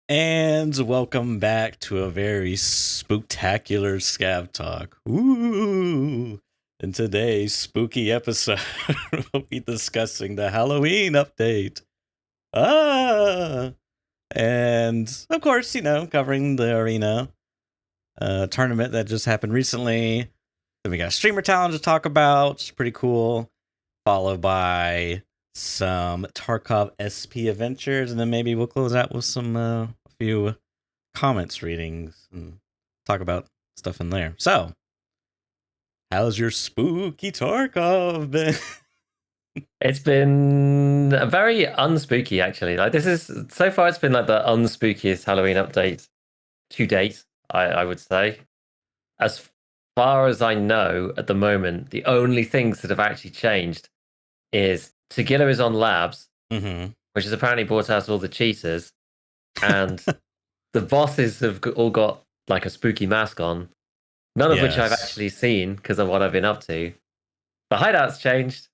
And welcome back to a very spooktacular ScavTalk. Ooh! In today's spooky episode, we'll be discussing the Halloween update. Ah! And of course, covering the arena tournament that just happened recently. Then we got a streamer challenge to talk about, which is pretty cool. Followed by some Tarkov SP adventures, and then maybe we'll close out with some a few comments readings and talk about stuff in there. So, how's your spooky Tarkov been? It's been very unspooky, actually. Like this is so far, it's been like the unspookiest Halloween update to date. I would say, as far as I know at the moment, the only things that have actually changed is Tagilla is on labs, which has apparently brought out all the cheaters, and the bosses have all got like a spooky mask on. None of which I've actually seen because of what I've been up to. The hideout's changed.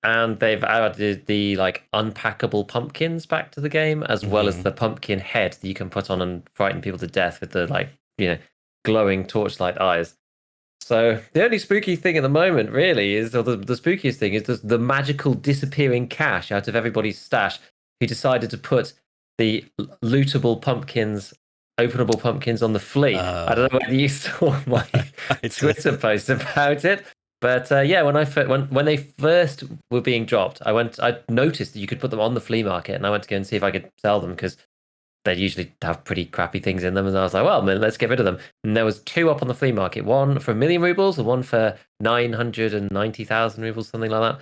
And they've added the like unpackable pumpkins back to the game, as well as the pumpkin head that you can put on and frighten people to death with the glowing torchlight eyes. So the only spooky thing at the moment really is, or the spookiest thing is the magical disappearing cash out of everybody's stash who decided to put the lootable pumpkins, openable pumpkins on the flea. I don't know whether you saw my Twitter post about it. But yeah, when they first were being dropped, I noticed that you could put them on the flea market, and I went to go and see if I could sell them because they usually have pretty crappy things in them. And I was like, well, man, let's get rid of them. And there was two up on the flea market, one for 1,000,000 rubles and one for 990,000 rubles, something like that.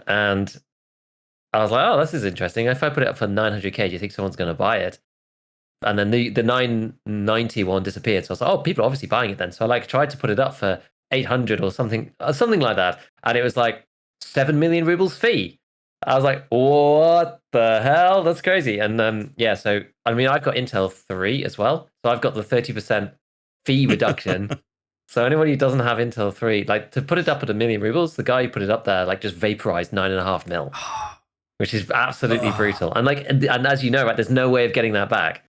And I was like, oh, this is interesting. If I put it up for 900k, do you think someone's going to buy it? And then the 990 one disappeared. So I was like, oh, people are obviously buying it then. So I tried to put it up for 800 or something like that, and it was like 7 million rubles fee. I was like, what the hell? That's crazy. And yeah, so I mean, I've got Intel 3 as well, so I've got the 30% fee reduction. So anybody who doesn't have Intel 3, like to put it up at 1,000,000 rubles, the guy who put it up there like just vaporized 9.5 mil, which is absolutely brutal. And as you know, right, there's no way of getting that back.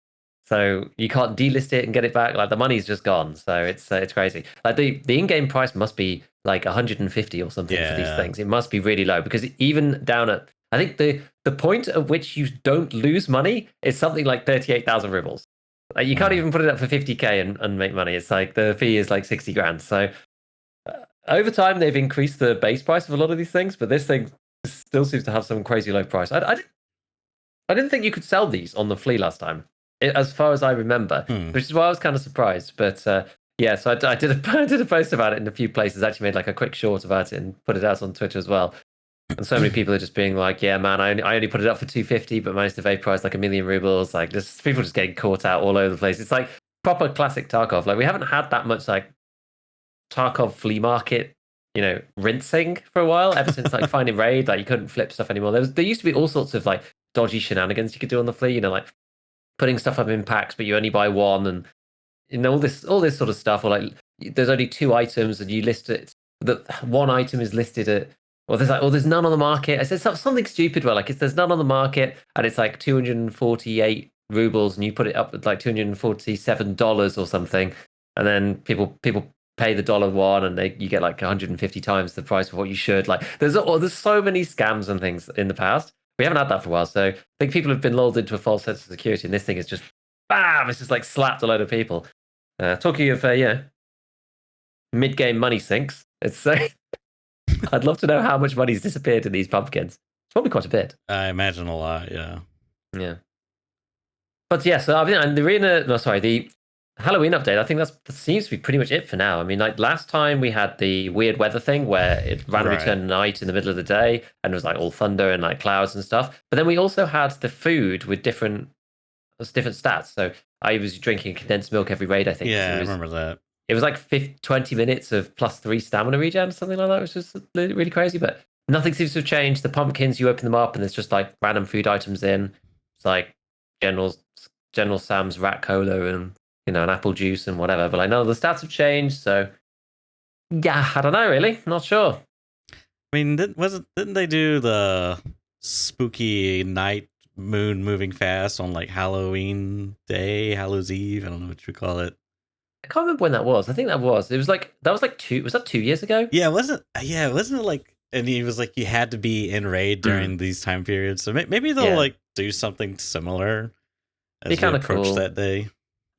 So you can't delist it and get it back. Like the money's just gone. So it's crazy. Like the in-game price must be like 150 or something for these things. It must be really low because even down at, I think the point at which you don't lose money is something like 38,000 rubles. Like you can't even put it up for 50k and make money. It's like the fee is like 60 grand. So over time they've increased the base price of a lot of these things, but this thing still seems to have some crazy low price. I didn't think you could sell these on the flea last time, as far as I remember, which is why I was kind of surprised. But yeah, so I did a post about it in a few places. Actually, made like a quick short about it and put it out on Twitter as well. And so many people are just being like, "Yeah, man, I only put it up for 250, but managed to vaporize like 1,000,000 rubles." Like, just people just getting caught out all over the place. It's like proper classic Tarkov. Like, we haven't had that much like Tarkov flea market, rinsing for a while. Ever since like Finding Raid, like you couldn't flip stuff anymore. There used to be all sorts of like dodgy shenanigans you could do on the flea. Like putting stuff up in packs, but you only buy one, and all this sort of stuff. Or like, there's only 2 items, and you list it. That one item is listed at, there's none on the market. I said something stupid where like there's none on the market, and it's like 248 rubles, and you put it up at like $247 or something, and then people pay the dollar one, and you get like 150 times the price of what you should. Like there's so many scams and things in the past. We haven't had that for a while, so I think people have been lulled into a false sense of security, and this thing is just, bam, it's just like slapped a load of people. Talking of, mid-game money sinks, it's I'd love to know how much money's disappeared in these pumpkins. It's probably quite a bit. I imagine a lot, yeah. Yeah. But yeah, so I mean, the Halloween update, I think that seems to be pretty much it for now. I mean, like last time we had the weird weather thing where it randomly turned night in the middle of the day and it was like all thunder and like clouds and stuff. But then we also had the food with different stats. So I was drinking condensed milk every raid, I think. Yeah, I remember that. It was like 20 minutes of +3 stamina regen or something like that. It was just really crazy, but nothing seems to have changed. The pumpkins, you open them up and there's just like random food items in. It's like General Sam's rat cola and an apple juice and whatever. But I know the stats have changed, so yeah, I don't know really. Not sure. I mean, didn't they do the spooky night moon moving fast on like Halloween Day, Hallows Eve. I don't know what you call it. I can't remember when that was. I think that was. It was like that was like two. Was that 2 years ago? Yeah, it wasn't like, and he was like, you had to be in raid during these time periods. So maybe they'll like do something similar Be as we kind of approach cool. that day.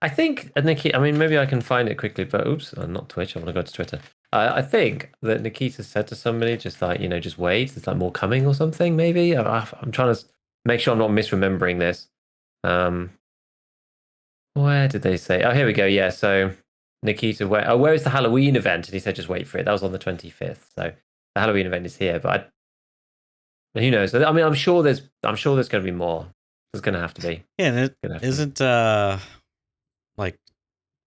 I think Nikita. I mean, maybe I can find it quickly, but oops, not Twitch. I want to go to Twitter. I think that Nikita said to somebody, just like, just wait. There's like more coming or something. Maybe I'm trying to make sure I'm not misremembering this. Where did they say? Oh, here we go. Yeah. So Nikita, where is the Halloween event? And he said, just wait for it. That was on the 25th. So the Halloween event is here, but who knows? I mean, I'm sure there's going to be more. There's going to have to be. Yeah, and it isn't like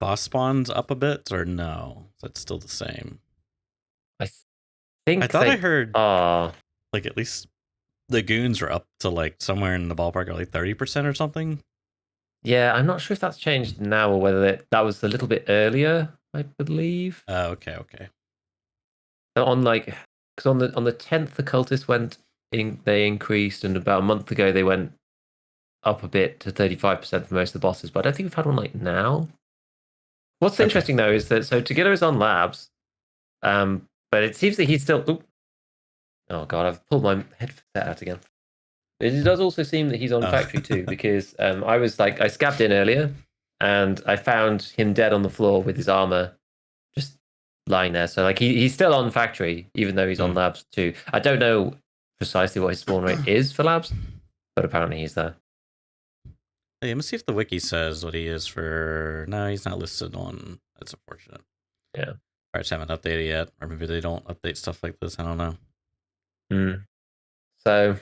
boss spawns up a bit, or no? That's still the same. I think I thought I heard like at least the goons are up to like somewhere in the ballpark of like 30% or something. Yeah, I'm not sure if that's changed now or whether that was a little bit earlier, I believe. Okay. On like, because on the 10th, the cultists went in, they increased, and about a month ago they went up a bit to 35% for most of the bosses. But I don't think we've had one like now. What's interesting though is that Tagilla is on labs, but it seems that he's still. Oh god, I've pulled my headset out again. It does also seem that he's on factory too, because I scabbed in earlier, and I found him dead on the floor with his armor just lying there. So like he's still on factory, even though he's on labs too. I don't know precisely what his spawn rate is for labs, but apparently he's there. Hey, let me see if the wiki says what he is for. No, he's not listed on. That's unfortunate. Yeah. Parts haven't updated yet, or maybe they don't update stuff like this. I don't know. So,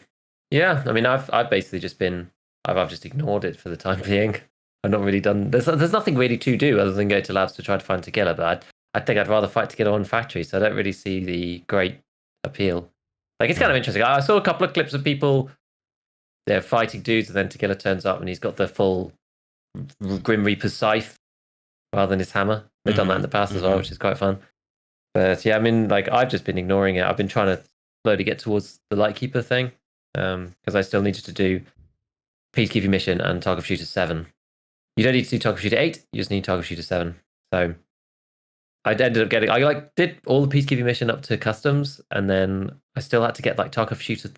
yeah, I mean, I've basically just been I've just ignored it for the time being. I've not really done. There's nothing really to do other than go to labs to try to find Tagilla, but I think I'd rather fight Tagilla on factory. So I don't really see the great appeal. Like, it's kind of interesting. I saw a couple of clips of people. They're fighting dudes, and then Tagilla turns up, and he's got the full Grim Reaper's scythe rather than his hammer. They've done that in the past as well, which is quite fun. But yeah, I mean, like, I've just been ignoring it. I've been trying to slowly get towards the Lightkeeper thing, because I still needed to do Peacekeeping Mission and Tarkov Shooter 7. You don't need to do Tarkov Shooter 8, you just need Tarkov Shooter 7. So I ended up getting, I did all the Peacekeeping Mission up to customs, and then I still had to get like Tarkov Shooter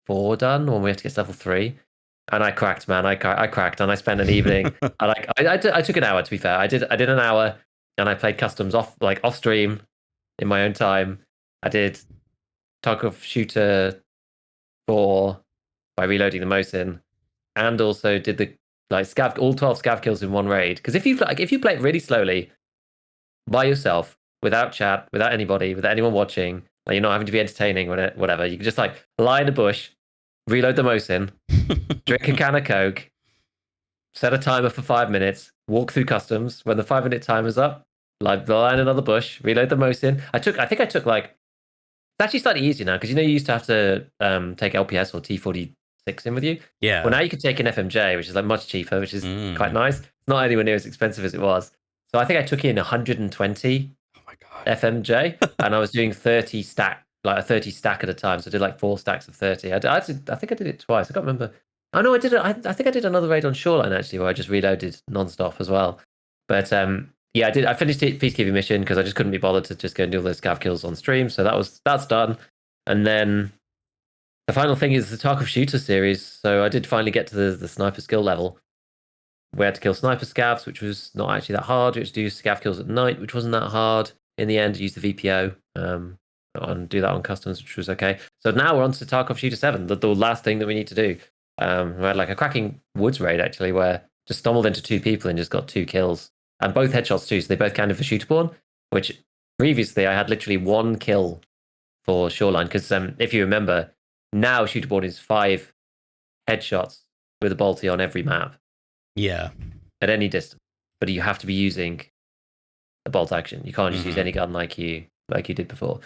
4 done when we have to get to level 3. And I cracked, man. I cracked, and I spent an evening. I took an hour, to be fair. I did an hour, and I played customs off stream in my own time. I did Tarkov Shooter 4 by reloading the Mosin, and also did the scav, all 12 scav kills in one raid. Because if you play it really slowly by yourself, without chat, without anybody, without anyone watching, you're not having to be entertaining, whatever. You can just lie in a bush, reload the Mosin, drink a can of Coke, set a timer for 5 minutes, walk through customs. When the 5-minute timer's up, lie in another bush, reload the Mosin. I think I took it's actually slightly easier now, because you used to have to take LPS or T46 in with you. Yeah. Well, now you can take an FMJ, which is much cheaper, which is quite nice. It's not anywhere near as expensive as it was. So I think I took in 120 FMJ, and I was doing 30 stack, a 30 stack at a time. So I did 4 stacks of 30. I think I did it twice. I can't remember. Oh no, I did it. I think I did another raid on Shoreline actually, where I just reloaded non-stop as well. But yeah, I did. I finished the Peacekeeping Mission because I just couldn't be bothered to just go and do all those scav kills on stream. So that's done. And then the final thing is the Tarkov Shooter series. So I did finally get to the sniper skill level. We had to kill sniper scavs, which was not actually that hard. We had to do scav kills at night, which wasn't that hard. In the end, use the VPO and do that on customs, which was okay. So now we're on to Tarkov Shooter 7, the last thing that we need to do. We had a cracking woods raid actually, where just stumbled into 2 people and just got 2 kills, and both headshots too. So they both counted for shooterborn, which previously I had literally 1 kill for Shoreline, because if you remember, now shooterborn is 5 headshots with a bolty on every map. Yeah. At any distance, but you have to be using a bolt action. You can't just use any gun like you did before.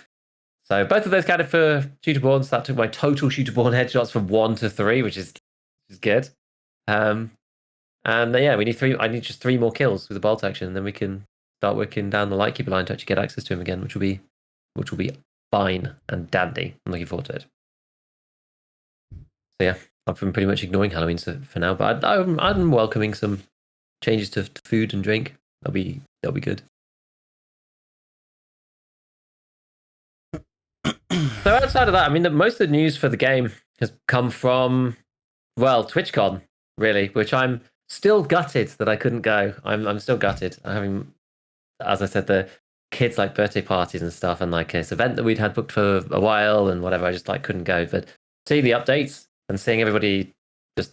So both of those counted for shooterborn. So that took my total shooterborn headshots from 1 to 3, which is good. And yeah, we need 3. I need just 3 more kills with a bolt action, and then we can start working down the Lightkeeper line to actually get access to him again, which will be fine and dandy. I'm looking forward to it. So yeah, I've been pretty much ignoring Halloween for now, but I'm welcoming some changes to food and drink. That'll be good. So outside of that, I mean, most of the news for the game has come from, well, TwitchCon, really, which I'm still gutted that I couldn't go. I'm still gutted. I'm having, as I said, the kids like birthday parties and stuff, and like this event that we'd had booked for a while and whatever. I just like couldn't go. But seeing the updates and seeing everybody just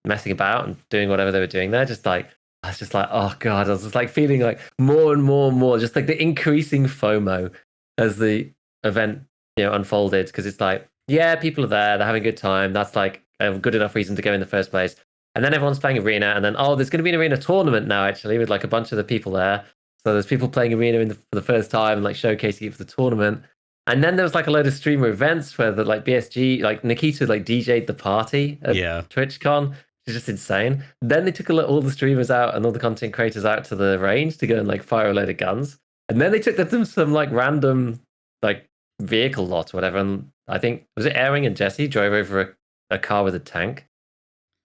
messing about and doing whatever they were doing there, just like I was just like, oh god, I was just like feeling like more and more and more, just like the increasing FOMO as the event unfolded, because it's like, yeah, people are there, they're having a good time. That's like a good enough reason to go in the first place. And then everyone's playing Arena, and then there's going to be an Arena tournament now actually with like a bunch of the people there. So there's people playing Arena for the first time and like showcasing it for the tournament. And then there was like a load of streamer events where the like BSG, like Nikita like DJ'd the party at TwitchCon. It's just insane. Then they took all the streamers out and all the content creators out to the range to go and like fire a load of guns. And then they took them to some like random like vehicle lot or whatever. And I think was it Airing and Jesse drove over a car with a tank,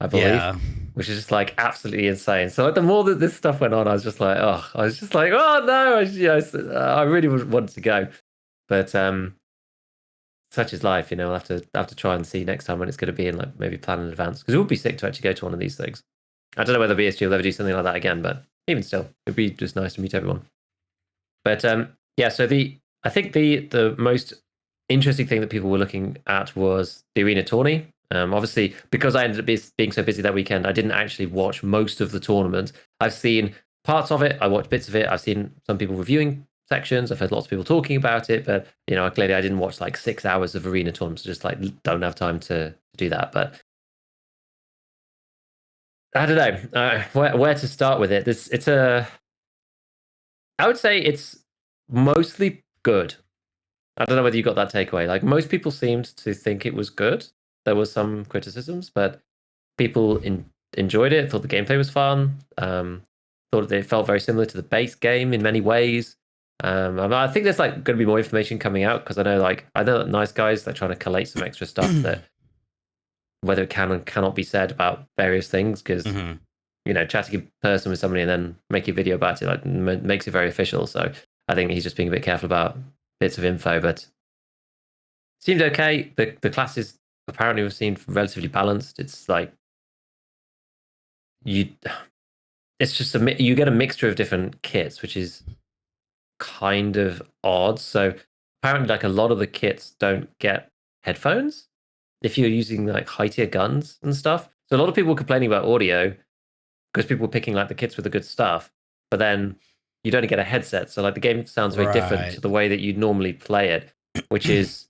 I believe. Yeah. Which is just like absolutely insane. So like, the more that this stuff went on, I was just like, oh no, I really wanted to go, but such is life, I'll have to try and see next time when it's going to be, and like maybe plan in advance, because it would be sick to actually go to one of these things. I don't know whether BSG will ever do something like that again, but even still, it'd be just nice to meet everyone. But yeah, so I think the most interesting thing that people were looking at was the Arena tourney. Obviously, because I ended up being so busy that weekend, I didn't actually watch most of the tournament. I've seen parts of it. I watched bits of it. I've seen some people reviewing sections. I've heard lots of people talking about it, but clearly I didn't watch like 6 hours of Arena tournaments. Just like don't have time to do that. But I don't know where to start with it. I would say it's mostly good. I don't know whether you got that takeaway. Like most people seemed to think it was good. There was some criticisms, but people enjoyed it. Thought the gameplay was fun. Thought it felt very similar to the base game in many ways. I think there's like going to be more information coming out, because I know that Nice Guys, they're trying to collate some extra stuff that whether it can and cannot be said about various things, because chatting in person with somebody and then making a video about it like makes it very official. So I think he's just being a bit careful about bits of info, but seemed okay. The classes apparently were seemed relatively balanced. It's like it's just you get a mixture of different kits, which is kind of odd. So apparently, like a lot of the kits don't get headphones if you're using like high tier guns and stuff. So a lot of people were complaining about audio because people were picking like the kits with the good stuff, but then you don't get a headset. So like the game sounds very different to the way that you'd normally play it, which is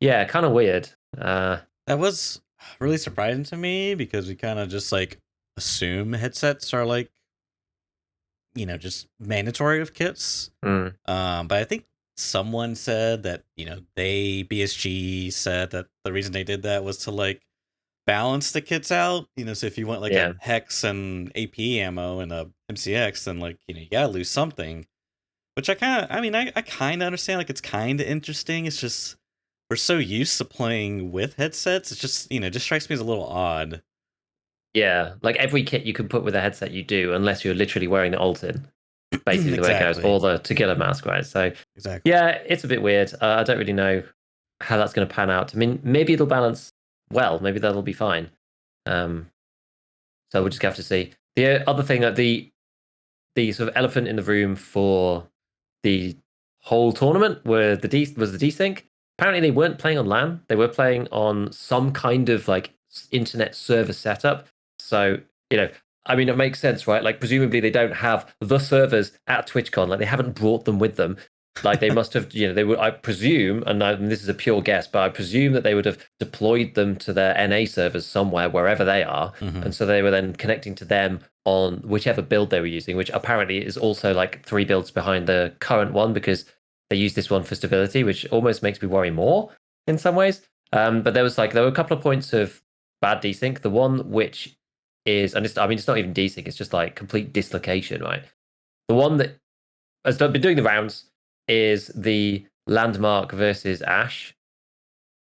kind of weird. That was really surprising to me, because we kind of just like assume headsets are like just mandatory with kits. Mm. But I think someone said that BSG said that the reason they did that was to like balance the kits out. So if you want like a hex and AP ammo and a MCX, then like you gotta lose something. Which I kind of understand. Like it's kind of interesting. It's just we're so used to playing with headsets. It's just just strikes me as a little odd. Yeah, like every kit you can put with a headset, you do, unless you're literally wearing the Alton, basically the way it goes, or the Tequila mask, right? So exactly, yeah, it's a bit weird. I don't really know how that's going to pan out. I mean, maybe it'll balance well. Maybe that'll be fine. So we'll just have to see. The other thing that the sort of elephant in the room for the whole tournament was the desync. Apparently, they weren't playing on LAN. They were playing on some kind of like internet server setup. So, I mean, it makes sense, right? Like, presumably they don't have the servers at TwitchCon. Like, they haven't brought them with them. Like, they must have, they would, I presume, and this is a pure guess, but I presume that they would have deployed them to their NA servers somewhere, wherever they are. Mm-hmm. And so they were then connecting to them on whichever build they were using, which apparently is also like 3 builds behind the current one, because they use this one for stability, which almost makes me worry more in some ways. But there were a couple of points of bad desync. The one which is, and it's not even desync, it's just like complete dislocation, right? The one that has been doing the rounds is the Landmark versus Ash,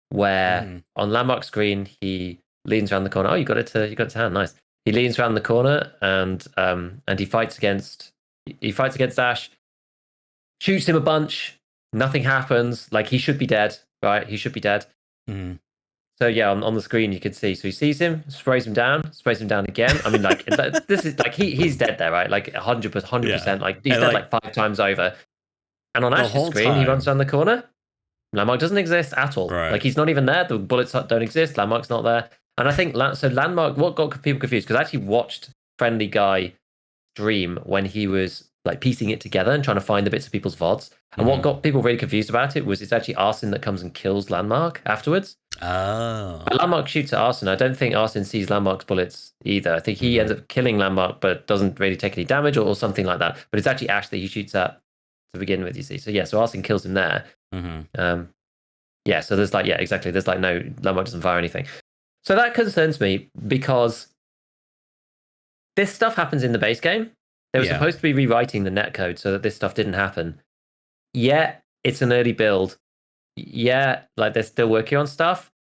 where on Landmark screen he leans around the corner. Oh, you got it to hand. Nice. He leans around the corner and he fights against Ash, shoots him a bunch. Nothing happens. Like, he should be dead, right? He should be dead. Mhm. So yeah, on the screen you can see. So he sees him, sprays him down again. I mean, like this is like he's dead there, right? Like 100%. Yeah. Like he's And, dead like, like 5 times over. And on the Ash's whole screen, he runs time. around the corner. Landmark doesn't exist at all. Right. Like, he's not even there. The bullets don't exist. Landmark's not there. And I think so. Landmark. What got people confused? Because I actually watched Friendly Guy stream when he was like piecing it together and trying to find the bits of people's VODs. And what got people really confused about it was it's actually Arsene that comes and kills Landmark afterwards. Oh. But Landmark shoots at Arsene. I don't think Arsene sees Landmark's bullets either. I think he ends up killing Landmark, but doesn't really take any damage or something like that. But it's actually Ash that he shoots at to begin with, you see. So yeah, so Arsene kills him there. Yeah, so there's like, yeah, exactly. There's like no, Landmark doesn't fire anything. So that concerns me because this stuff happens in the base game. They were supposed to be rewriting the netcode so that this stuff didn't happen. Yeah, it's an early build. Yeah, like they're still working on stuff.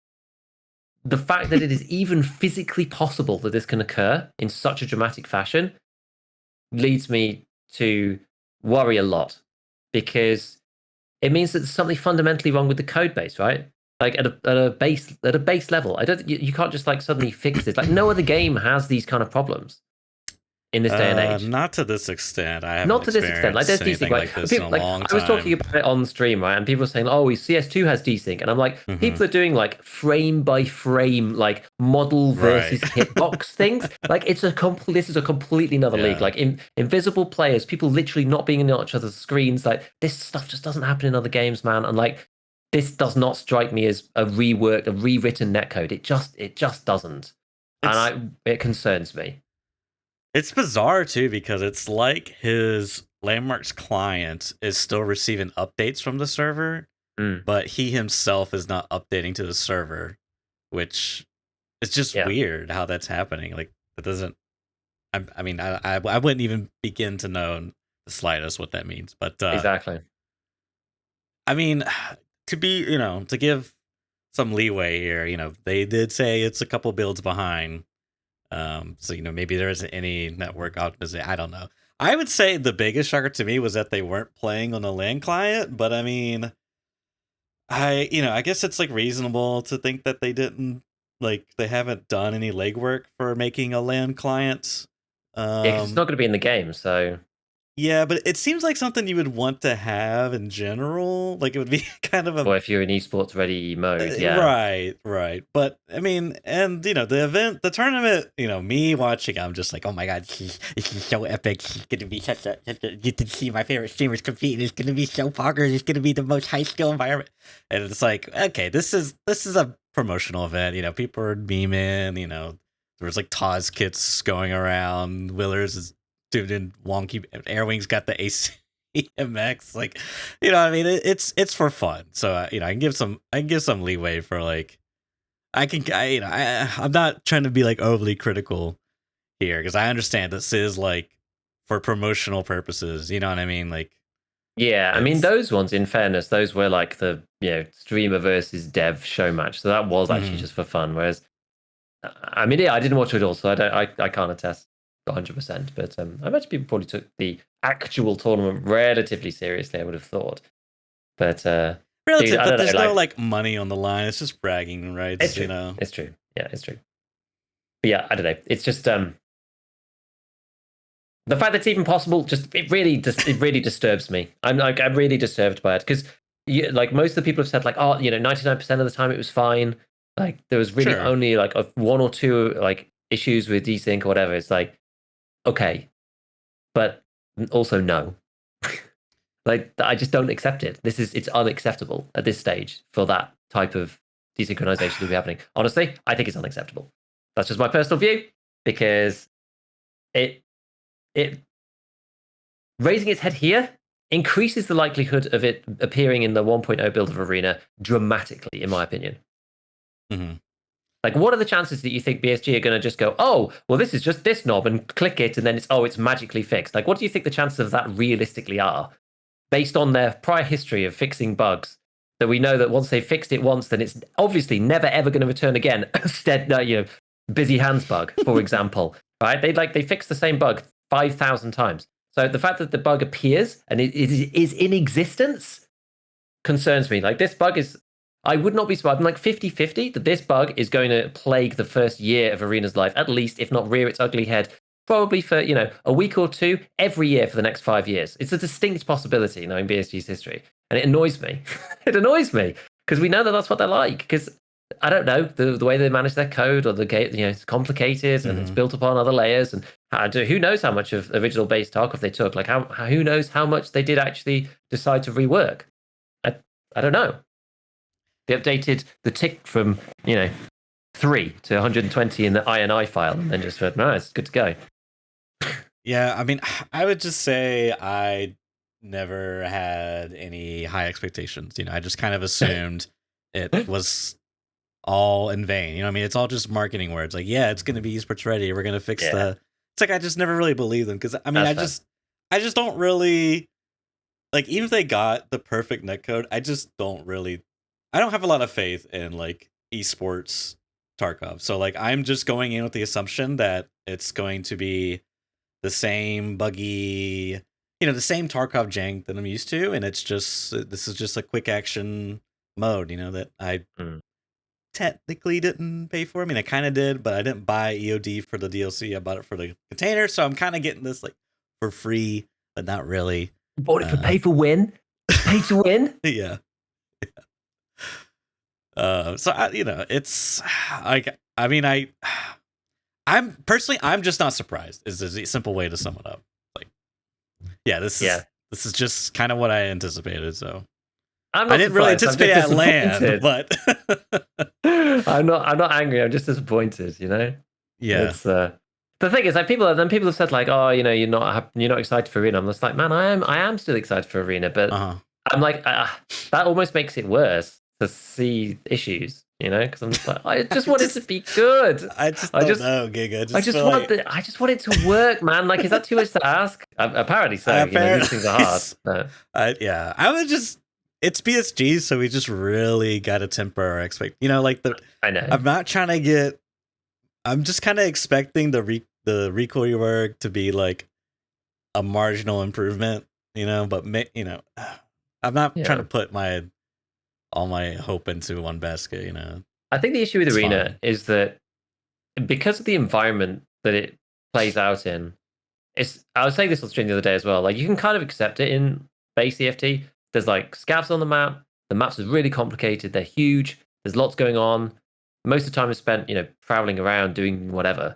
The fact that it is even physically possible that this can occur in such a dramatic fashion leads me to worry a lot, because it means that there's something fundamentally wrong with the code base, right? Like at a base level. You can't just like suddenly fix this. Like, no other game has these kind of problems in this day and age. Not to this extent. I haven't Not to this extent. Like, there's anything desync. like this in a long time. I was talking about it on stream, right? And people were saying, "Oh, CS2 has desync," and I'm like, people are doing like frame by frame, like model versus hitbox things. Like, this is a completely another league. Like, invisible players, people literally not being in each other's screens. Like, this stuff just doesn't happen in other games, man. And like, this does not strike me as a rewritten netcode. It just doesn't, and it concerns me. It's bizarre too, because it's like his Landmark's client is still receiving updates from the server, but he himself is not updating to the server, which is just weird how that's happening. Like, it doesn't. I mean, I wouldn't even begin to know the slightest what that means. But exactly. I mean, to give some leeway here, they did say it's a couple builds behind. So maybe there isn't any network optimization. I don't know. I would say the biggest shocker to me was that they weren't playing on a LAN client. But I mean, I guess it's like reasonable to think that they haven't done any legwork for making a LAN client. Yeah, 'cause it's not going to be in the game, so. Yeah, but it seems like something you would want to have in general. Like, it would be kind of or if you're in esports ready mode, yeah. Right. But I mean, and the tournament, me watching, I'm just like, oh my god, this is so epic. It's gonna be such a get to see my favorite streamers compete. It's gonna be so bonkers. It's gonna be the most high skill environment. And it's like, okay, this is a promotional event. People are memeing. There was like Taz kits going around. Willers is doing wonky. Airwing's got the ACMX. Like, what I mean? It's for fun. So I can give some leeway for like, I'm not trying to be like overly critical here, because I understand this is like for promotional purposes. You know what I mean? Like, yeah, I mean, those ones, in fairness, those were like the streamer versus dev show match. So that was actually just for fun. Whereas, I mean, I didn't watch it all, so I can't attest 100%. But I imagine people probably took the actual tournament relatively seriously, I would have thought. But relative, but there's no like money on the line. It's just bragging rights. It's true. It's true. Yeah, it's true. But yeah, I don't know. It's just the fact that it's even possible, it really disturbs me. I'm really disturbed by it, because like most of the people have said, like, oh, 99% of the time it was fine. Like, there was really only like one or two like issues with desync or whatever. It's like, okay, but also no. Like, I just don't accept it. It's unacceptable at this stage for that type of desynchronization to be happening. Honestly, I think it's unacceptable. That's just my personal view, because it raising its head here increases the likelihood of it appearing in the 1.0 build of Arena dramatically, in my opinion. Like, what are the chances that you think BSG are going to just go, oh, well, this is just this knob, and click it, and then it's magically fixed? Like, what do you think the chances of that realistically are, based on their prior history of fixing bugs? That we know that once they fixed it once, then it's obviously never ever going to return again. Instead, busy hands bug, for example, right? They fix the same bug 5,000 times. So the fact that the bug appears and it is in existence concerns me. Like this bug is, I would not be surprised. I'm like 50-50 that this bug is going to plague the first year of Arena's life, at least, if not rear its ugly head, probably for, a week or two every year for the next 5 years. It's a distinct possibility knowing BSG's history. And it annoys me. It annoys me because we know that that's what they're like. Because I don't know the way they manage their code or the game. It's complicated and it's built upon other layers. And who knows how much of original base Tarkov they took? Like who knows how much they did actually decide to rework? I don't know. They updated the tick from 3 to 120 in the INI file, and then just said, "No, it's good to go." Yeah, I mean, I would just say I never had any high expectations. I just kind of assumed it was all in vain. I mean, it's all just marketing words. Like, yeah, it's going to be esports ready. We're going to fix the. It's like I just never really believed them because I mean, I just don't really like. Even if they got the perfect netcode, I just don't really. I don't have a lot of faith in like esports Tarkov. So like, I'm just going in with the assumption that it's going to be the same buggy, the same Tarkov jank that I'm used to, and this is just a quick action mode, that I technically didn't pay for. I mean, I kind of did, but I didn't buy EOD for the DLC. I bought it for the container, so I'm kind of getting this like for free, but not really. You bought it for pay for win, pay to win. Yeah. So it's like, I mean, I'm just not surprised. Is a simple way to sum it up. Like, yeah, this is just kind of what I anticipated. So I didn't really anticipate it at land, but I'm not angry. I'm just disappointed. Yeah. It's the thing is, like people have said like, oh, you're not excited for Arena. I'm just like, man, I am still excited for Arena, but I'm like, that almost makes it worse to see issues. Because I'm just like, I just want it to be good. I just don't know, Giga. I just want it to work, man. Like, is that too much to ask? Apparently so. These things are hard. I would just. It's PSG, so we just really got to temper our expect. I know. I'm not trying to get. I'm just kind of expecting the recoil work to be like a marginal improvement, But I'm not trying to put all my hope into one basket, I think the issue with Arena is that because of the environment that it plays out in, I was saying this on stream the other day as well. Like, you can kind of accept it in base EFT. There's like scavs on the map. The maps are really complicated. They're huge. There's lots going on. Most of the time is spent, traveling around doing whatever.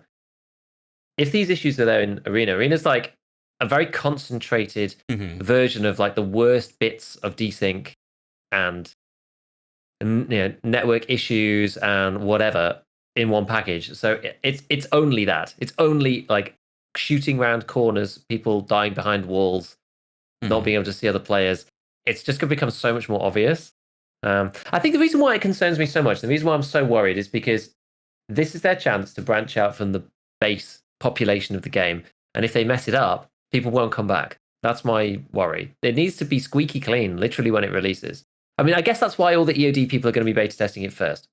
If these issues are there in Arena's like a very concentrated version of like the worst bits of desync and network issues and whatever in one package. So it's only that. It's only like shooting around corners, people dying behind walls, not being able to see other players. It's just going to become so much more obvious. I think the reason why it concerns me so much, the reason why I'm so worried, is because this is their chance to branch out from the base population of the game. And if they mess it up, people won't come back. That's my worry. It needs to be squeaky clean, literally, when it releases. I mean, I guess that's why all the EOD people are going to be beta testing it first.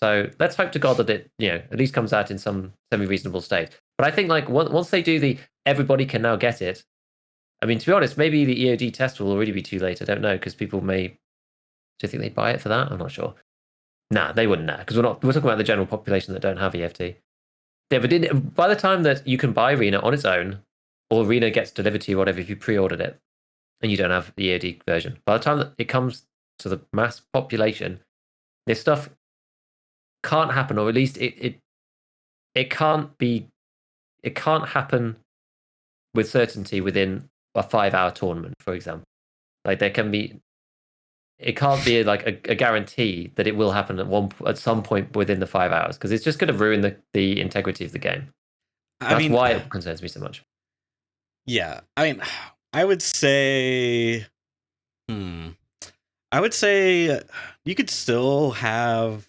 So let's hope to God that it, at least comes out in some semi-reasonable state. But I think like once they do everybody can now get it. I mean, to be honest, maybe the EOD test will already be too late. I don't know, because people may. Do you think they'd buy it for that? I'm not sure. Nah, they wouldn't now, because we're talking about the general population that don't have EFT. By the time that you can buy Arena on its own, or Arena gets delivered to you, whatever, if you pre-ordered it, and you don't have the EOD version, by the time that it comes to the mass population, this stuff can't happen, or at least it can't happen with certainty within a 5-hour tournament, for example. Like it can't be like a guarantee that it will happen at some point within the 5 hours, because it's just going to ruin the integrity of the game. That's why it concerns me so much. Yeah, I mean, I would say you could still have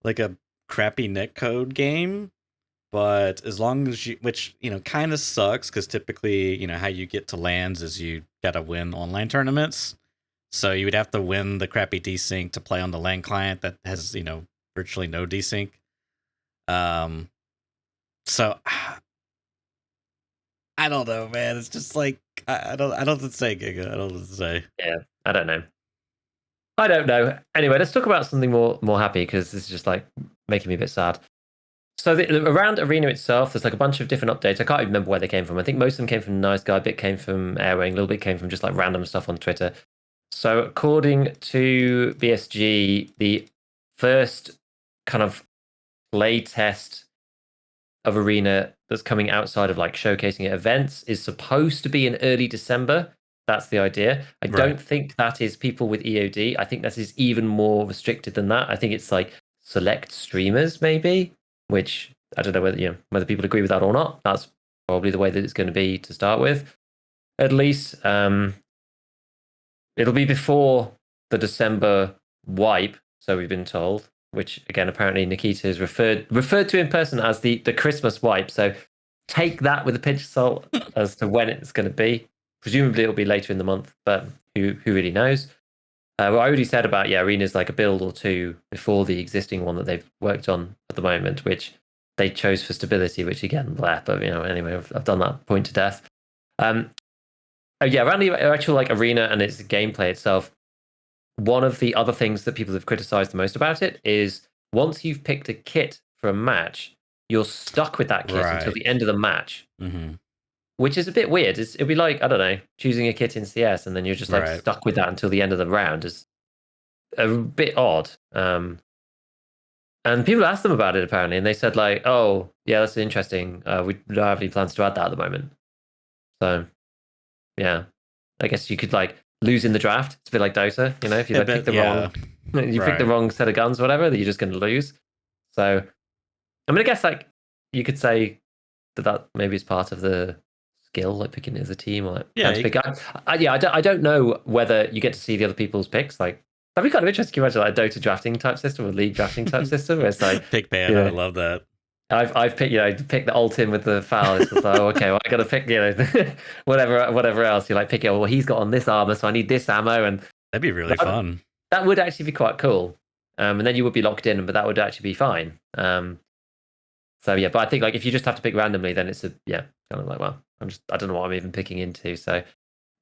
like a crappy netcode game, but as long as which kind of sucks, because typically how you get to lands is you gotta win online tournaments, so you would have to win the crappy desync to play on the LAN client that has virtually no desync. So I don't know, man. It's just like I don't know what to say, Giga. I don't know what to say. Yeah, I don't know. I don't know. Anyway, let's talk about something more happy, because this is just like making me a bit sad. So around Arena itself, there's like a bunch of different updates. I can't even remember where they came from. I think most of them came from Nice Guy, a bit came from Airwing, a little bit came from just like random stuff on Twitter. So according to BSG, the first kind of play test of Arena that's coming outside of like showcasing at events is supposed to be in early December. That's the idea. I don't think that is people with EOD. I think that is even more restricted than that. I think it's like select streamers, maybe, which I don't know whether people agree with that or not. That's probably the way that it's going to be to start with. At least it'll be before the December wipe, so we've been told. Which again, apparently Nikita is referred to in person as the Christmas wipe. So take that with a pinch of salt as to when it's going to be. Presumably it'll be later in the month, but who really knows? Well, I already said about Arena's like a build or two before the existing one that they've worked on at the moment, which they chose for stability. Which again, blah. But anyway, I've done that point to death. Around the actual like Arena and its gameplay itself, one of the other things that people have criticized the most about it is once you've picked a kit for a match, you're stuck with that kit until the end of the match, which is a bit weird. It'd be like, I don't know, choosing a kit in CS and then you're just like stuck with that until the end of the round is a bit odd. And people asked them about it apparently, and they said like, oh, yeah, that's interesting. We don't have any plans to add that at the moment. So, yeah, I guess you could like lose in the draft. It's a bit like Dota, if you pick the wrong, pick the wrong set of guns or whatever, that you're just going to lose. So, I mean, I guess like you could say that maybe is part of the skill, like picking it as a team, or I don't know whether you get to see the other people's picks. Like that'd be kind of interesting. Can you imagine like a Dota drafting type system or league drafting type system? Where it's like pick ban. I love that. I've picked pick the ult in with the foul. It's just like, okay, well, I got to pick whatever else you like. Pick it. Well, he's got on this armor, so I need this ammo, and that'd be really fun. That would actually be quite cool. And then you would be locked in, but that would actually be fine. So yeah, but I think like if you just have to pick randomly, then it's kind of like, well, I don't know what I'm even picking into. So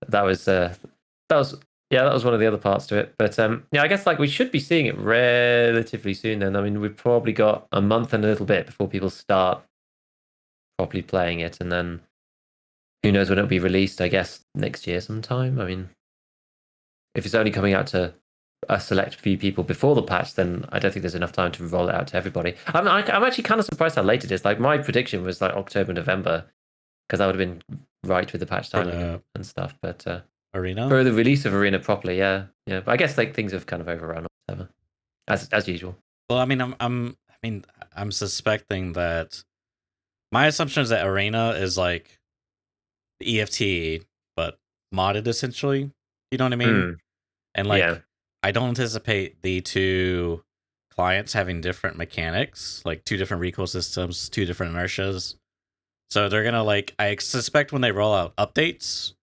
that was one of the other parts to it. But I guess like we should be seeing it relatively soon then. I mean, we've probably got a month and a little bit before people start properly playing it, and then who knows when it'll be released, I guess next year sometime. I mean, if it's only coming out to a select few people before the patch, then I don't think there's enough time to roll it out to everybody. I'm actually kind of surprised how late it is. Like my prediction was like October, November, because that would have been right with the patch timing and stuff. But Arena for the release of Arena properly, yeah. But I guess like things have kind of overrun or whatever, as usual. Well, I mean, I'm suspecting that my assumption is that Arena is like the EFT, but modded essentially. You know what I mean? And like, I don't anticipate the two clients having different mechanics, like two different recoil systems, two different inertias. So they're gonna like, I suspect when they roll out updates,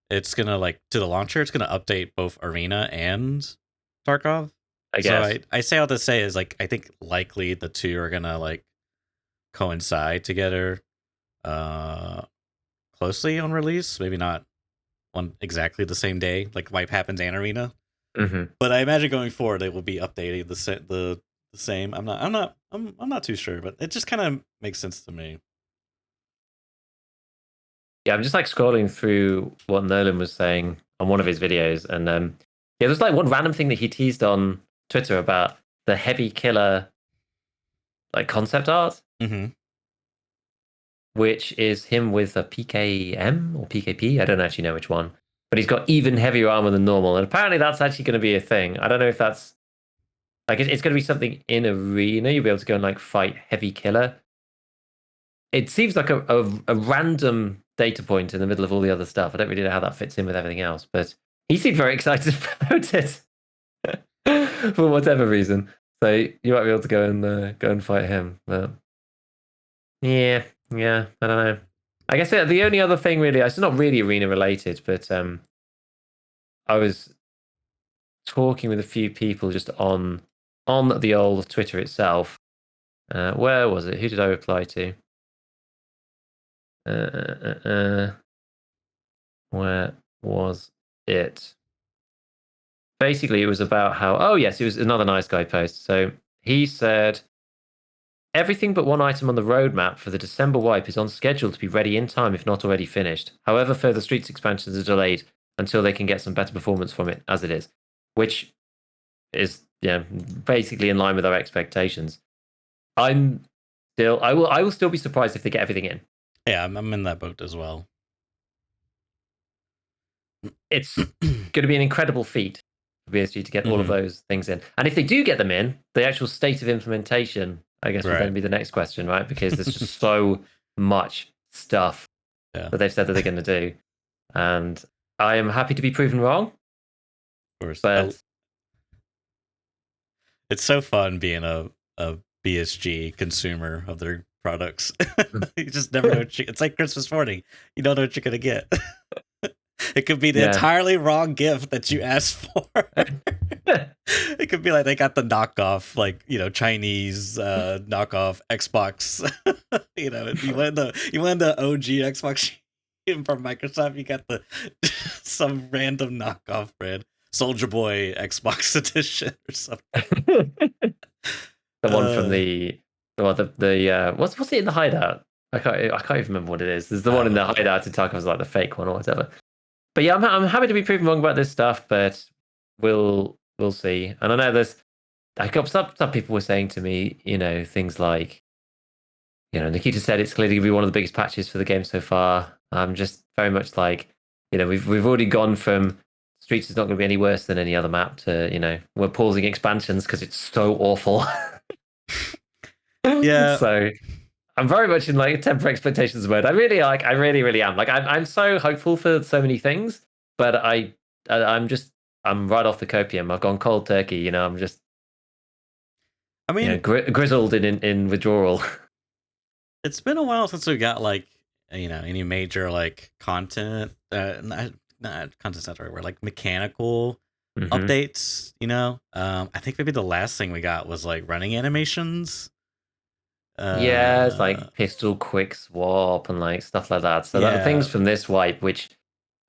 it's gonna like to the launcher, it's gonna update both Arena and Tarkov. I guess. So I say all to say is like I think likely the two are gonna like coincide together closely on release. Maybe not on exactly the same day, like Wipe happens and Arena. But I imagine going forward they will be updating the same. I'm not too sure, but it just kind of makes sense to me. Yeah, I'm just like scrolling through what Nolan was saying on one of his videos, and there's like one random thing that he teased on Twitter about the heavy killer like concept art, which is him with a PKM or PKP. I don't actually know which one, but he's got even heavier armor than normal, and apparently that's actually going to be a thing. I don't know if that's like it's going to be something in Arena. You'll be able to go and like fight heavy killer. It seems like a random data point in the middle of all the other stuff. I don't really know how that fits in with everything else, but he seemed very excited about it for whatever reason. So you might be able to go and fight him. But yeah, I don't know. I guess the only other thing really, it's not really Arena related, but I was talking with a few people just on the old Twitter itself, Where was it? Who did I reply to? Where was it? Basically, it was about how, oh, yes, it was another nice guy post. So he said, everything but one item on the roadmap for the December wipe is on schedule to be ready in time, if not already finished. However, further Streets expansions are delayed until they can get some better performance from it as it is, which is basically in line with our expectations. I will still be surprised if they get everything in. Yeah, I'm in that boat as well. It's going to be an incredible feat for BSG to get all of those things in. And if they do get them in, the actual state of implementation, I guess, would then be the next question, right? Because there's just so much stuff that they've said that they're going to do. And I am happy to be proven wrong. Of course. But it's so fun being a BSG consumer of their products. You just never know it's like Christmas morning. You don't know what you're going to get. It could be the entirely wrong gift that you asked for. It could be like they got the knockoff, like, Chinese knockoff Xbox. You win the OG Xbox from Microsoft. You got some random knockoff brand, Soldier Boy Xbox edition or something. The one from what's it in the hideout? I can't even remember what it is. There's the one in the hideout in Tarkov is like the fake one or whatever. But yeah, I'm happy to be proven wrong about this stuff, but we'll see. And I know there's some people were saying to me, things like, Nikita said it's clearly going to be one of the biggest patches for the game so far. I'm just very much like, we've already gone from Streets is not going to be any worse than any other map to, we're pausing expansions because it's so awful. Yeah. So I'm very much in like temper expectations mode. I really am. Like I'm so hopeful for so many things, but I'm right off the copium. I've gone cold turkey. I'm just, grizzled in withdrawal. It's been a while since we got like, any major like content, not content's not the right word, like mechanical updates. I think maybe the last thing we got was like running animations. It's like pistol quick swap and like stuff like that. So that things from this wipe which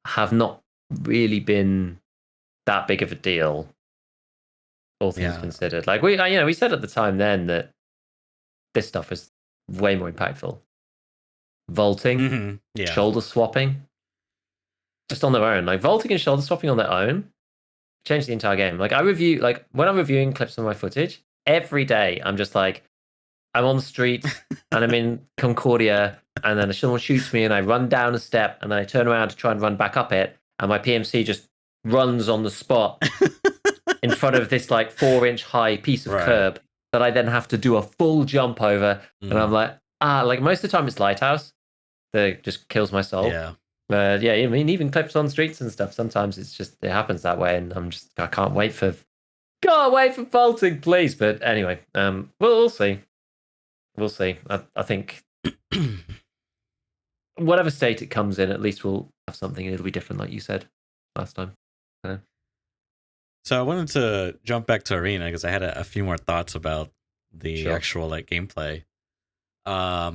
have not really been that big of a deal, all things considered. Like we said at the time then that this stuff is way more impactful. Vaulting, shoulder swapping, just on their own. Like vaulting and shoulder swapping on their own change the entire game. Like when I'm reviewing clips of my footage, every day I'm just like, I'm on the street and I'm in Concordia, and then someone shoots me and I run down a step and I turn around to try and run back up it, and my PMC just runs on the spot in front of this like 4-inch high piece of curb that I then have to do a full jump over. And I'm like, like most of the time it's Lighthouse that just kills my soul. Yeah. But I mean, even clips on streets and stuff, sometimes it happens that way, and I can't wait for vaulting, please. But anyway, we'll see. We'll see. I think whatever state it comes in, at least we'll have something and it'll be different, like you said last time. So I wanted to jump back to Arena because I had a few more thoughts about the actual like gameplay. How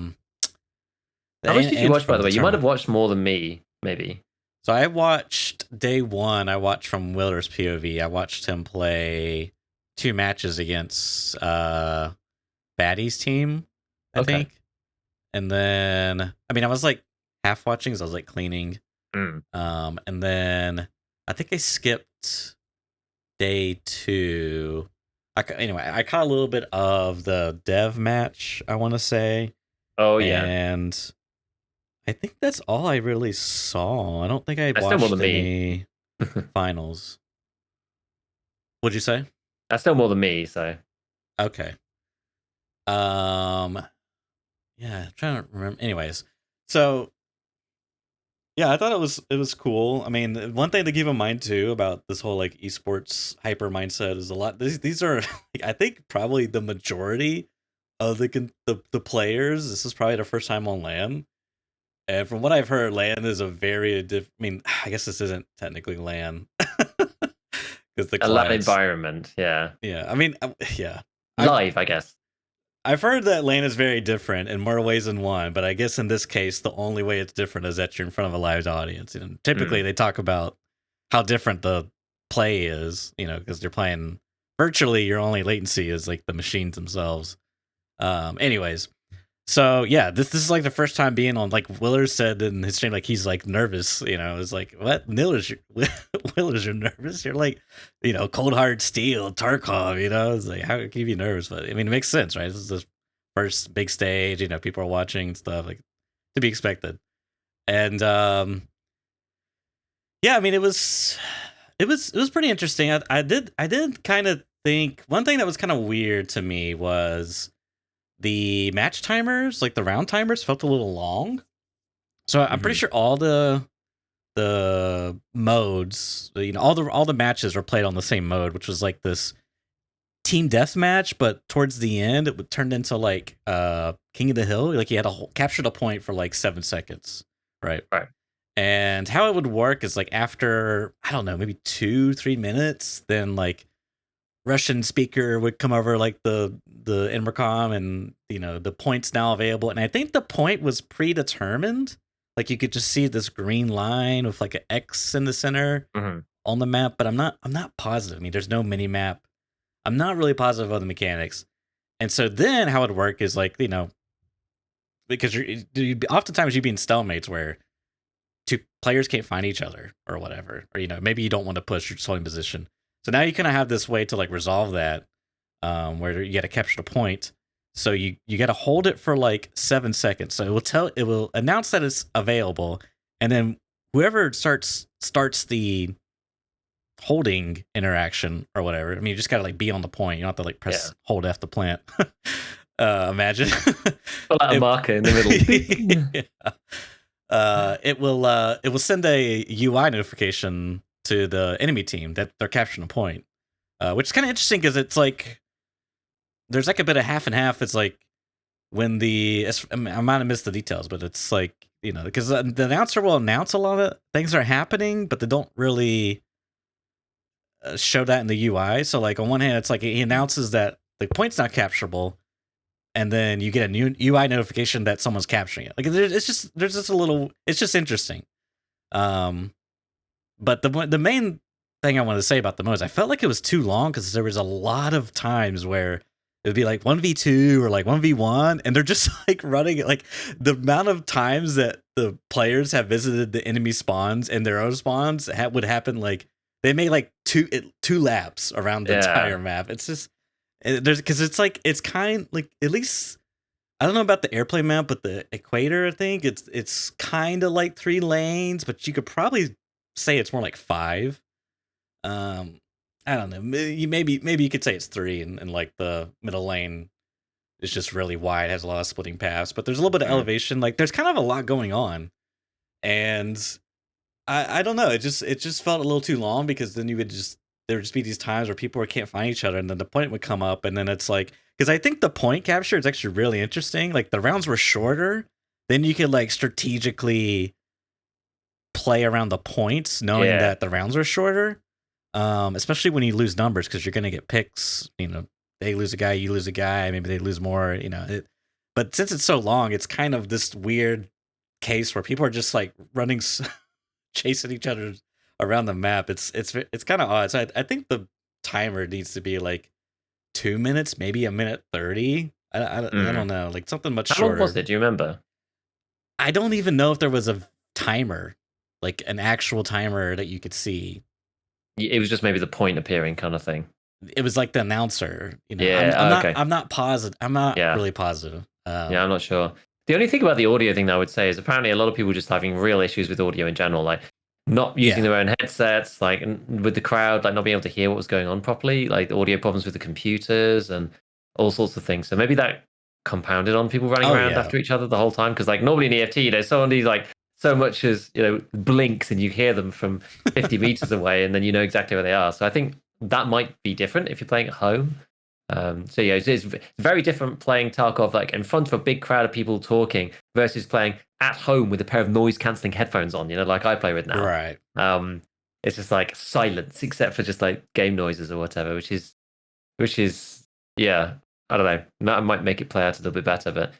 much did you watch, by the way? You might have watched more than me, maybe. So I watched day one. I watched from Willer's POV. I watched him play 2 matches against Batty's team, I think. And then, I was like half watching because I was like cleaning. And then I think I skipped day 2. I caught a little bit of the dev match, I want to say. Oh, yeah. And I think that's all I really saw. I don't think I watched any finals. What'd you say? That's still more than me, so. Okay. Yeah, I'm trying to remember. Anyways, so yeah, I thought it was cool. I mean, one thing to keep in mind too about this whole like esports hyper mindset is a lot. These are, I think, probably the majority of the players. This is probably their first time on LAN, and from what I've heard, LAN is a very I guess this isn't technically LAN because the a LAN environment. Yeah. Yeah. I mean, yeah. Live, I guess. I've heard that lane is very different in more ways than one, but I guess in this case, the only way it's different is that you're in front of a live audience. And typically, they talk about how different the play is, because you're playing virtually. Your only latency is like the machines themselves. Anyways, so yeah, this is like the first time being on. Like Willers said in his stream, like he's like nervous. It's like, what? Willers, you're nervous. You're like, cold hard steel, Tarkov. It's like, how can you be nervous? But I mean, it makes sense, right? This is the first big stage. People are watching and stuff, like to be expected. And yeah, I mean, it was pretty interesting. I did kind of think one thing that was kind of weird to me was the match timers, like the round timers, felt a little long. So I'm pretty sure all the modes, all the matches were played on the same mode, which was like this team deathmatch. But towards the end, it would turn into like King of the Hill. Like you had captured a point for like 7 seconds, right? Right. And how it would work is like after, I don't know, maybe 2-3 minutes, then like Russian speaker would come over like the intercom, and the points now available. And I think the point was predetermined. Like you could just see this green line with like an X in the center on the map, but I'm not positive. I mean, there's no mini map. I'm not really positive of the mechanics. And so then how it would work is like, because oftentimes you'd be in stalemates where two players can't find each other or whatever, or maybe you don't want to push, you're just holding position. So now you kind of have this way to like resolve that, where you got to capture the point. So you got to hold it for like 7 seconds. So it will announce that it's available, and then whoever starts the holding interaction or whatever. I mean, you just got to like be on the point. You don't have to like press hold F to plant. Imagine put out a marker in the middle. It will send a UI notification to the enemy team that they're capturing a point, which is kind of interesting because it's like there's like a bit of half and half. It's like when I might have missed the details, but it's like because the announcer will announce a lot of things are happening, but they don't really show that in the UI. So like on one hand, it's like he announces that the point's not capturable, and then you get a new UI notification that someone's capturing it. Like there's just a little. It's just interesting. But the main thing I wanted to say about the modes, I felt like it was too long because there was a lot of times where it would be like 1v2 or like 1v1, and they're just like running it. Like the amount of times that the players have visited the enemy spawns and their own spawns would happen. Like they made like two laps around the entire map. It's just because it's like it's kind like, at least I don't know about the airplane map, but the equator, I think it's kind of like 3 lanes, but you could probably say it's more like 5. I don't know. Maybe you could say it's 3, and like the middle lane is just really wide, has a lot of splitting paths, but there's a little bit of elevation. Like there's kind of a lot going on, and I don't know. It just felt a little too long because then there would just be these times where people can't find each other, and then the point would come up, and then it's like, because I think the point capture is actually really interesting. Like the rounds were shorter, then you could like strategically play around the points, knowing that the rounds are shorter. Especially when you lose numbers, because you're gonna get picks. They lose a guy, you lose a guy. Maybe they lose more. But since it's so long, it's kind of this weird case where people are just like running, chasing each other around the map. It's kind of odd. So I think the timer needs to be like 2 minutes, maybe 1:30. I don't know, like something much shorter. How long was it? Do you remember? I don't even know if there was a timer, like an actual timer that you could see. It was just maybe the point appearing kind of thing. It was like the announcer. I'm not positive. I'm not really positive. I'm not sure. The only thing about the audio thing that I would say is apparently a lot of people just having real issues with audio in general, like not using their own headsets, like with the crowd, like not being able to hear what was going on properly, like audio problems with the computers and all sorts of things. So maybe that compounded on people running around after each other the whole time. Because like normally in EFT, there's somebody like so much as blinks and you hear them from 50 meters away, and then you know exactly where they are. So I think that might be different if you're playing at home. So it's very different playing Tarkov like in front of a big crowd of people talking versus playing at home with a pair of noise cancelling headphones on, like I play with now. Right. It's just like silence except for just like game noises or whatever, which is I don't know. That might make it play out a little bit better, but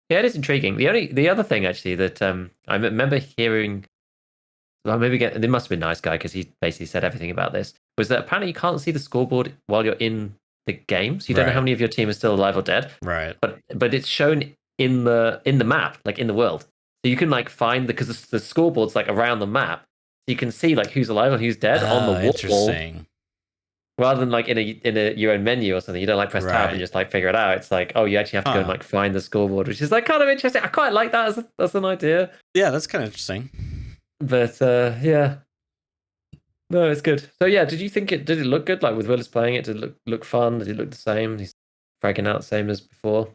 yeah, it is intriguing. The other thing actually that I remember hearing, well, maybe it must have been Nice Guy because he basically said everything about this, was that apparently you can't see the scoreboard while you're in the game, so you don't know how Right. many of your team is still alive or dead. Right. But it's shown in the map, like in the world, so you can like find because the scoreboard's like around the map, so you can see like who's alive and who's dead on the wall. Interesting. Rather than like in a your own menu or something, you don't like press tab and Right. just like figure it out. It's like, oh, you actually have to go and like find the scoreboard, which is like kind of interesting. I quite like that as an idea. Yeah, that's kind of interesting. But yeah, no, it's good. So yeah, did it look good? Like with Willis playing it, did it look fun? Did it look the same? He's fragging out the same as before.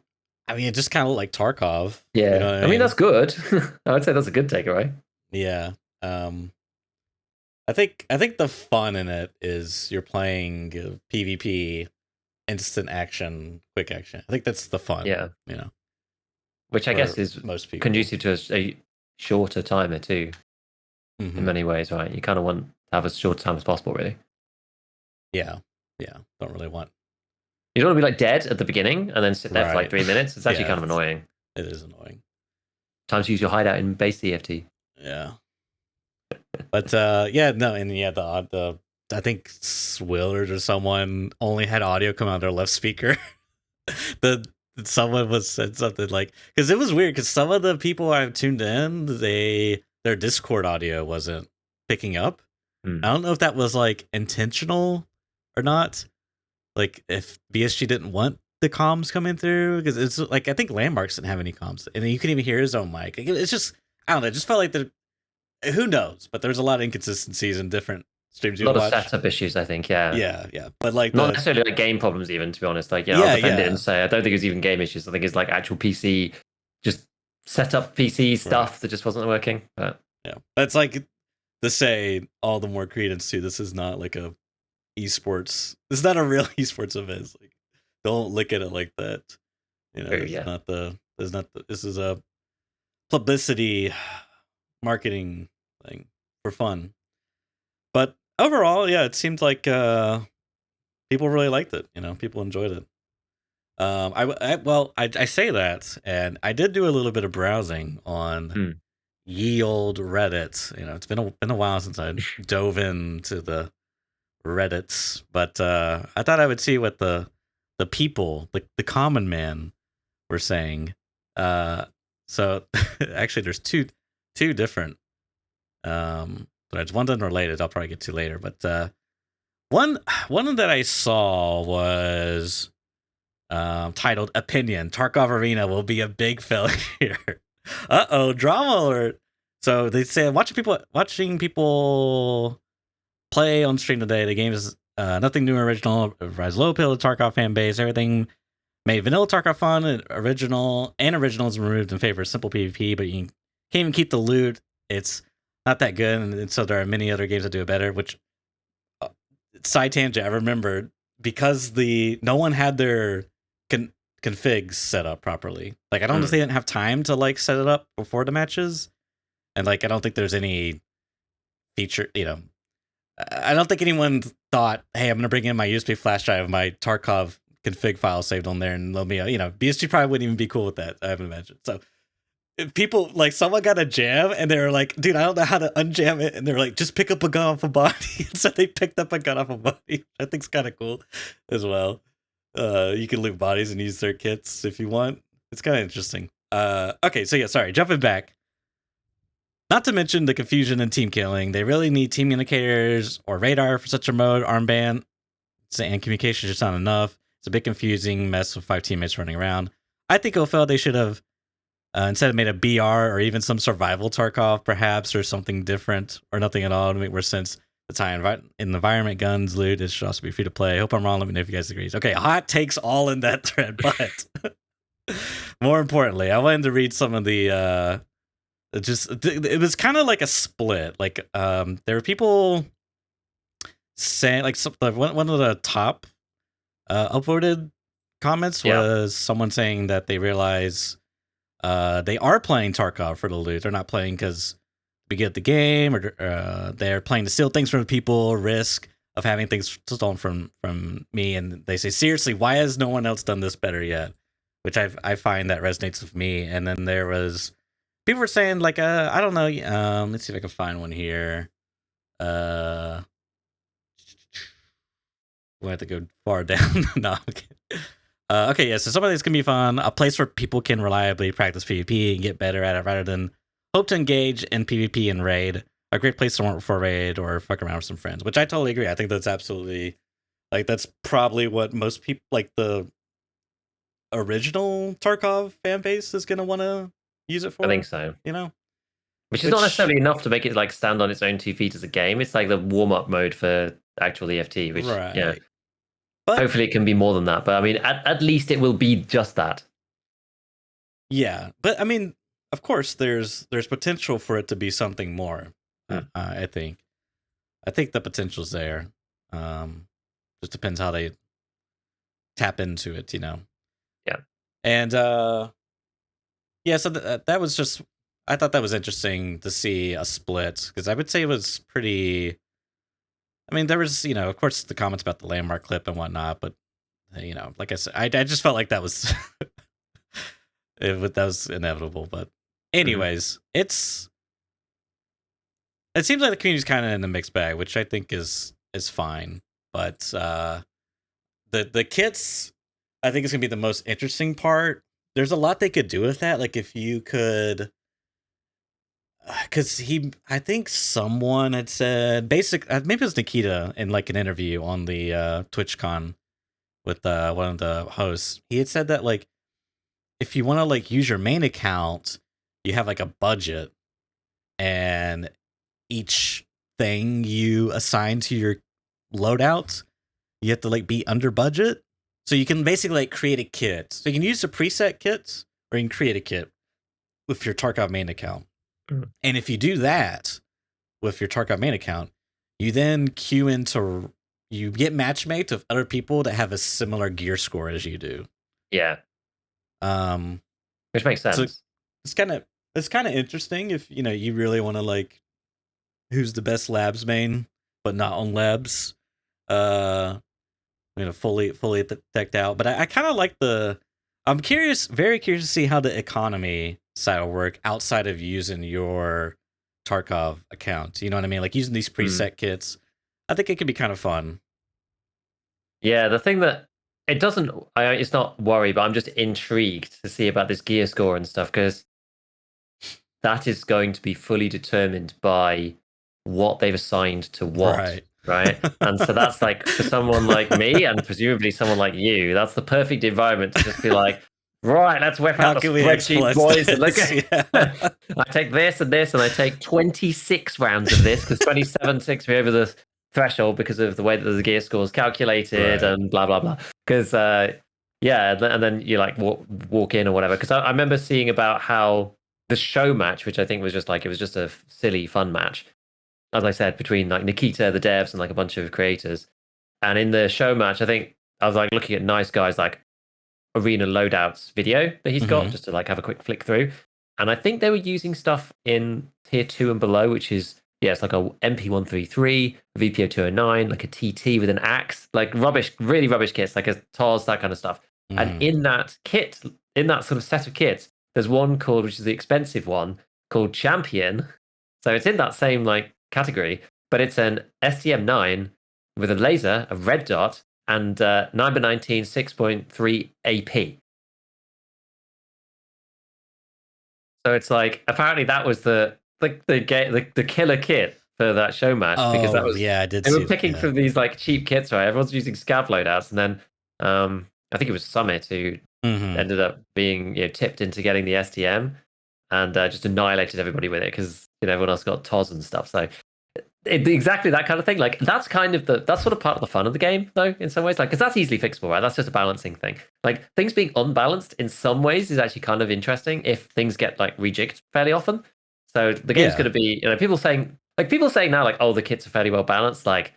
I mean, it just kind of looked like Tarkov. Yeah, You know what I mean that's good. I would say that's a good takeaway. Yeah. I think the fun in it is you're playing PvP, instant action, quick action. I think that's the fun. Yeah. You know, which I guess is most people conducive to a shorter timer too. Mm-hmm. In many ways, right? You kind of want to have as short time as possible, really. Yeah. Don't really want. You don't want to be like dead at the beginning and then sit there for like 3 minutes. It's actually kind of annoying. It is annoying. Time to use your hideout in base CFT. Yeah. But the I think Willard or someone only had audio come out of their left speaker. Someone said something like, because it was weird because some of the people I've tuned in, their Discord audio wasn't picking up. I don't know if that was like intentional or not. Like if BSG didn't want the comms coming through, because it's like I think Landmarks didn't have any comms, and you couldn't even hear his own mic. It's just, I don't know. It just felt like who knows? But there's a lot of inconsistencies in different streams. A lot of setup issues, I think. Yeah. Yeah. But like not necessarily like game problems, even to be honest. Like I'll defend it and say I don't think it's even game issues. I think it's like actual PC, just setup PC stuff that just wasn't working. But yeah, that's like to say all the more credence to this is not like a esports. This is not a real esports event. It's like, don't look at it like that. You know, this is a publicity marketing thing for fun. But overall, yeah, it seemed like people really liked it. You know, people enjoyed it. I say that, and I did do a little bit of browsing on ye old Reddit. You know, it's been a while since I dove into the Reddits, but I thought I would see what the people, the common man, were saying. So actually, there's two different threads. One's unrelated. I'll probably get to later, but one that I saw was titled "Opinion: Tarkov Arena will be a big failure." Drama alert. So they say watching people play on stream today. The game is nothing new or original. Rise low pill to Tarkov fan base. Everything made vanilla Tarkov fun. Original is removed in favor of simple PvP, but you can't even keep the loot. It's not that good, and so there are many other games that do it better. Which side tangent, I remembered because no one had their configs set up properly. Like I don't know if they didn't have time to like set it up before the matches, and like I don't think there's any feature. You know, I don't think anyone thought, "Hey, I'm gonna bring in my USB flash drive, my Tarkov config file saved on there, and let me." You know, BSG probably wouldn't even be cool with that. I haven't imagined. So if people like someone got a jam and they were like, "Dude, I don't know how to unjam it," and they're like, "Just pick up a gun off a body." So they picked up a gun off a body. I think's kind of cool as well. You can loot bodies and use their kits if you want. It's kind of interesting. Okay, so yeah, sorry, jumping back. Not to mention the confusion and team killing. They really need team indicators or radar for such a mode. Armband and communication is just not enough. It's a bit confusing mess with 5 teammates running around. I think OFL they should have instead made a BR or even some survival Tarkov perhaps, or something different, or nothing at all to make more sense. The tie environment, guns, loot, it should also be free to play. I hope I'm wrong. Let me know if you guys agree. Okay, hot takes all in that thread, but more importantly, I wanted to read some of the it was kind of like a split. Like there were people saying like one of the top upvoted comments was someone saying that they realize they are playing Tarkov for the loot. They're not playing because we get the game, or they're playing to steal things from people, risk of having things stolen from me, and they say, seriously, why has no one else done this better yet? Which I find that resonates with me. And then there was people were saying like I don't know, let's see if I can find one here. We have to go far down. No, okay. Okay, yeah. So some of these can be fun. A place where people can reliably practice PvP and get better at it, rather than hope to engage in PvP and raid. A great place to work for raid or fuck around with some friends, which I totally agree. I think that's absolutely like that's probably what most people like the original Tarkov fan base is gonna want to use it for. I think so. You know, which is not necessarily enough to make it like stand on its own 2 feet as a game. It's like the warm up mode for actual EFT, which right. yeah. But hopefully it can be more than that. But I mean, at least it will be just that. Yeah, but I mean, of course, there's potential for it to be something more. I think the potential's there. Just depends how they tap into it, you know. Yeah. And yeah, so that was just. I thought that was interesting to see a split, because I would say it was pretty. I mean, there was, of course, the comments about the landmark clip and whatnot, but like I said, I just felt like that was that was inevitable. But anyways, it seems like the community's kind of in a mixed bag, which I think is fine. But the kits, I think, is gonna be the most interesting part. There's a lot they could do with that. Like if you could. Because I think someone had said, maybe it was Nikita in like an interview on the TwitchCon with one of the hosts. He had said that like if you want to like use your main account, you have like a budget, and each thing you assign to your loadout, you have to like be under budget. So you can basically like create a kit. So you can use the preset kits, or you can create a kit with your Tarkov main account. And if you do that with your Tarkov main account, you then you get matchmates of other people that have a similar gear score as you do. Yeah. Which makes sense. So it's kind of interesting if you really want to like who's the best labs main, but not on labs. Fully decked out. But I kind of like I'm very curious to see how the economy side will work outside of using your Tarkov account. You know what I mean? Like using these preset kits. I think it could be kind of fun. Yeah, the thing that it doesn't, it's not worry, but I'm just intrigued to see about this gear score and stuff, because that is going to be fully determined by what they've assigned to what. Right. And so that's like for someone like me and presumably someone like you, that's the perfect environment to just be like, right, let's whip out the spreadsheet, boys. And look at I take this and this, and I take 26 rounds of this because 27 takes me over the threshold because of the way that the gear score is calculated and blah, blah, blah. Because, yeah, and then you like walk in or whatever. Because I remember seeing about how the show match, which I think was just like, it was just a silly, fun match, as I said, between like Nikita, the devs, and like a bunch of creators. And in the show match, I think I was like looking at Nice Guy's like arena loadouts video that he's got just to like have a quick flick through. And I think they were using stuff in tier 2 and below, which is, yeah, it's like a MP133, a VPO209, like a TT with an axe, like rubbish, really rubbish kits, like a TOS, that kind of stuff. And in that kit, in that sort of set of kits, there's one called, which is the expensive one, called Champion. So it's in that same like category, but it's an STM9 with a laser, a red dot, and 9x19 6.3 AP. So it's like apparently that was the killer kit for that show match, because that was I did. They were picking from these like cheap kits, right? Everyone's using scav loadouts, and then I think it was Summit who ended up being tipped into getting the STM and just annihilated everybody with it because everyone else got TOS and stuff. So exactly that kind of thing. Like that's kind of that's sort of part of the fun of the game, though, in some ways. Like because that's easily fixable, right? That's just a balancing thing. Like things being unbalanced in some ways is actually kind of interesting if things get like rejigged fairly often. So the game's going to be, people saying now like, oh, the kits are fairly well balanced. Like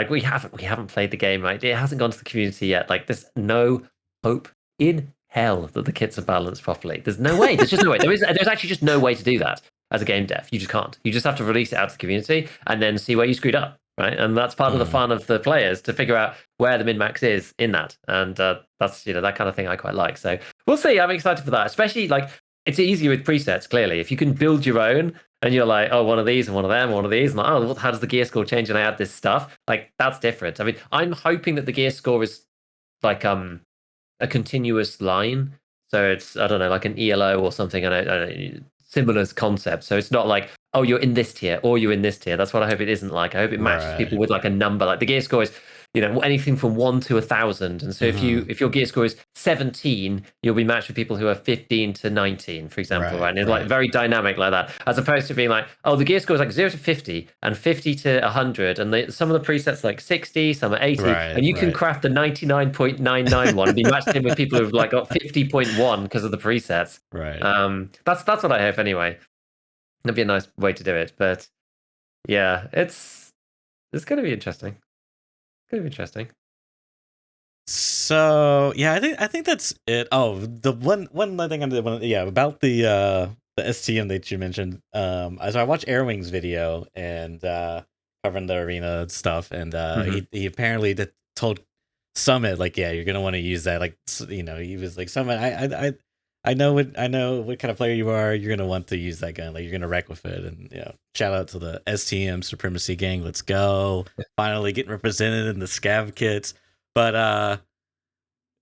we haven't played the game, right? It hasn't gone to the community yet. Like there's no hope in hell that the kits are balanced properly. There's no way. There's just no way. There's actually just no way to do that as a game dev. You just can't. You just have to release it out to the community and then see where you screwed up. right? And that's part of the fun of the players to figure out where the min-max is in that. And that's, that kind of thing I quite like. So we'll see. I'm excited for that, especially like it's easier with presets, clearly. If you can build your own and you're like, oh, one of these and one of them, one of these, and like, oh, how does the gear score change? And I add this stuff. Like, that's different. I mean, I'm hoping that the gear score is like a continuous line. So it's, I don't know, like an ELO or something, and a similar concept. So it's not like, oh, you're in this tier or you're in this tier. That's what I hope it isn't like. I hope it matches people with like a number. Like the gear score is, anything from 1 to 1,000. And so if your gear score is 17, you'll be matched with people who are 15 to 19, for example, right? And it's like very dynamic like that, as opposed to being like, oh, the gear score is like 0 to 50 and 50 to 100, and some of the presets like 60, some are 80, and you can craft the 99.991 and be matched in with people who've like got 50.1 because of the presets. Right. That's what I hope anyway. That'd be a nice way to do it, but yeah, it's going to be interesting. So yeah, I think that's it. Oh, the one thing I'm about the STM that you mentioned. So I watched Airwing's video and covering the arena stuff, and he apparently told Summit like, yeah, you're gonna want to use that. Like, he was like, Summit, I know what kind of player you are. You're gonna want to use that gun. Like, you're gonna wreck with it. And shout out to the STM Supremacy gang. Let's go! Finally getting represented in the scav kits. But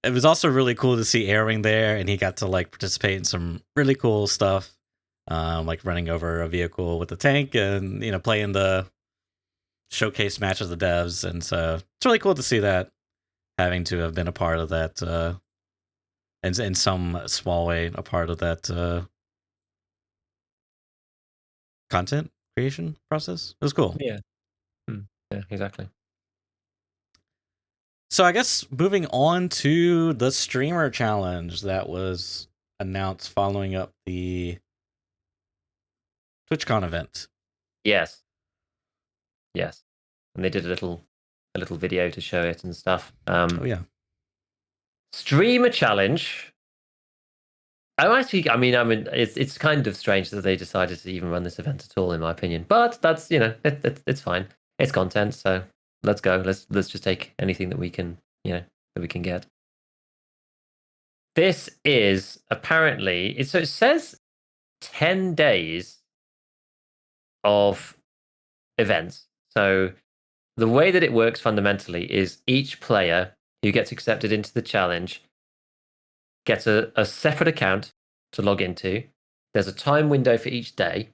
it was also really cool to see Airwing there, and he got to like participate in some really cool stuff, like running over a vehicle with the tank, and playing the showcase match of the devs. And so it's really cool to see that, having to have been a part of that. In some small way, a part of that content creation process. It was cool. Yeah. Yeah, exactly. So I guess moving on to the streamer challenge that was announced following up the TwitchCon event. Yes. And they did a little video to show it and stuff. Oh yeah. Streamer challenge. It's kind of strange that they decided to even run this event at all, in my opinion. But that's it's fine. It's content, so let's go. Let's just take anything that we can get. This is apparently so it says 10 days of events. So the way that it works fundamentally is each player who gets accepted into the challenge gets a separate account to log into. There's a time window for each day.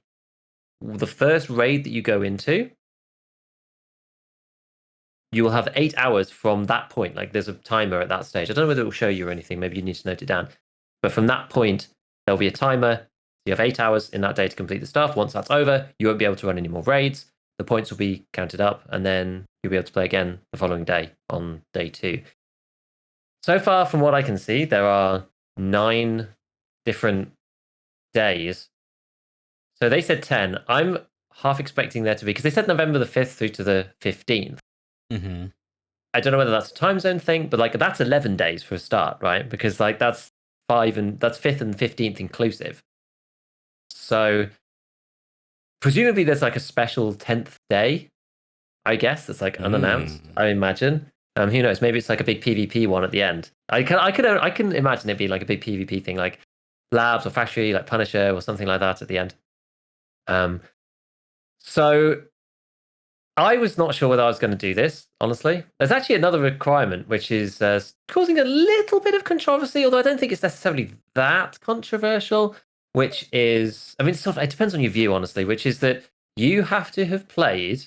The first raid that you go into, you will have 8 hours from that point. Like, there's a timer at that stage. I don't know whether it will show you or anything. Maybe you need to note it down. But from that point, there'll be a timer. You have 8 hours in that day to complete the stuff. Once that's over, you won't be able to run any more raids. The points will be counted up, and then you'll be able to play again the following day on day 2. So far, from what I can see, there are 9 different days. So they said 10. I'm half expecting there to be, because they said November the 5th through to the 15th. Mm-hmm. I don't know whether that's a time zone thing, but like that's 11 days for a start, right? Because like that's 5th and 15th inclusive. So presumably there's like a special 10th day, I guess, that's like unannounced, I imagine. Who knows? Maybe it's like a big PvP one at the end. I can imagine it being like a big PvP thing, like Labs or Factory, like Punisher or something like that at the end. So I was not sure whether I was going to do this, honestly. There's actually another requirement, which is causing a little bit of controversy, although I don't think it's necessarily that controversial, which is, I mean, it depends on your view, honestly, which is that you have to have played,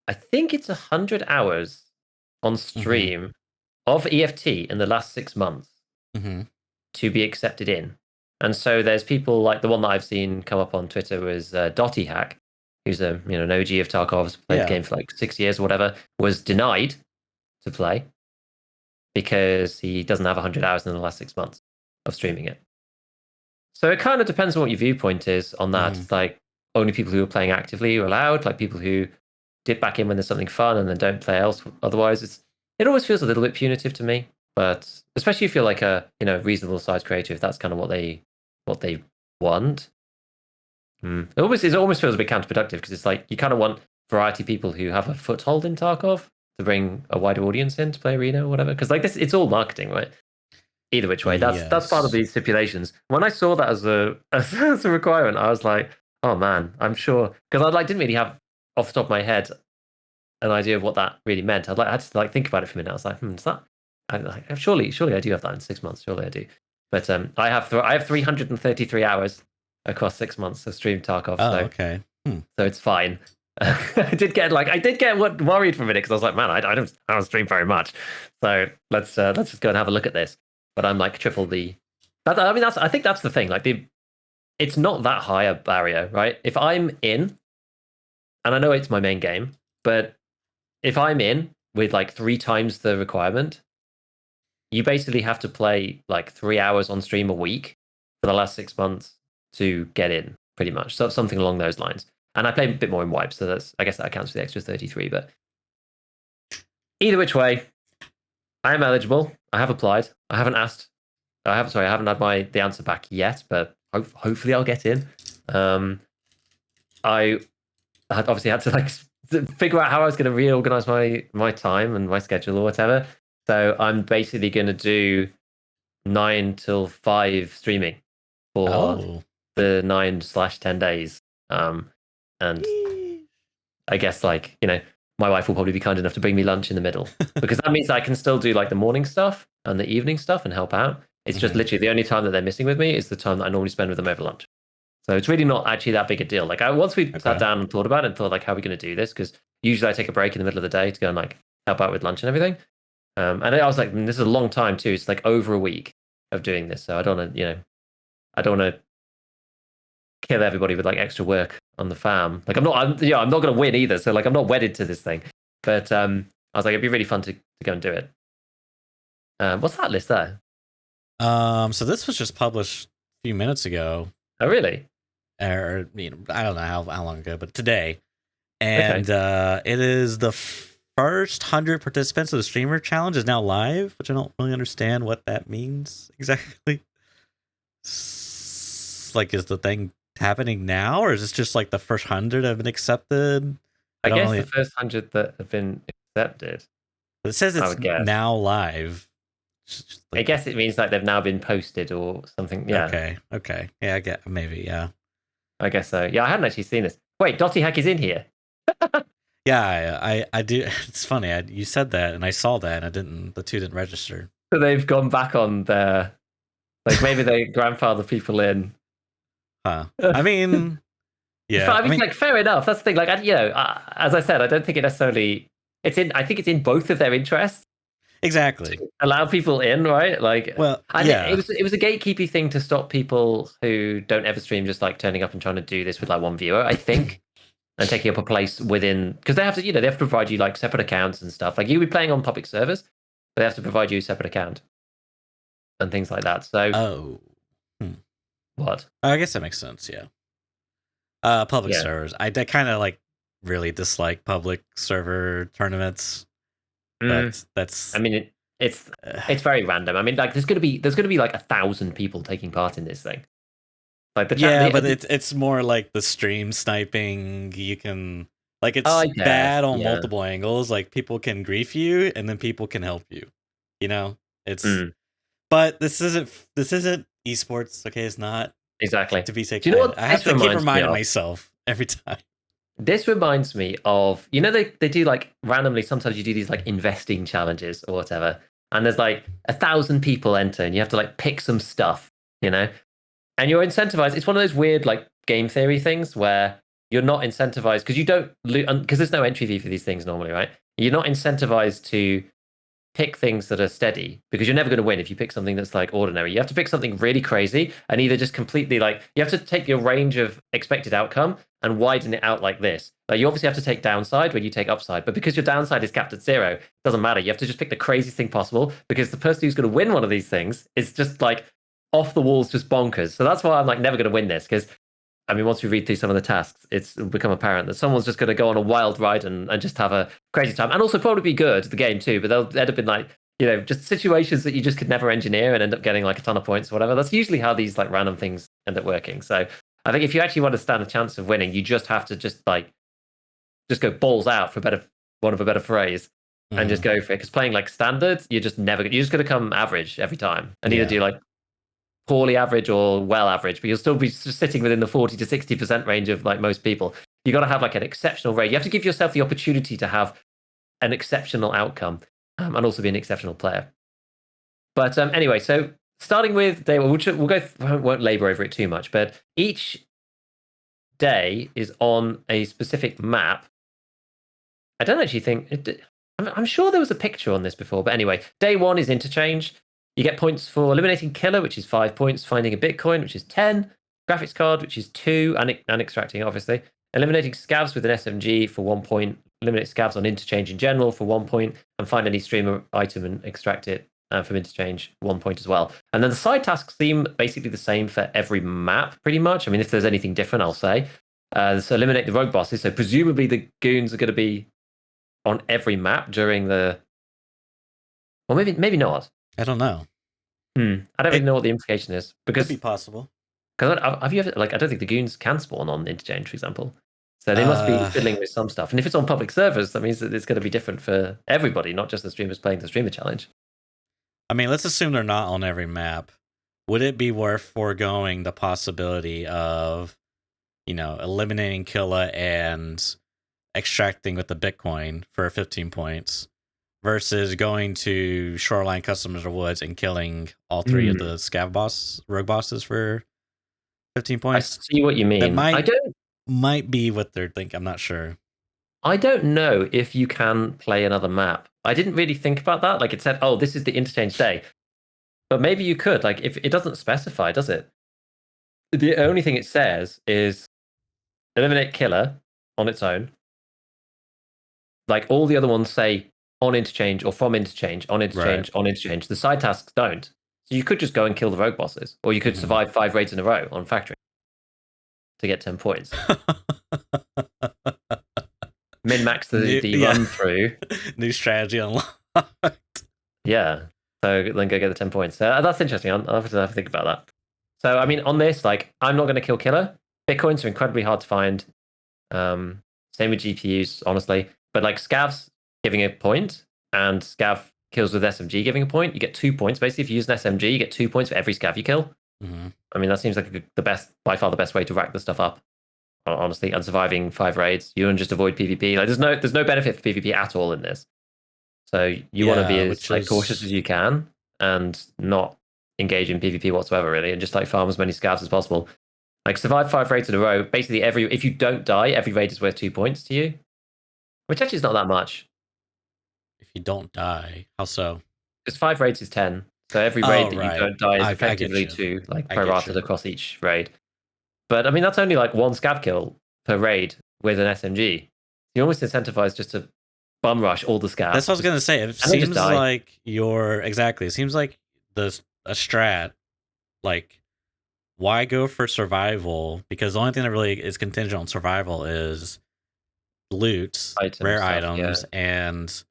I think it's 100 hours on stream of EFT in the last 6 months to be accepted in. And so there's people like the one that I've seen come up on Twitter was Dotty Hack, who's an OG of Tarkov, has played the game for like 6 years or whatever, was denied to play because he doesn't have 100 hours in the last 6 months of streaming it. So it kind of depends on what your viewpoint is on that. It's like only people who are playing actively are allowed, like people who dip back in when there's something fun and then don't play else. Otherwise, it always feels a little bit punitive to me. But especially if you're like a reasonable size creator, if that's kind of what they want. It almost feels a bit counterproductive because it's like you kind of want variety of people who have a foothold in Tarkov to bring a wider audience in to play Arena or whatever. Because like this, it's all marketing, right? Either which way, that's part of Yes. these stipulations. When I saw that as a as a requirement, I was like, oh man, I'm sure because I like didn't really have off the top of my head an idea of what that really meant. I had to like think about it for a minute. I was like, is that? Surely I do have that in 6 months. Surely I do. But I have 333 hours across 6 months of streamed Tarkov. Oh, So okay. so it's fine. I did get worried for a minute because I was like, man, I don't stream very much. So let's just go and have a look at this. But I'm like triple the. I think that's the thing. Like it's not that high a barrier, right? If I'm in, and I know it's my main game, but if I'm in with like 3 times the requirement, you basically have to play like 3 hours on stream a week for the last 6 months to get in, pretty much. So something along those lines. And I play a bit more in wipes, so I guess that accounts for the extra 33. But either which way, I am eligible. I have applied. I haven't had the answer back yet, but hopefully I'll get in. I obviously had to like figure out how I was going to reorganize my time and my schedule or whatever. So I'm basically going to do 9 till 5 streaming for the 9/10 days. And I guess like, my wife will probably be kind enough to bring me lunch in the middle because that means I can still do like the morning stuff and the evening stuff and help out. It's just literally the only time that they're missing with me is the time that I normally spend with them over lunch. So it's really not actually that big a deal. Like once we sat down and thought about it and thought like, how are we going to do this? Because usually I take a break in the middle of the day to go and like help out with lunch and everything. And I was like, this is a long time too. It's like over a week of doing this. So I don't want to kill everybody with like extra work on the farm. Like I'm not going to win either. So like I'm not wedded to this thing. But I was like, it'd be really fun to go and do it. What's that list there? So this was just published a few minutes ago. Oh, really? Or I don't know how long ago, but today. And it is the first 100 participants of the streamer challenge is now live, which I don't really understand what that means exactly. Like, is the thing happening now, or is this just like the first 100 have been accepted? I guess the first 100 that have been accepted. It says it's now live. I guess it means like they've now been posted or something. Yeah. Okay. Yeah, I get maybe. Yeah. I guess so. Yeah, I hadn't actually seen this. Wait, Dotty Hack is in here. Yeah, I do. It's funny. You said that, and I saw that, and the two didn't register. So they've gone back on their, like maybe they grandfather people in. Huh. I mean, yeah. I mean, like fair enough. That's the thing. Like, as I said, I don't think it necessarily. I think it's in both of their interests. Exactly. Allow people in, right? Like, well, it was a gatekeepy thing to stop people who don't ever stream just like turning up and trying to do this with like one viewer, I think, and taking up a place within because they have to, they have to provide you like separate accounts and stuff. Like you'll be playing on public servers, but they have to provide you a separate account and things like that. So, what? I guess that makes sense. Yeah. Public servers. I kind of like really dislike public server tournaments. That's. I mean, it's very random. I mean, like there's gonna be like 1,000 people taking part in this thing. Like but it's more like the stream sniping. You can like it's bad on multiple angles. Like people can grief you, and then people can help you. It's. But this isn't esports. Okay, it's not exactly to be taken. Do you know what I have to keep reminding myself every time. This reminds me of, they do like randomly, sometimes you do these like investing challenges or whatever. And there's like 1,000 people enter and you have to like pick some stuff, and you're incentivized. It's one of those weird like game theory things where you're not incentivized because you don't, because there's no entry fee for these things normally, right? You're not incentivized to pick things that are steady because you're never going to win if you pick something that's like ordinary. You have to pick something really crazy and either just completely like you have to take your range of expected outcome and widen it out like this. Like you obviously have to take downside when you take upside, but because your downside is capped at 0, it doesn't matter. You have to just pick the craziest thing possible because the person who's going to win one of these things is just like off the walls, just bonkers. So that's why I'm like never going to win this because I mean, once we read through some of the tasks, it's become apparent that someone's just going to go on a wild ride and just have a crazy time. And also probably be good at the game too, but they'll end up in like, just situations that you just could never engineer and end up getting like a ton of points or whatever. That's usually how these like random things end up working. So I think if you actually want to stand a chance of winning, you just have to just like just go balls out for want of a better phrase, and just go for it. Because playing like standard, you're just going to come average every time, and either do like poorly average or well average, but you'll still be sitting within the 40 to 60% range of like most people. You got to have like an exceptional raid. You have to give yourself the opportunity to have an exceptional outcome, and also be an exceptional player. But anyway, so starting with day one, we'll go. Won't labor over it too much, but each day is on a specific map. I don't actually think I'm sure there was a picture on this before, but anyway, day one is interchange. You get points for eliminating killer, which is 5 points, finding a Bitcoin, which is 10, graphics card, which is 2, and extracting, obviously. Eliminating scavs with an SMG for 1 point, eliminate scavs on interchange in general for 1 point, and find any streamer item and extract it from interchange, 1 point as well. And then the side tasks seem basically the same for every map, pretty much. I mean, if there's anything different, I'll say. So eliminate the rogue bosses. So presumably the goons are going to be on every map during the... Well, maybe not. I don't know. I don't really know what the implication is, because could be possible. Because have you ever I don't think the goons can spawn on interchange, for example. So they must be fiddling with some stuff. And if it's on public servers, that means that it's going to be different for everybody, not just the streamers playing the streamer challenge. I mean, let's assume they're not on every map. Would it be worth foregoing the possibility of, eliminating Killa and extracting with the Bitcoin for 15 points versus going to Shoreline, Customers, or Woods and killing all 3 of the rogue bosses for 15 points? I see what you mean. That might be what they're thinking. I'm not sure. I don't know if you can play another map. I didn't really think about that. Like, it said, oh, this is the interchange day. But maybe you could. Like, if it doesn't specify, does it? The only thing it says is eliminate killer on its own. Like, all the other ones say on interchange or from interchange, on interchange, on interchange. The side tasks don't. So you could just go and kill the rogue bosses, or you could survive 5 raids in a row on factory to get 10 points. Min-max the run through. New strategy unlocked. Yeah. So then go get the 10 points. That's interesting. I'll have to think about that. So, I mean, on this, like, I'm not going to kill killer. Bitcoins are incredibly hard to find. Same with GPUs, honestly. But, like, scavs giving a point, and scav kills with SMG giving a point, you get 2 points. Basically, if you use an SMG, you get 2 points for every scav you kill. I mean, that seems like by far the best way to rack this stuff up. Honestly, and surviving 5 raids, you want to just avoid PvP. Like, there's no benefit for PvP at all in this. So you want to be as cautious as you can and not engage in PvP whatsoever, really, and just like farm as many scavs as possible. Like, survive 5 raids in a row. Basically, if you don't die, every raid is worth 2 points to you, which actually is not that much. If you don't die, how so? Because 5 raids is 10. So every raid that you don't die is effectively 2, like, prorated across each raid. But I mean, that's only like 1 scav kill per raid with an SMG. You're almost incentivized just to bum rush all the scavs. That's what I was gonna say. It seems like it seems like a strat. Like, why go for survival? Because the only thing that really is contingent on survival is loot, rare items, and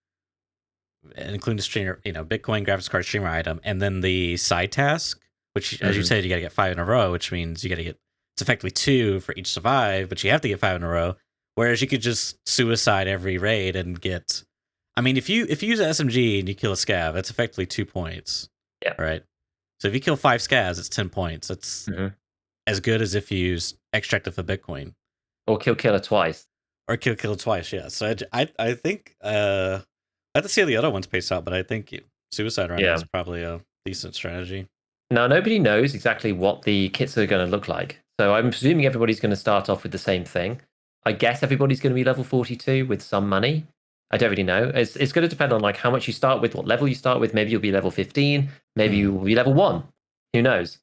including the streamer, Bitcoin, graphics card, streamer item, and then the side task, which, as you said, you got to get 5 in a row, which means you got to get, it's effectively 2 for each survive, but you have to get 5 in a row. Whereas you could just suicide every raid and get, I mean, if you use an SMG and you kill a scav, that's effectively 2 points. Yeah. Right. So if you kill 5 scavs, it's 10 points. That's as good as if you use extract of a Bitcoin. Or kill killer twice. Or kill killer twice, yeah. So I think I have to see how the other ones pace out, but I think suicide right now is probably a decent strategy. Now, nobody knows exactly what the kits are going to look like. So I'm presuming everybody's going to start off with the same thing. I guess everybody's going to be level 42 with some money. I don't really know. It's going to depend on like how much you start with, what level you start with. Maybe you'll be level 15. Maybe you'll be level 1. Who knows?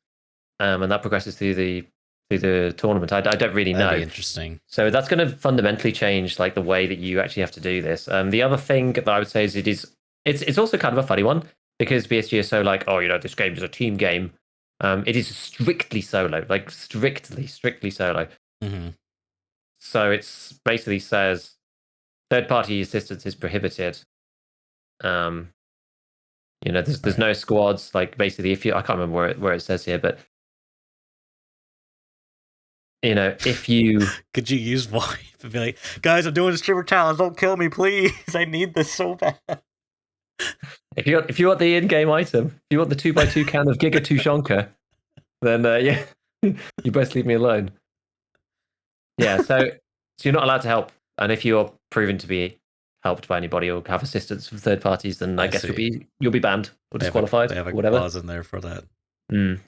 And that progresses through the tournament. I don't really know. That'd be interesting. So that's going to fundamentally change like the way that you actually have to do this. The other thing that I would say is it's also kind of a funny one because BSG is so like, oh, this game is a team game. It is strictly solo, like strictly solo. So it's basically says third-party assistance is prohibited. There's no squads. Like basically, I can't remember where it says here, but if you Could you use VoIP and be like, guys, I'm doing a streamer challenge. Don't kill me, please. I need this so bad. if you want the in-game item, if you want the 2x2 can of Giga Tushonka, then yeah, you best leave me alone. Yeah, so you're not allowed to help, and if you're proven to be helped by anybody or have assistance from third parties, then I guess you'll be banned or disqualified. They have a whatever clause in there for that.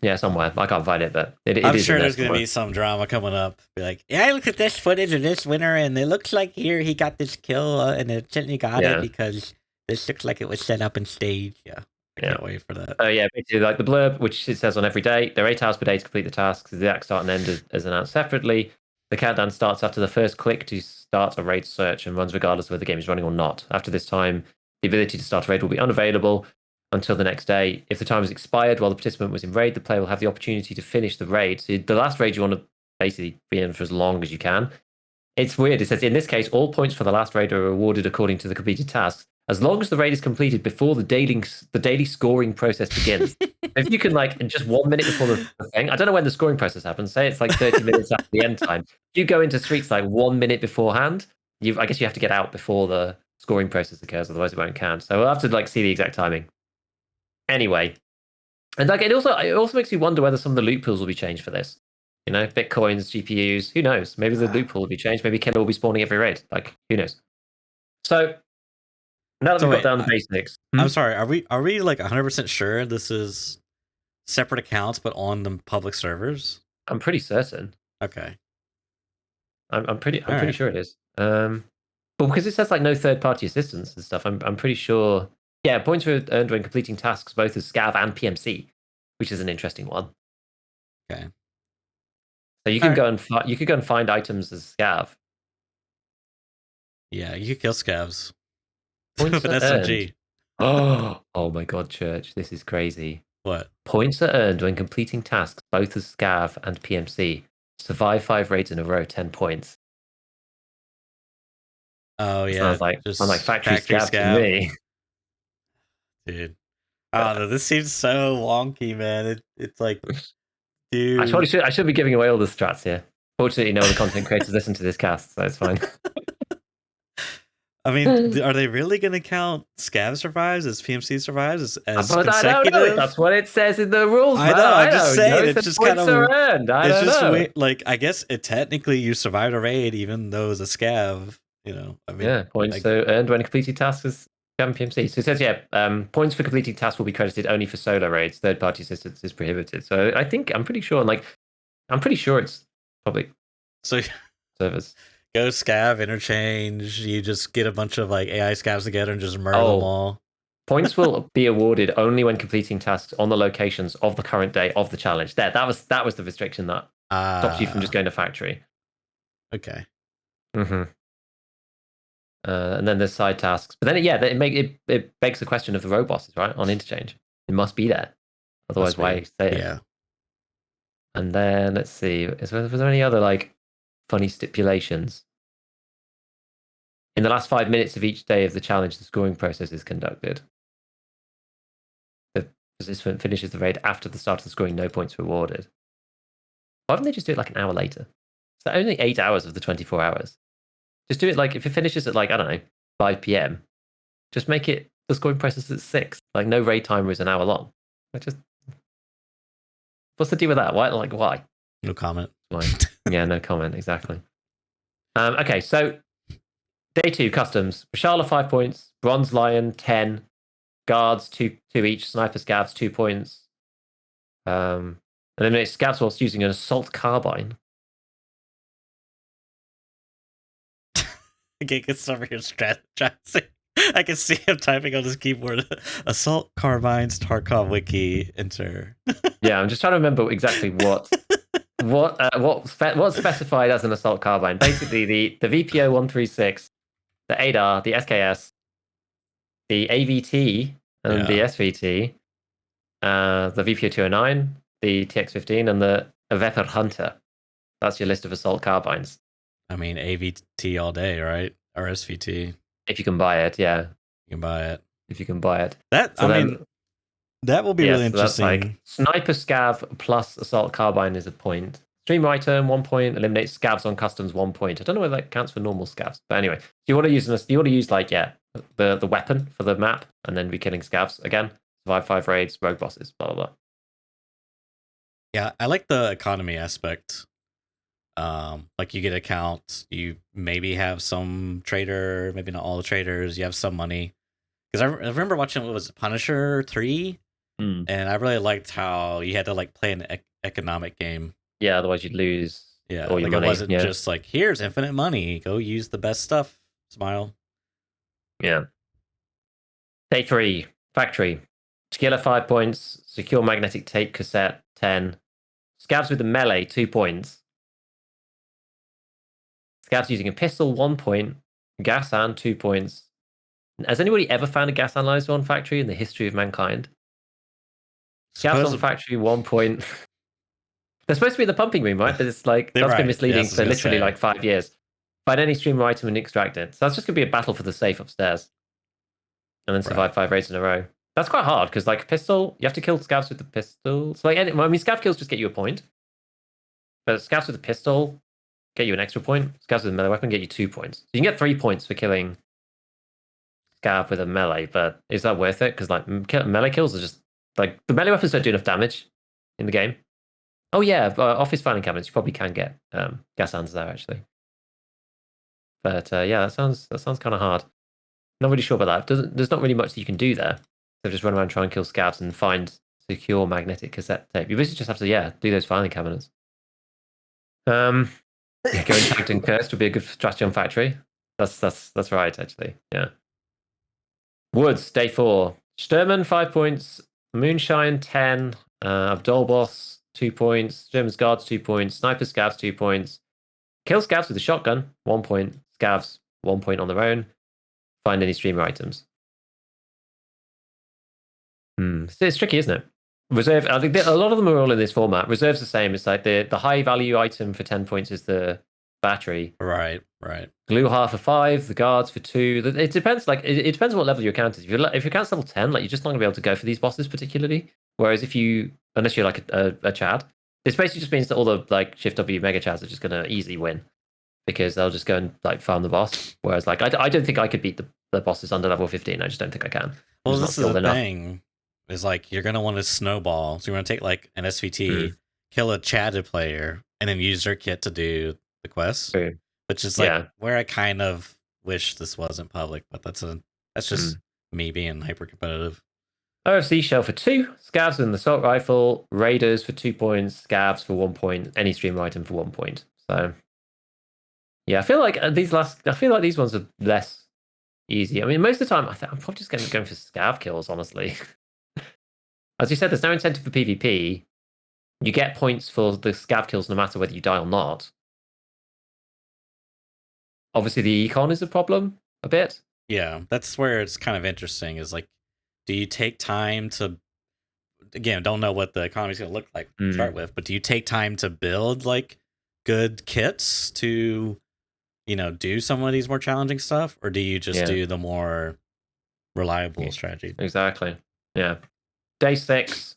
Yeah, somewhere. I can't find it, but I'm is sure there's going to be some drama coming up. Be like, yeah, I looked at this footage of this winner, and it looks like here he got this kill, and it certainly got it because this looks like it was set up and staged. Yeah, I can't wait for that. Yeah, basically, like the blurb, which it says on every day, there are 8 hours per day to complete the tasks. The exact start and end is announced separately. The countdown starts after the first click to start a raid search and runs regardless of whether the game is running or not. After this time, the ability to start a raid will be unavailable until the next day. If the time has expired while the participant was in raid, the player will have the opportunity to finish the raid. So the last raid you want to basically be in for as long as you can. It's weird. It says, in this case, all points for the last raid are awarded according to the completed tasks, as long as the raid is completed before the daily scoring process begins. If you can, just 1 minute before the thing, I don't know when the scoring process happens. Say it's 30 minutes after the end time. If you go into streets 1 minute beforehand, I guess you have to get out before the scoring process occurs, otherwise it won't count. So we'll have to see the exact timing. Anyway, and it also makes you wonder whether some of the loot pools will be changed for this. Bitcoins, GPUs, who knows? Maybe the loot pool will be changed. Maybe killer will be spawning every raid. Who knows? So now that we've got down the basics. I'm sorry, are we 100% sure this is separate accounts but on the public servers? I'm pretty certain. Okay. I'm pretty sure it is. But because it says no third party assistance and stuff, I'm pretty sure. Yeah, points were earned when completing tasks both as scav and PMC, which is an interesting one. Okay. So you can go and find items as scav. Yeah, you could kill scavs. Points with SMG. Oh my god, Church, this is crazy. What? Points are earned when completing tasks both as scav and PMC. Survive 5 raids in a row, 10 points. Oh yeah, sounds like factory scav to me. Dude, this seems so wonky, man. It's like, dude, I should be giving away all the strats here. Fortunately, no other content creators listen to this cast, so it's fine. I mean, are they really going to count scav survives as PMC survives as consecutive? I don't know. That's what it says in the rules. I know. I'm just saying. It's just kind of earned. I guess it technically you survived a raid even though it's a scav. I mean, points are earned when completing tasks as scav and PMC. So it says, points for completing tasks will be credited only for solo raids. Third party assistance is prohibited. So I'm pretty sure. I'm pretty sure it's public. So servers. Go scav, interchange. You just get a bunch of AI scavs together and just murder them all. Points will be awarded only when completing tasks on the locations of the current day of the challenge. That was the restriction that stops you from just going to factory. Okay. Mm-hmm. And then there's side tasks, but then it begs the question of the row bosses, right? On interchange, it must be there. Otherwise, why say it? Yeah. And then let's see, was there any other funny stipulations? In the last 5 minutes of each day of the challenge, the scoring process is conducted. The participant finishes the raid after the start of the scoring, no points rewarded. Why don't they just do it an hour later? So only 8 hours of the 24 hours. Just do it if it finishes at I don't know, 5 p.m. Just make it the scoring process at 6. No raid timer is an hour long. What's the deal with that? Why? No comment. Yeah, no comment. Exactly. Okay, so day 2 customs. Bashala 5 points. Bronze Lion 10. Guards 2 each. Sniper scavs 2 points. Eliminate scavs whilst using an assault carbine. Okay, get over here strategizing. I can see him typing on his keyboard. Assault carbines, Tarkov wiki, enter. Yeah, I'm just trying to remember exactly what's specified as an assault carbine. Basically, the VPO 136, the ADAR, the SKS, the AVT, and the SVT, the VPO 209, the TX15, and the Vepr Hunter. That's your list of assault carbines. I mean, AVT all day, right? Or SVT. If you can buy it, yeah. You can buy it. If you can buy it. That will be really interesting. Sniper scav plus assault carbine is a point. Stream item, 1 point. Eliminate scavs on customs, 1 point. I don't know whether that counts for normal scavs. But anyway, you want to use this, you want to use like, the weapon for the map and then be killing scavs again. Survive 5 raids, rogue bosses, blah, blah, blah. Yeah, I like the economy aspect. Like you get accounts, you maybe have some trader, maybe not all the traders, you have some money. Because I remember watching, what was it, Punisher 3? And I really liked how you had to like play an economic game. Yeah, otherwise you'd lose all your like money. It wasn't just like, here's infinite money, go use the best stuff, smile. Yeah. Day 3, factory. Tequila 5 points, secure magnetic tape cassette 10. Scavs with the melee 2 points. Scavs using a pistol 1 point. Gas and 2 points. Has anybody ever found a gas analyzer on factory in the history of mankind? Scavs on factory 1 point. They're supposed to be in the pumping room, right? But it's like, that's been misleading for literally like 5 years. Find any streamer item and extract it. So that's just going to be a battle for the safe upstairs. And then survive 5 raids in a row. That's quite hard because, like, pistol, you have to kill scavs with the pistol. So, like, scav kills just get you a point. But scavs with the pistol get you an extra point. Scavs with a melee weapon get you 2 points. So you can get 3 points for killing scav with a melee, but is that worth it? Because, like, melee kills are just, like, the melee weapons don't do enough damage in the game. Oh, yeah, office filing cabinets, you probably can get gas hands there, actually. But, yeah, that sounds kind of hard. Not really sure about that. There's not really much that you can do there. So just run around, try and kill scavs and find secure magnetic cassette tape. You basically just have to, do those filing cabinets. Going tagged and cursed would be a good strategy on factory. That's right, actually. Yeah. Woods, day 4. Sturman, 5 points. Moonshine, 10. Abdolboss, 2 points. Sturman's guards, 2 points. Sniper scavs, 2 points. Kill scavs with a shotgun, 1 point. Scavs, 1 point on their own. Find any streamer items. It's tricky, isn't it? Reserve. I think a lot of them are all in this format. Reserve's the same. It's like the high value item for 10 points is the battery. Right. Glue half for 5. The guards for 2. It depends. Like it depends on what level your account is. If your account's level 10, like you're just not gonna be able to go for these bosses particularly. Whereas unless you're like a Chad, this basically just means that all the like Shift W mega Chads are just gonna easily win because they'll just go and like farm the boss. Whereas like I don't think I could beat the bosses under level 15. I just don't think I can. Well, this is the thing. Is like you're gonna want to snowball. So you're gonna take like an SVT, kill a chatted player, and then use their kit to do the quest. Which is like where I kind of wish this wasn't public, but that's just me being hyper competitive. OFC shell for 2, scavs with an assault rifle, raiders for 2 points, scavs for 1 point, any streamer item for 1 point. So yeah, I feel like these ones are less easy. I mean, most of the time I'm probably just going for scav kills, honestly. As you said, there's no incentive for PvP. You get points for the scav kills no matter whether you die or not. Obviously, the econ is a problem a bit. Yeah, that's where it's kind of interesting. Is like, do you take time to? Again, don't know what the economy is going to look like to start with, but do you take time to build like good kits to, do some of these more challenging stuff, or do you just do the more reliable strategy? Exactly. Yeah. Day 6,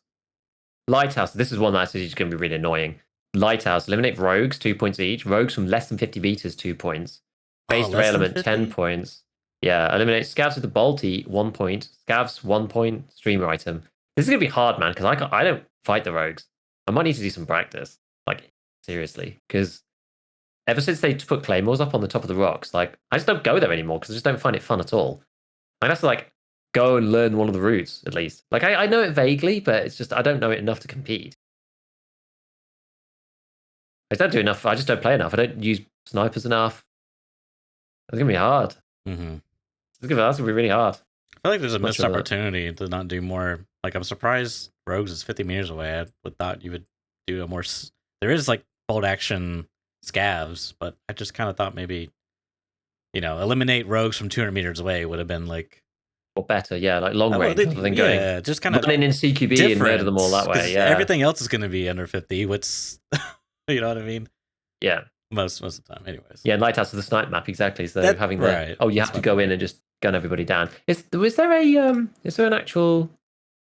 Lighthouse. This is one that's going to be really annoying. Lighthouse, eliminate rogues, 2 points each. Rogues from less than 50 meters, 2 points. Base ray element, 10 points. Yeah, eliminate scavs with the bolty, 1 point. Scavs, 1 point. Streamer item. This is going to be hard, man, because I don't fight the rogues. I might need to do some practice. Like, seriously. Because ever since they put claymores up on the top of the rocks, like, I just don't go there anymore because I just don't find it fun at all. I have to, like, go and learn one of the routes, at least. Like, I know it vaguely, but it's just, I don't know it enough to compete. I don't do enough. I just don't play enough. I don't use snipers enough. It's going to be hard. That's going to be really hard. I feel like there's a missed opportunity to not do more. Like, I'm surprised Rogues is 50 meters away. I would thought you would do a more... There is, like, bolt action scavs, but I just kind of thought maybe, eliminate Rogues from 200 meters away would have been, like... Or better, yeah, like long range. Just kind of running in CQB different. And murder them all that way. Yeah, everything else is going to be under 50. What's, you know what I mean? Yeah, most of the time, anyways. Yeah, Lighthouse is the snipe map exactly. So having the you have to go in and just gun everybody down. Is there an actual?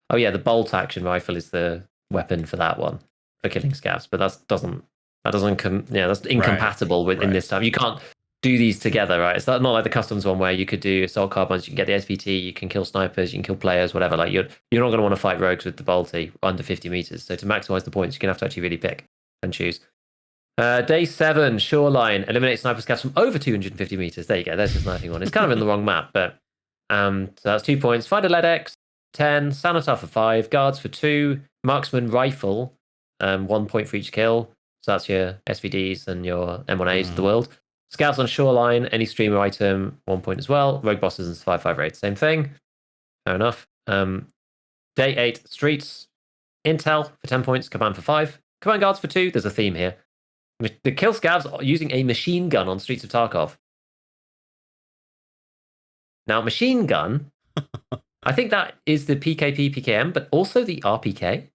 Oh yeah, the bolt action rifle is the weapon for that one for killing scavs, but that doesn't That doesn't that's incompatible with in this time. You can't do these together, right? It's not like the customs one where you could do assault carbines, you can get the SVT, you can kill snipers, you can kill players, whatever. Like you're not going to want to fight rogues with the bolty under 50 meters. So to maximize the points, you're going to have to actually really pick and choose. Day 7, Shoreline. Eliminate sniper scavs from over 250 meters. There you go. There's the sniping one. It's kind of in the wrong map, but so that's 2 points. Find a lead X, 10. Sanitar for 5. Guards for 2. Marksman rifle, 1 point for each kill. So that's your SVDs and your M1As of the world. Scouts on Shoreline, any streamer item, 1 point as well. Rogue bosses and 5 raids, same thing. Fair enough. Day 8, Streets. Intel for 10 points. Command for 5. Command guards for 2. There's a theme here. The kill scavs using a machine gun on Streets of Tarkov. Now, machine gun, I think that is the PKP, PKM, but also the RPK.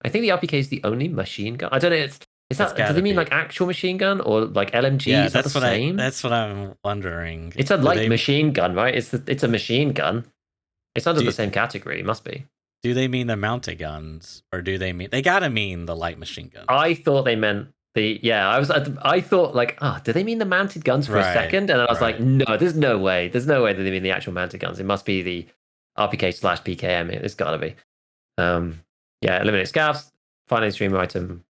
I think the RPK is the only machine gun. I don't know. Is that, do they mean like actual machine gun or like LMG? Yeah, is that the same? That's what I'm wondering. It's a light machine gun, right? It's a machine gun. It's under the same category. It must be. Do they mean the mounted guns, or do they mean they gotta mean the light machine guns? I thought they meant I thought like, do they mean the mounted guns for a second? And then I was like, no, there's no way. There's no way that they mean the actual mounted guns. It must be the RPK/PKM. It's gotta be. Eliminate scavs, find a streamer item,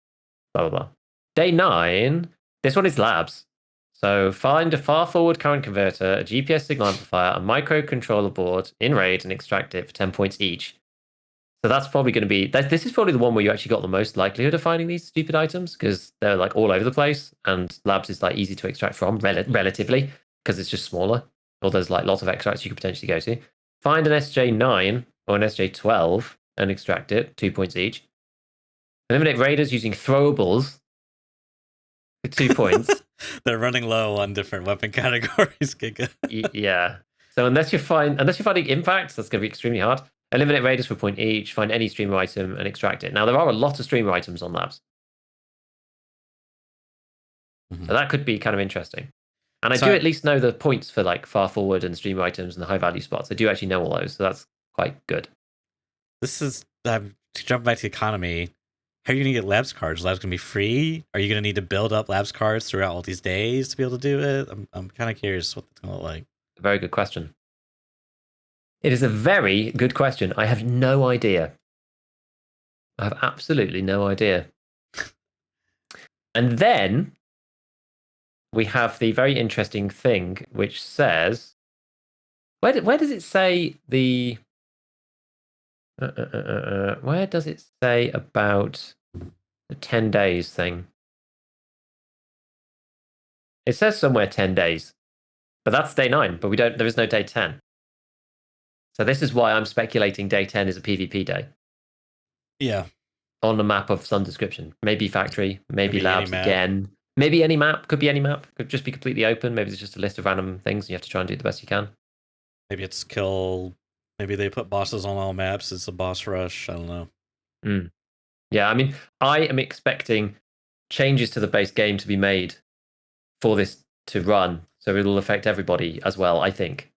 blah, blah, blah. Day 9, this one is labs. So find a far forward current converter, a GPS signal amplifier, a microcontroller board in RAID and extract it for 10 points each. So that's probably going to be, this is probably the one where you actually got the most likelihood of finding these stupid items because they're like all over the place and labs is like easy to extract from relatively because it's just smaller. Or there's like lots of extracts you could potentially go to. Find an SJ9 or an SJ12 and extract it, 2 points each. Eliminate raiders using throwables for 2 points. They're running low on different weapon categories, Giga. Yeah. So unless you're finding impacts, that's going to be extremely hard. Eliminate raiders for a point each, find any streamer item and extract it. Now, there are a lot of streamer items on labs. So that could be kind of interesting. And I do at least know the points for like far forward and streamer items and the high value spots. I do actually know all those, so that's quite good. This is, to jump back to economy, how are you going to get labs cards? Labs going to be free? Are you going to need to build up labs cards throughout all these days to be able to do it? I'm kind of curious what it's going to look like. Very good question. It is a very good question. I have no idea. I have absolutely no idea. And then we have the very interesting thing, which says, where does it say the... where does it say about the 10 days thing? It says somewhere 10 days, but that's day 9, but there is no day 10. So this is why I'm speculating day 10 is a PvP day. Yeah. On a map of some description. Maybe factory, maybe labs again. Maybe any map, could be any map. Could just be completely open. Maybe there's just a list of random things and you have to try and do the best you can. Maybe it's kill. Maybe they put bosses on all maps. It's a boss rush. I don't know. Yeah, I mean, I am expecting changes to the base game to be made for this to run. So it'll affect everybody as well, I think.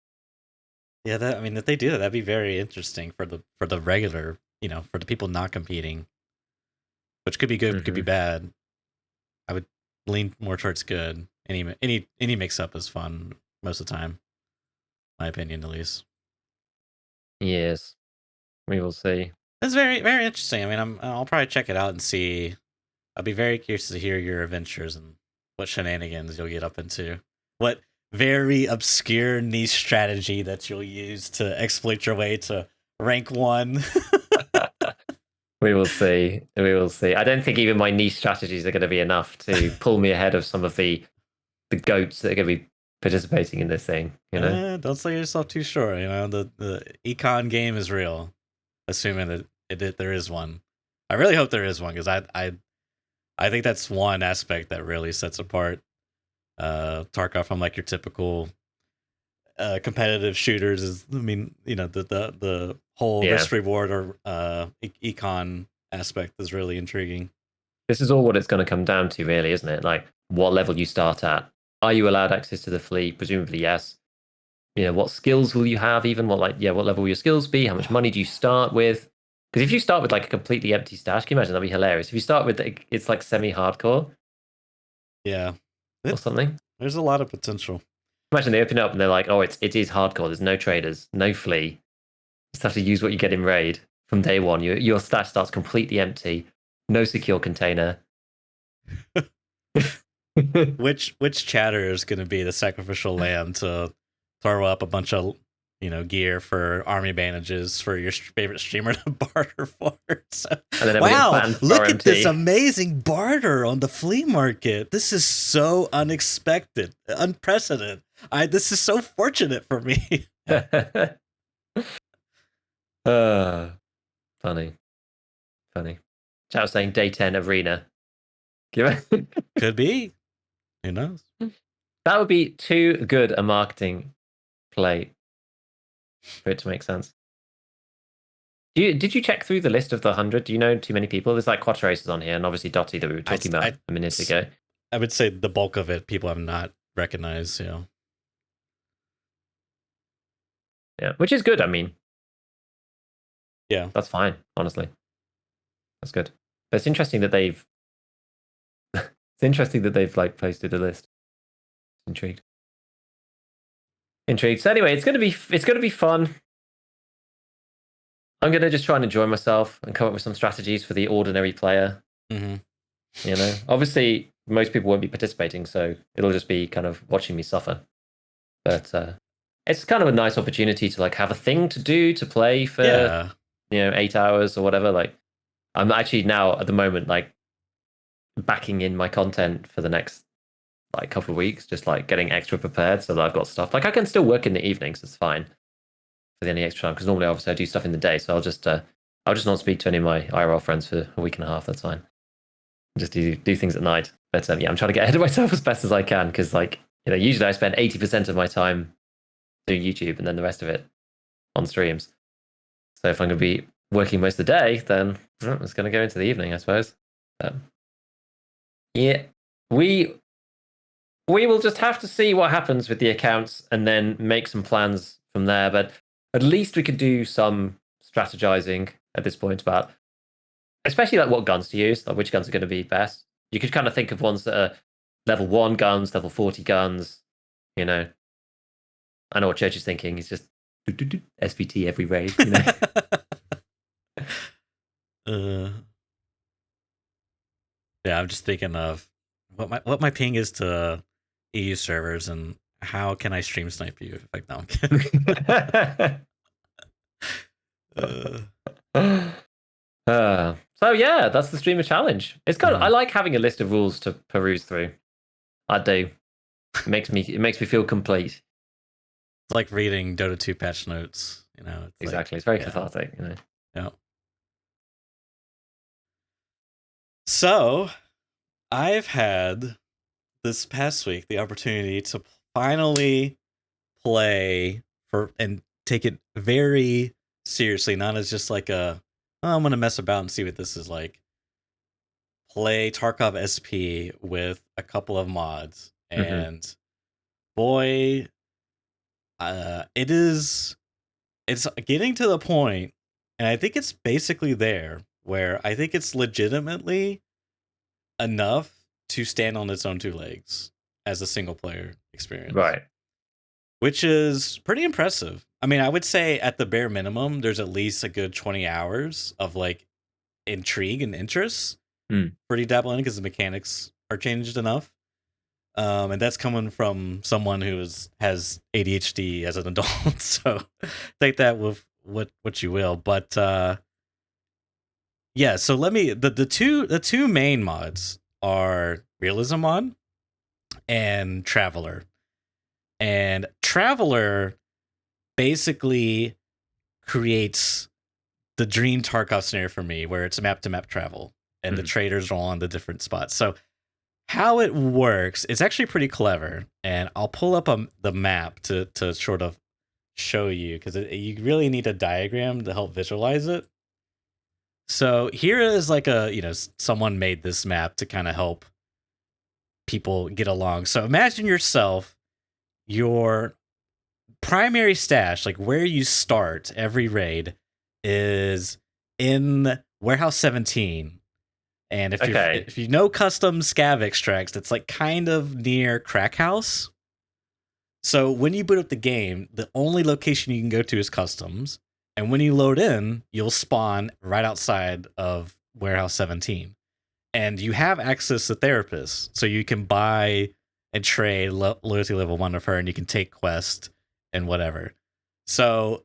Yeah, if they do that, that'd be very interesting for the regular, for the people not competing. Which could be good, could be bad. I would lean more towards good. Any mix up is fun most of the time. My opinion, at least. Yes, we will see. That's very, very interesting. I'll probably check it out and see. I'll be very curious to hear your adventures and what shenanigans you'll get up into. What very obscure niche strategy that you'll use to exploit your way to rank 1. We will see. We will see. I don't think even my niche strategies are going to be enough to pull me ahead of some of the goats that are going to be participating in this thing. Don't sell yourself too short. The econ game is real, assuming that there is one. I really hope there is one because I think that's one aspect that really sets apart Tarkov from like your typical competitive shooters. Is the whole risk reward or econ aspect is really intriguing. This is all what it's going to come down to, really, isn't it? Like what level you start at. Are you allowed access to the fleet? Presumably, yes. What skills will you have? Even what level will your skills be? How much money do you start with? Because if you start with like a completely empty stash, can you imagine? That'd be hilarious. If you start with it's like semi-hardcore, Yeah. or something. There's a lot of potential. Imagine they open it up and they're like, "Oh, it is hardcore. There's no traders, no flea. Just have to use what you get in raid from day one. Your stash starts completely empty, no secure container." Which chatter is going to be the sacrificial lamb to throw up a bunch of gear for army bandages for your favorite streamer to barter for? So, And then wow, look RMT. at this amazing barter on the flea market. This is so unexpected, unprecedented. This is so fortunate for me. Funny. Chat was saying day 10 arena. Could be. Who knows? That would be too good a marketing play for it to make sense. Did you check through the list of the 100? Do you know too many people? There's like Quattro Aces on here, and obviously Dotty that we were talking about a minute ago. I would say the bulk of it people have not recognized. Yeah, which is good. I mean, yeah, that's fine. Honestly, that's good. But it's interesting that they've like posted a list. Intrigued. So anyway, it's gonna be fun. I'm gonna just try and enjoy myself and come up with some strategies for the ordinary player. Mm-hmm. Obviously most people won't be participating, so it'll just be kind of watching me suffer. But it's kind of a nice opportunity to like have a thing to do, to play for 8 hours or whatever. Like I'm actually now at the moment like backing in my content for the next like couple of weeks, just like getting extra prepared so that I've got stuff. Like I can still work in the evenings, it's fine for any extra time, because normally obviously I do stuff in the day, so I'll just not speak to any of my IRL friends for a week and a half. That's fine. Just do things at night. But yeah, I'm trying to get ahead of myself as best as I can, because like usually I spend 80% of my time doing YouTube and then the rest of it on streams. So if I'm going to be working most of the day, then it's going to go into the evening, I suppose. Yeah, we will just have to see what happens with the accounts and then make some plans from there. But at least we could do some strategizing at this point about, especially like what guns to use, like which guns are going to be best. You could kind of think of ones that are level 1 guns, level 40 guns. I know what Church is thinking. He's just SVT every raid. Yeah, I'm just thinking of what my ping is to EU servers and how can I stream snipe you? Like, no, I'm kidding. So yeah, that's the streamer challenge. It's kind of I like having a list of rules to peruse through. I do. It makes me feel complete. It's like reading Dota 2 patch notes. Exactly. It's very cathartic. Yeah. So, I've had this past week the opportunity to finally play and take it very seriously, not as just like I'm gonna mess about and see what this is like. Play Tarkov SP with a couple of mods, and boy, it's getting to the point, and I think it's basically there where I think it's legitimately enough to stand on its own 2 legs as a single player experience. Right. Which is pretty impressive. I mean, I would say at the bare minimum, there's at least a good 20 hours of like intrigue and interest for you dabble in, because the mechanics are changed enough. And that's coming from someone who has ADHD as an adult. So take that with what you will. But yeah, so the two main mods are Realism Mod and Traveler. And Traveler basically creates the dream Tarkov scenario for me, where it's map to map travel and the traders are all on the different spots. So how it works is actually pretty clever, and I'll pull up the map to sort of show you, because you really need a diagram to help visualize it. So here is like someone made this map to kind of help people get along. So imagine yourself, your primary stash, like where you start every raid, is in Warehouse 17, And Okay. if you know custom scav extracts, it's like kind of near Crack House. So when you boot up the game, the only location you can go to is customs. And when you load in, you'll spawn right outside of Warehouse 17. And you have access to therapists. So you can buy and trade loyalty level 1 of her, and you can take quest and whatever. So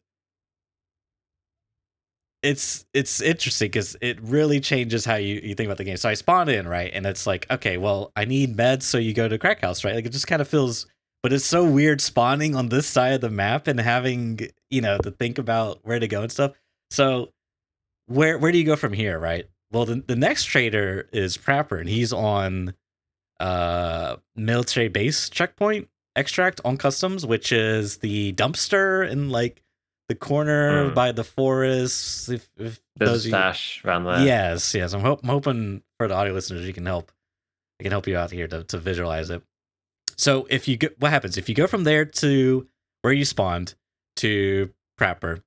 it's interesting because it really changes how you think about the game. So I spawned in, right? And it's like, okay, well, I need meds, so you go to Crack House, right? Like, it just kind of feels, but it's so weird spawning on this side of the map and having, to think about where to go and stuff. So where do you go from here, right? Well, the next trader is Prapper, and he's on military base checkpoint extract on customs, which is the dumpster in like the corner by the forest. If there's a stash around there. Yes. I'm hoping for the audio listeners I can help you out here to visualize it. So what happens if you go from there to where you spawned to Prapper,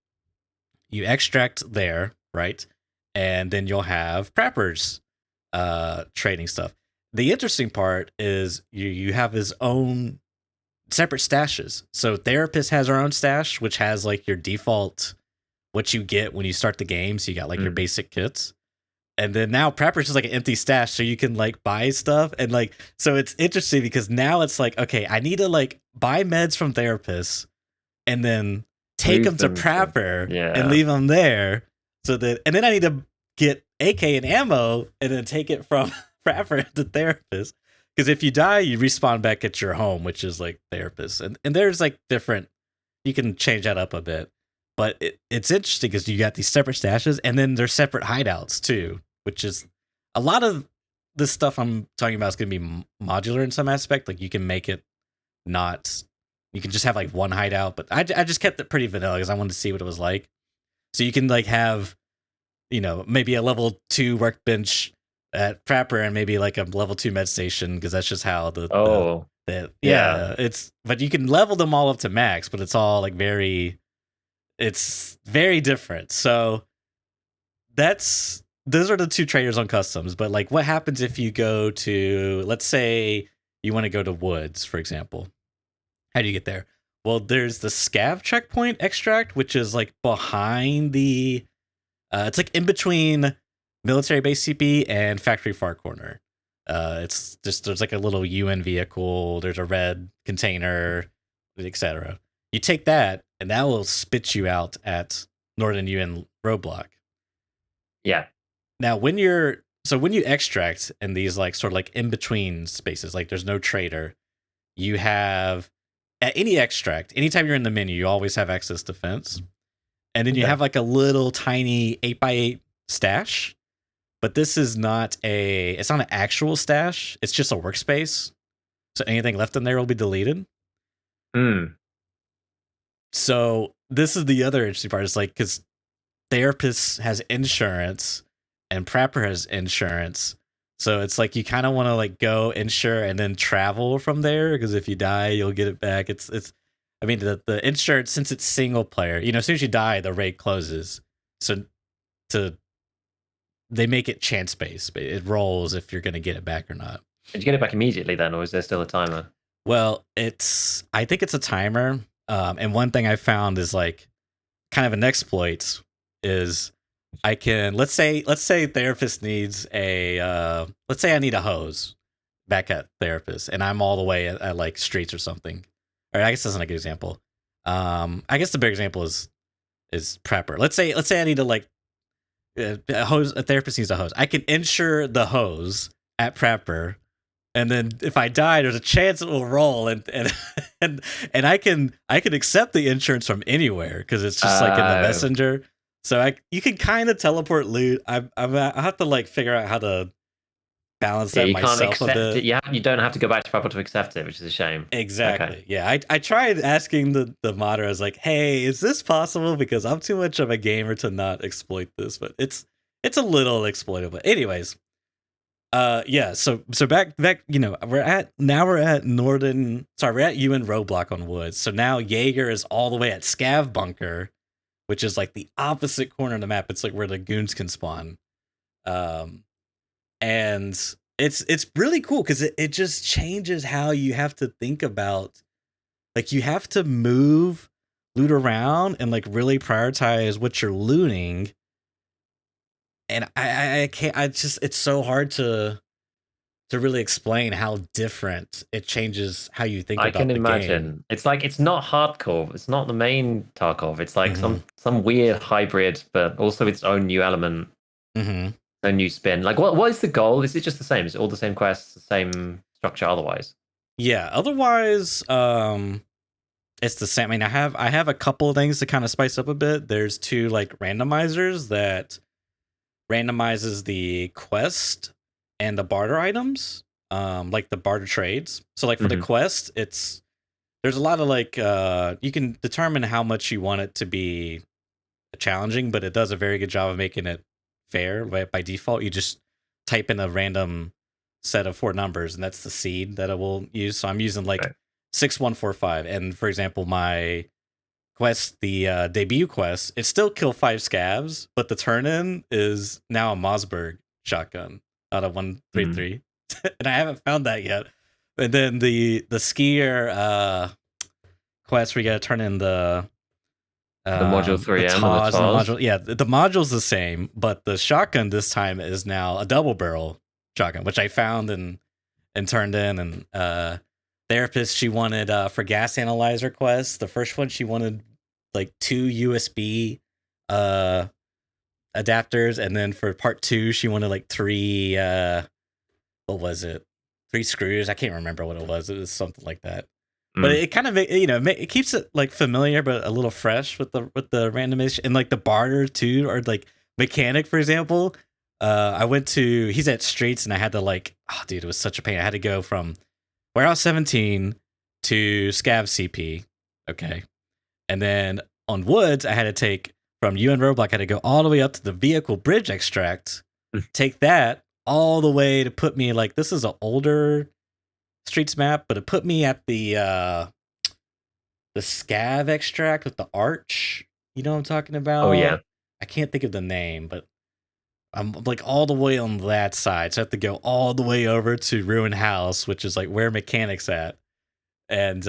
you extract there, right? And then you'll have Prapper's trading stuff. The interesting part is you have his own separate stashes. So Therapist has her own stash, which has like your default, what you get when you start the game. So you got like your basic kits. And then now Prapper's just like an empty stash, so you can like buy stuff. And like, so it's interesting because now it's like, okay, I need to like buy meds from Therapist and then take them to Prapper and leave them there. And then I need to get AK and ammo and then take it from Prapper to Therapist. Because if you die, you respawn back at your home, which is like Therapist. And there's like different, you can change that up a bit. But it's interesting because you got these separate stashes and then there's separate hideouts too, which is a lot of this stuff I'm talking about is going to be modular in some aspect. Like you can make it you can just have like one hideout, but I just kept it pretty vanilla because I wanted to see what it was like. So you can like have, maybe a level 2 workbench at Prapper and maybe like a level 2 med station because that's just how but you can level them all up to max, but it's all like it's very different. So those are the two traders on customs. But like, what happens if you go to, let's say you want to go to Woods, for example? How do you get there? Well, there's the Scav checkpoint extract, which is like behind the, it's like in between military base CP and factory far corner. It's just, there's like a little UN vehicle, there's a red container, etc. You take that, and that will spit you out at Northern UN roadblock. Yeah. Now, when you extract in these like sort of like in between spaces, like there's no trader, you have at any extract, anytime you're in the menu, you always have access to fence, and then you have like a little tiny 8x8 stash. But this is it's not an actual stash. It's just a workspace. So anything left in there will be deleted. So this is the other interesting part. It's like, because Therapist has insurance and Prapper has insurance. So it's like you kind of want to like go insure and then travel from there, because if you die, you'll get it back. I mean, the insurance, since it's single player, as soon as you die, the raid closes. So they make it chance based. It rolls if you're going to get it back or not. Did you get it back immediately then, or is there still a timer? Well, I think it's a timer. And one thing I found is like kind of an exploit is I can, let's say Therapist needs let's say I need a hose back at Therapist and I'm all the way at like streets or something. Or I guess that's not a good example. I guess the big example is Prapper. Let's say I need to like a Therapist needs a hose. I can insure the hose at Prapper, and then if I die, there's a chance it will roll, and I can accept the insurance from anywhere because it's just like in the messenger. So you can kind of teleport loot. I have to like figure out how to balance that myself a bit. You don't have to go back to Prapper to accept it, which is a shame. Exactly. Okay. Yeah, I tried asking the modder. I was like, "Hey, is this possible?" Because I'm too much of a gamer to not exploit this, but it's a little exploitable. Anyways, So back. We're at we're at UN roadblock on Woods. So now Jaeger is all the way at Scav bunker, which is like the opposite corner of the map. It's like where the goons can spawn. and it's really cool because it just changes how you have to think about, like, you have to loot around and like really prioritize what you're looting. And I can't, I just, it's so hard to really explain how different it changes how you think I can about the game. imagine. It's like it's not hardcore. It's not the main Tarkov. It's like Mm-hmm. some weird hybrid, but also its own new element, Mm-hmm. own new spin. Like what is the goal? Is it just the same? Is it all the same quests, the same structure otherwise? Yeah. Otherwise, it's the same. I mean, I have a couple of things to kind of spice up a bit. There's two like randomizers that randomizes the quest and the barter items, like the barter trades. So like for the quest, there's a lot of like you can determine how much you want it to be challenging, but it does a very good job of making it fair. By default, you just type in a random set of 4 numbers, and that's the seed that I will use. So I'm using like 6145, and for example, my quest, the debut quest, it's still kill 5 scavs, but the turn in is now a Mossberg shotgun out of 133, and I haven't found that yet. And then the skier quest, we gotta turn in the module 3M and the TOS and the TOS. module. Yeah, the module's the same, but the shotgun this time is now a double barrel shotgun, which I found and turned in. And therapist, she wanted for gas analyzer quests. The first one, she wanted like 2 USB adapters, and then for part 2, she wanted like 3 what was it? 3 screws. I can't remember what it was. It was something like that. But it kind of, you know, it keeps it like familiar but a little fresh with the randomization and like the barter too, or like mechanic, for example. I went to, he's at Streets, and I had to like, oh dude, it was such a pain. I had to go from Warehouse 17 to Scav CP, okay, and then on Woods I had to take from UN Roadblock. I had to go all the way up to the vehicle bridge extract, take that all the way to put me like, this is an older Streets map, but it put me at the scav extract with the arch. You know what I'm talking about? Oh yeah. I can't think of the name, but I'm like all the way on that side. So I have to go all the way over to Ruin House, which is like where Mechanic's at. And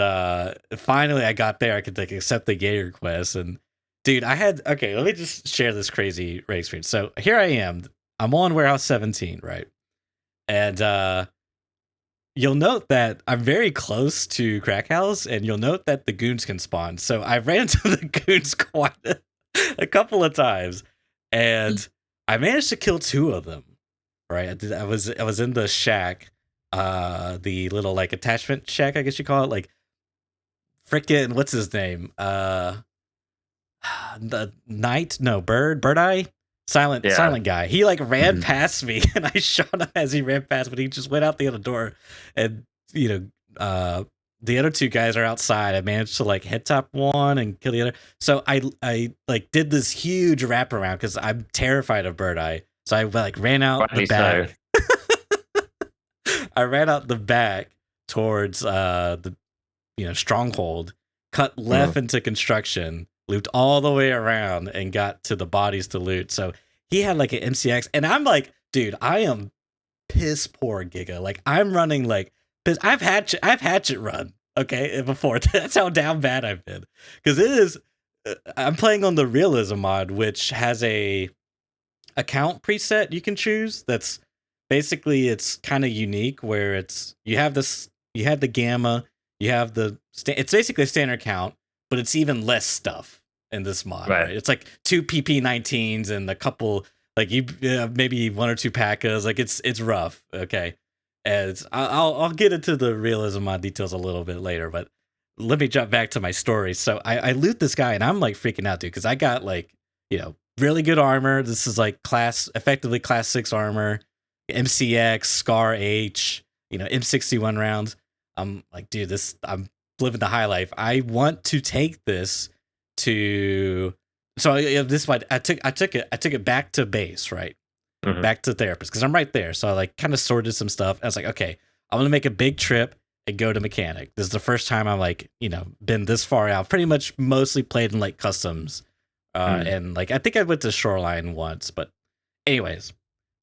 finally I got there. I could like accept the Gator quest. And dude, okay, let me just share this crazy raid experience. So here I am. I'm on Warehouse 17, right? And you'll note that I'm very close to Crack House, and you'll note that the goons can spawn. So I ran into the goons quite a couple of times, and I managed to kill 2 of them. Right, I was in the shack, the little like attachment shack, I guess you call it, like frickin' what's his name, the bird eye. Silent guy. He like ran past me, and I shot him as he ran past, but he just went out the other door. And you know, the other 2 guys are outside. I managed to like head top one and kill the other. So I like did this huge wraparound because I'm terrified of bird eye. So I like ran out the back. I ran out the back towards the stronghold, cut left into construction, looped all the way around, and got to the bodies to loot. So he had like an MCX, and I'm like, dude, I am piss poor, Giga. Like I'm running like, because I've hatchet run, okay, before. That's how down bad I've been. Because it is, I'm playing on the realism mod, which has a account preset you can choose. That's basically, it's kind of unique, where you have the gamma, you have it's basically a standard count, but it's even less stuff in this mod, right? It's like 2 PP19s and a couple, like maybe 1 or 2 P.A.K.As. Like it's rough, okay. And I'll get into the realism mod details a little bit later, but let me jump back to my story. So I loot this guy, and I'm like freaking out, dude, because I got like, really good armor. This is like effectively class 6 armor, MCX, Scar H, M61 rounds. I'm like, dude, I'm living the high life. I want to take this to. So this one, I took it back to base, right? Back to therapist, because I'm right there. So I like kind of sorted some stuff. I was like, okay, I'm gonna make a big trip and go to mechanic. This is the first time I'm like, been this far out. Pretty much mostly played in like customs, and like I think I went to Shoreline once, but anyways.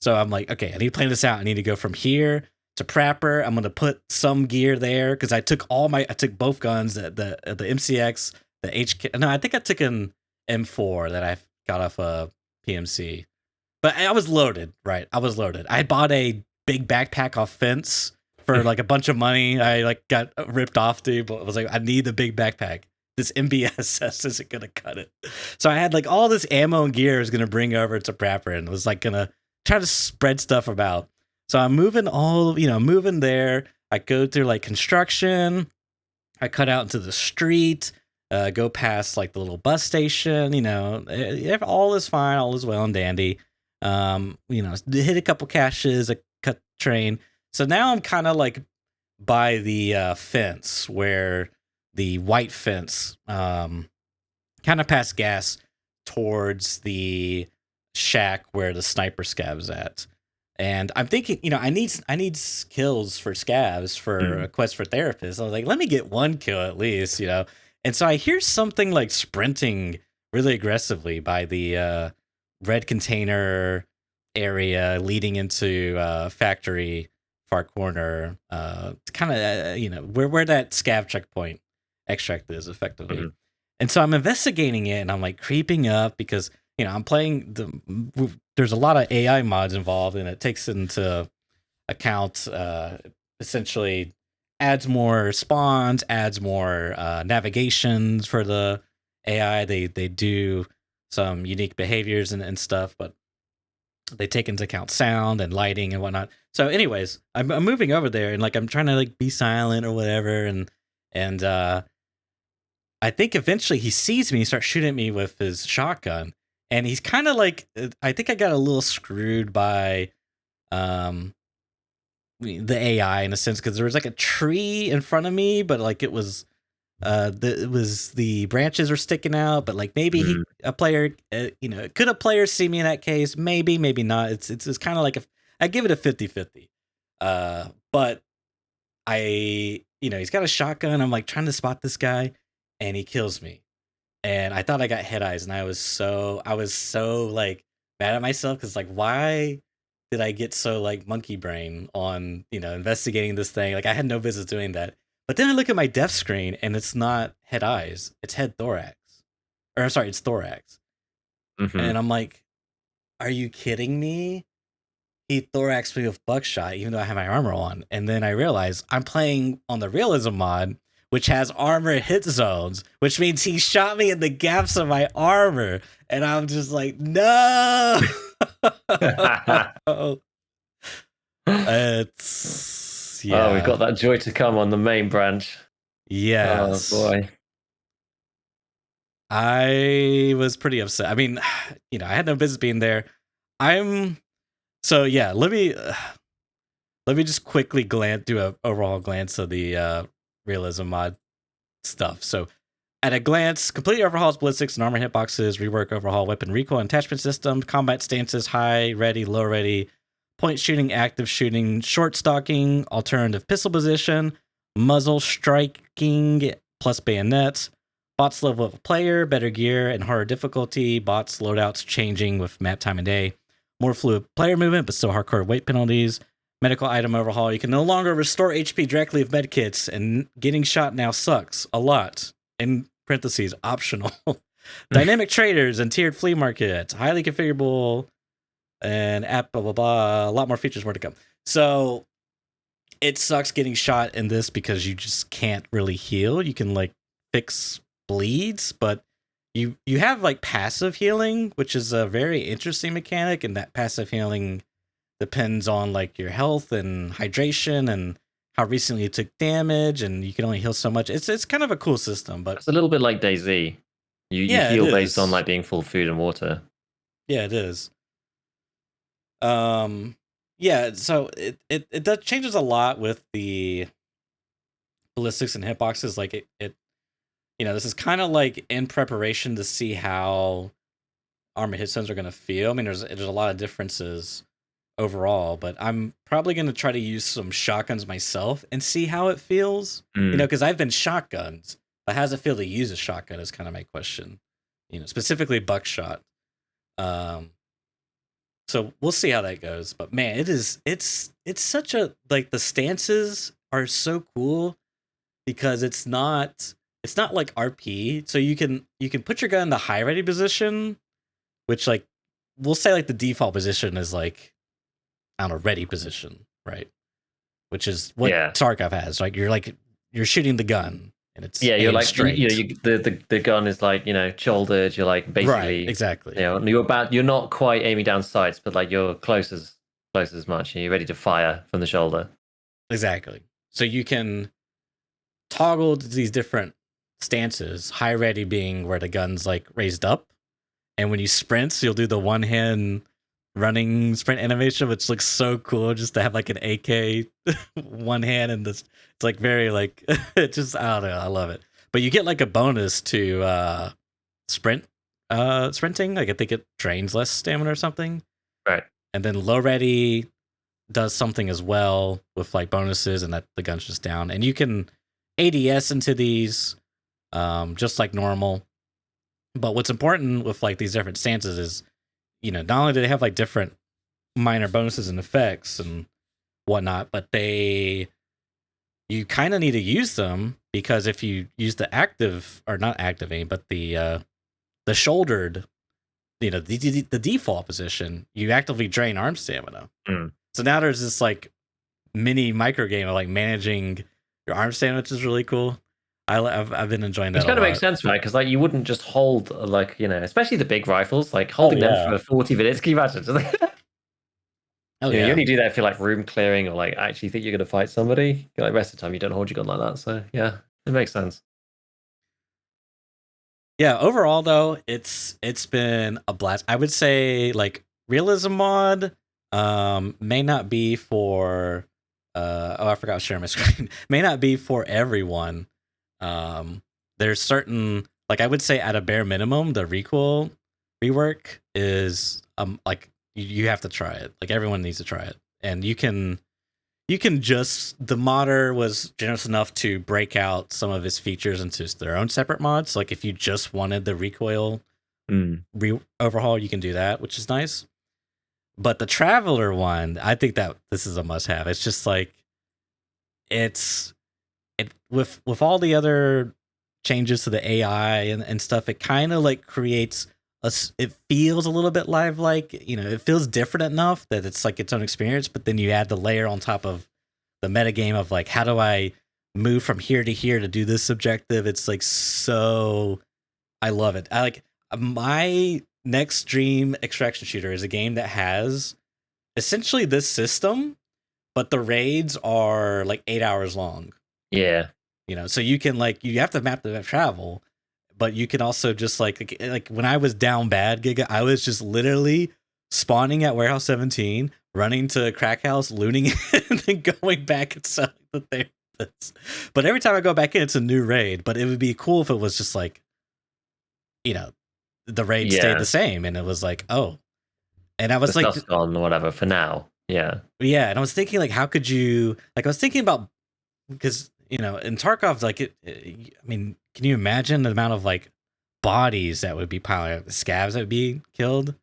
So I'm like, okay, I need to plan this out. I need to go from here to Prapper. I'm gonna put some gear there because I took both guns, the MCX, the HK. No, I think I took an M4 that I got off a PMC. But I was loaded, right? I was loaded. I bought a big backpack off Fence for like a bunch of money. I like got ripped off, dude. But I was like, I need the big backpack. This MBSS isn't gonna cut it. So I had like all this ammo and gear I was gonna bring over to Prapper and was like gonna try to spread stuff about. So I'm moving moving there. I go through like construction. I cut out into the street. Go past like the little bus station. All is fine. All is well and dandy. Hit a couple caches. I cut the train. So now I'm kind of like by the fence where the white fence kind of past gas towards the shack where the sniper scav's at. And I'm thinking, I need kills for scavs for a quest for therapists. I was like, let me get one kill at least, And so I hear something like sprinting really aggressively by the red container area leading into factory far corner, kind of where that scav checkpoint extract is effectively. Mm-hmm. And so I'm investigating it, and I'm like creeping up because I'm playing there's a lot of AI mods involved, and it takes into account essentially adds more spawns, adds more navigations for the AI. They do some unique behaviors and stuff, but they take into account sound and lighting and whatnot. So anyways, I'm moving over there, and like I'm trying to like be silent or whatever, and I think eventually he sees me, he starts shooting at me with his shotgun, and he's kind of like, I think I got a little screwed by the AI in a sense, because there was like a tree in front of me, but like it was the branches were sticking out, but like maybe a player, could a player see me in that case? Maybe not. It's kind of like I give it a 50-50. But he's got a shotgun. I'm like trying to spot this guy, and he kills me. And I thought I got head eyes, and I was so like mad at myself because like, why did I get so like monkey brain on investigating this thing? Like I had no business doing that. But then I look at my death screen, and it's not head eyes, it's head thorax, or I'm sorry, it's thorax. And I'm like, are you kidding me? He thoraxed me with buckshot, even though I have my armor on. And then I realized I'm playing on the realism mod, which has armor hit zones, which means he shot me in the gaps of my armor. And I'm just like, no. It's yeah. Oh, we've got that joy to come on the main branch. Yes. Oh boy. I was pretty upset. I mean, I had no business being there. Let me just quickly do an overall glance of the realism mod stuff. So at a glance, completely overhauls ballistics and armor hitboxes, rework, overhaul weapon recoil and attachment system, combat stances, high ready, low ready, point shooting, active shooting, short stalking, alternative pistol position, muzzle striking plus bayonets, bots level of player, better gear and harder difficulty, bots loadouts changing with map time and day, more fluid player movement but still hardcore weight penalties, medical item overhaul. You can no longer restore HP directly with medkits, and getting shot now sucks a lot. In parentheses, optional. Dynamic traders and tiered flea markets, highly configurable, and app blah blah blah. A lot more features, more to come. So it sucks getting shot in this because you just can't really heal. You can like fix bleeds, but you have like passive healing, which is a very interesting mechanic, and that passive healing depends on like your health and hydration and how recently you took damage, and you can only heal so much. It's kind of a cool system, but it's a little bit like DayZ. You heal based on like being full of food and water. Yeah, it is. So it does changes a lot with the ballistics and hitboxes. Like it this is kind of like in preparation to see how armor hit zones are going to feel. I mean, there's a lot of differences overall, but I'm probably going to try to use some shotguns myself and see how it feels. Because I've been shotguns, but how does it feel to use a shotgun is kind of my question. Specifically buckshot. So we'll see how that goes. But man, it's such a like the stances are so cool because it's not like RP. So you can put your gun in the high ready position, which like we'll say like the default position is like on a ready position, right? Which is what Tarkov has. Like you're shooting the gun and it's you're like straight. the gun is like shouldered. You're like basically right, exactly. You're not quite aiming down sights, but like you're close as much. And you're ready to fire from the shoulder. Exactly. So you can toggle these different stances. High ready being where the gun's like raised up, and when you sprint, you'll do the one hand running sprint animation, which looks so cool. Just to have like an AK one hand and this, it's like very like it just I don't know, I love it. But you get like a bonus to sprinting. Like I think it drains less stamina or something. Right. And then low ready does something as well with like bonuses, and that the gun's just down. And you can ADS into these just like normal. But what's important with like these different stances is, not only do they have like different minor bonuses and effects and whatnot, but you kind of need to use them, because if you use the active or not active aim, but the shouldered, the default position, you actively drain arm stamina. So now there's this like mini micro game of like managing your arm stamina, which is really cool. I've been enjoying that. It's kind of makes sense, right? Because like you wouldn't just hold like especially the big rifles, like holding them for 40 minutes. Can you imagine? You only do that if you're like room clearing or like actually think you're going to fight somebody. Like rest of the time, you don't hold your gun like that. So yeah, it makes sense. Yeah, overall though, it's been a blast. I would say like realism mod may not be for I forgot to share my screen. May not be for everyone. There's certain, like I would say at a bare minimum, the recoil rework is like you have to try it. Like everyone needs to try it. And you can just, the modder was generous enough to break out some of its features into their own separate mods. Like if you just wanted the recoil overhaul, you can do that, which is nice. But the Traveler one, I think that this is a must have. It's just like with all the other changes to the AI and stuff, it kind of like creates it feels a little bit live-like, it feels different enough that it's like its own experience, but then you add the layer on top of the metagame of like, how do I move from here to here to do this objective? It's like, so I love it. I like my next dream extraction shooter is a game that has essentially this system, but the raids are like 8 hours long. Yeah. So you can like, you have to map the travel, but you can also just like when I was down bad, Giga, I was just literally spawning at Warehouse 17, running to Crack House, looting it, and then going back and selling the therapists. But every time I go back in, it's a new raid. But it would be cool if it was just like, the raid stayed the same, and it was like, oh. And I was like, stuff's gone or whatever for now. Yeah. Yeah, and I was thinking like, how could you, like I was thinking about, because in Tarkov, like I mean, can you imagine the amount of like bodies that would be piling up, the scavs that would be killed?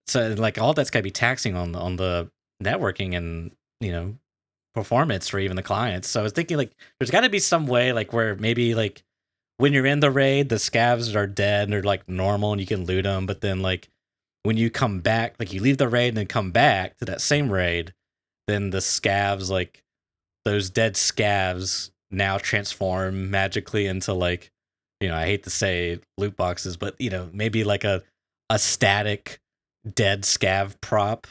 So like all that's gotta be taxing on the networking and performance for even the clients. So I was thinking like there's got to be some way like where maybe like when you're in the raid, the scavs are dead and they're like normal and you can loot them, but then like when you come back, like you leave the raid and then come back to that same raid, then the scavs, like those dead scavs now transform magically into like, I hate to say loot boxes, but maybe like a static dead scav prop.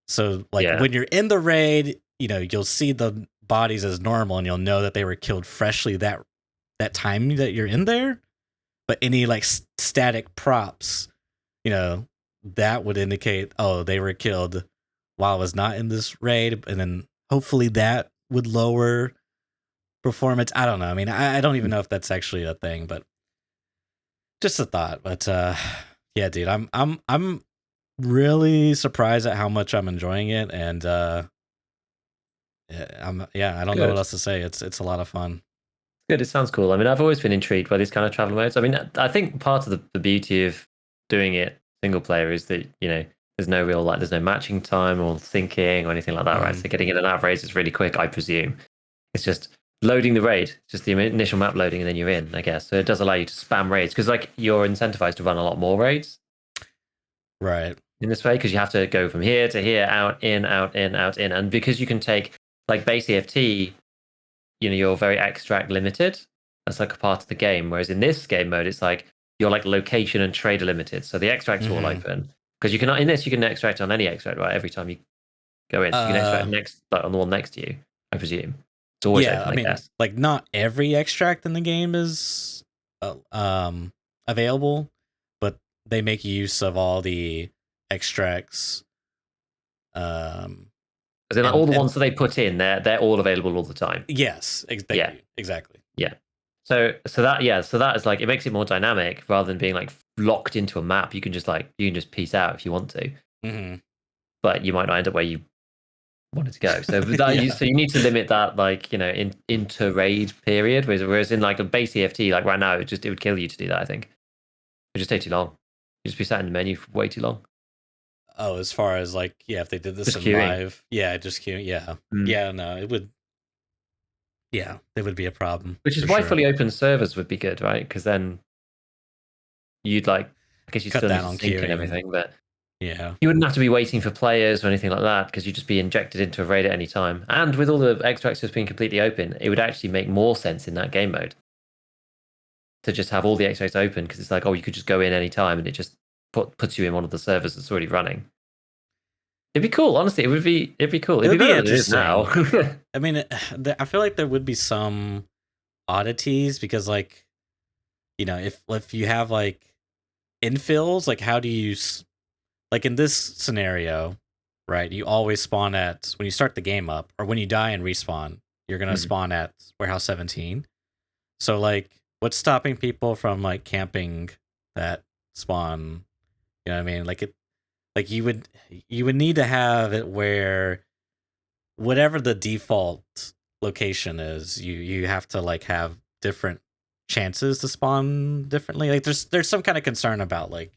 So like when you're in the raid, you'll see the bodies as normal and you'll know that they were killed freshly that time that you're in there. But any like static props, that would indicate, oh, they were killed while I was not in this raid, and then hopefully that would lower performance. I don't know. I mean, I don't even know if that's actually a thing, but just a thought. But yeah, dude, I'm really surprised at how much I'm enjoying it, and I don't know what else to say. It's a lot of fun. Good. It sounds cool. I mean, I've always been intrigued by these kind of travel modes. I mean, I think part of the beauty of doing it single player is that There's no real there's no matching time or syncing or anything like that, right? Mhm. So getting in and out of raids is really quick, I presume. It's just loading the raid, just the initial map loading, and then you're in, I guess. So it does allow you to spam raids because like you're incentivized to run a lot more raids Right. in this way because you have to go from here to here, out, in, out, in, out, in, and because you can take like base EFT, you're very extract limited. That's like a part of the game. Whereas in this game mode, it's like you're like location and trader limited. So the extracts are all Mhm. open because you can in this you can extract on any extract, right? Every time you go in, so you can extract next like on the one next to you. I presume it's always Yeah, open, I I mean, guess. like not every extract in the game is available, but they make use of all the extracts As in, like, all and the ones that they put in, they're all available all the time. yes, thank Yeah, you. Exactly. yeah. So that is like it makes it more dynamic rather than being like locked into a map. You can just peace out if you want to, Mhm. but you might not end up where you wanted to go. So Yeah. so you need to limit that like in inter raid period. Whereas in like a base EFT like right now it would kill you to do that. I think it would just take too long. You just be sat in the menu for way too long. Oh, as far as like, yeah, if they did this Just in queuing. live, yeah, just queuing, yeah. Mm. Yeah, no, it would, yeah, it would be a problem Which is for why sure. fully open servers would be good, right? Because then you'd like I guess you Cut still need down to on sync and queuing. everything, but Yeah. you wouldn't have to be waiting for players or anything like that because you'd just be injected into a raid at any time. And with all the extracts just being completely open, it would actually make more sense in that game mode to just have all the extracts open because it's like, oh, you could just go in any time and it just puts you in one of the servers that's already running. It'd be cool, honestly. It'd be cool. It It'd be would be better than it is now. interesting. I mean, I feel like there would be some oddities because, like, if you have like infills, like, how do you, like, in this scenario, right? You always spawn at when you start the game up, or when you die and respawn, you're gonna Mhm. spawn at warehouse 17. So, like, what's stopping people from like camping that spawn? You know what I mean? Like like you would need to have it where whatever the default location is, you have to like have different chances to spawn differently. Like there's some kind of concern about like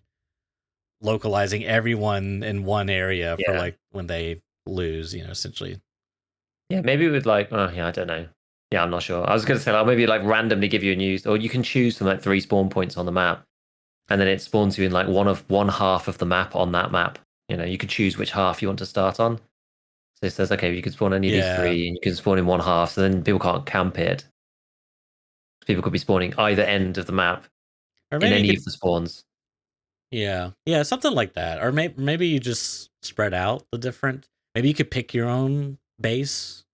localizing everyone in one area for Yeah. like when they lose, essentially. Yeah, maybe it would like, oh, yeah, I don't know. Yeah, I'm not sure. I was going to say, like, maybe like randomly give you a news, or you can choose from like 3 spawn points on the map, and then it spawns you in like one half of the map on that map. You could choose which half you want to start on. So it says, okay, you can spawn any of these Yeah. three, and you can spawn in one half. So then people can't camp it. People could be spawning either end of the map Or in maybe you any could, of the spawns. yeah, something like that. Or maybe you just spread out the different, maybe you could pick your own base,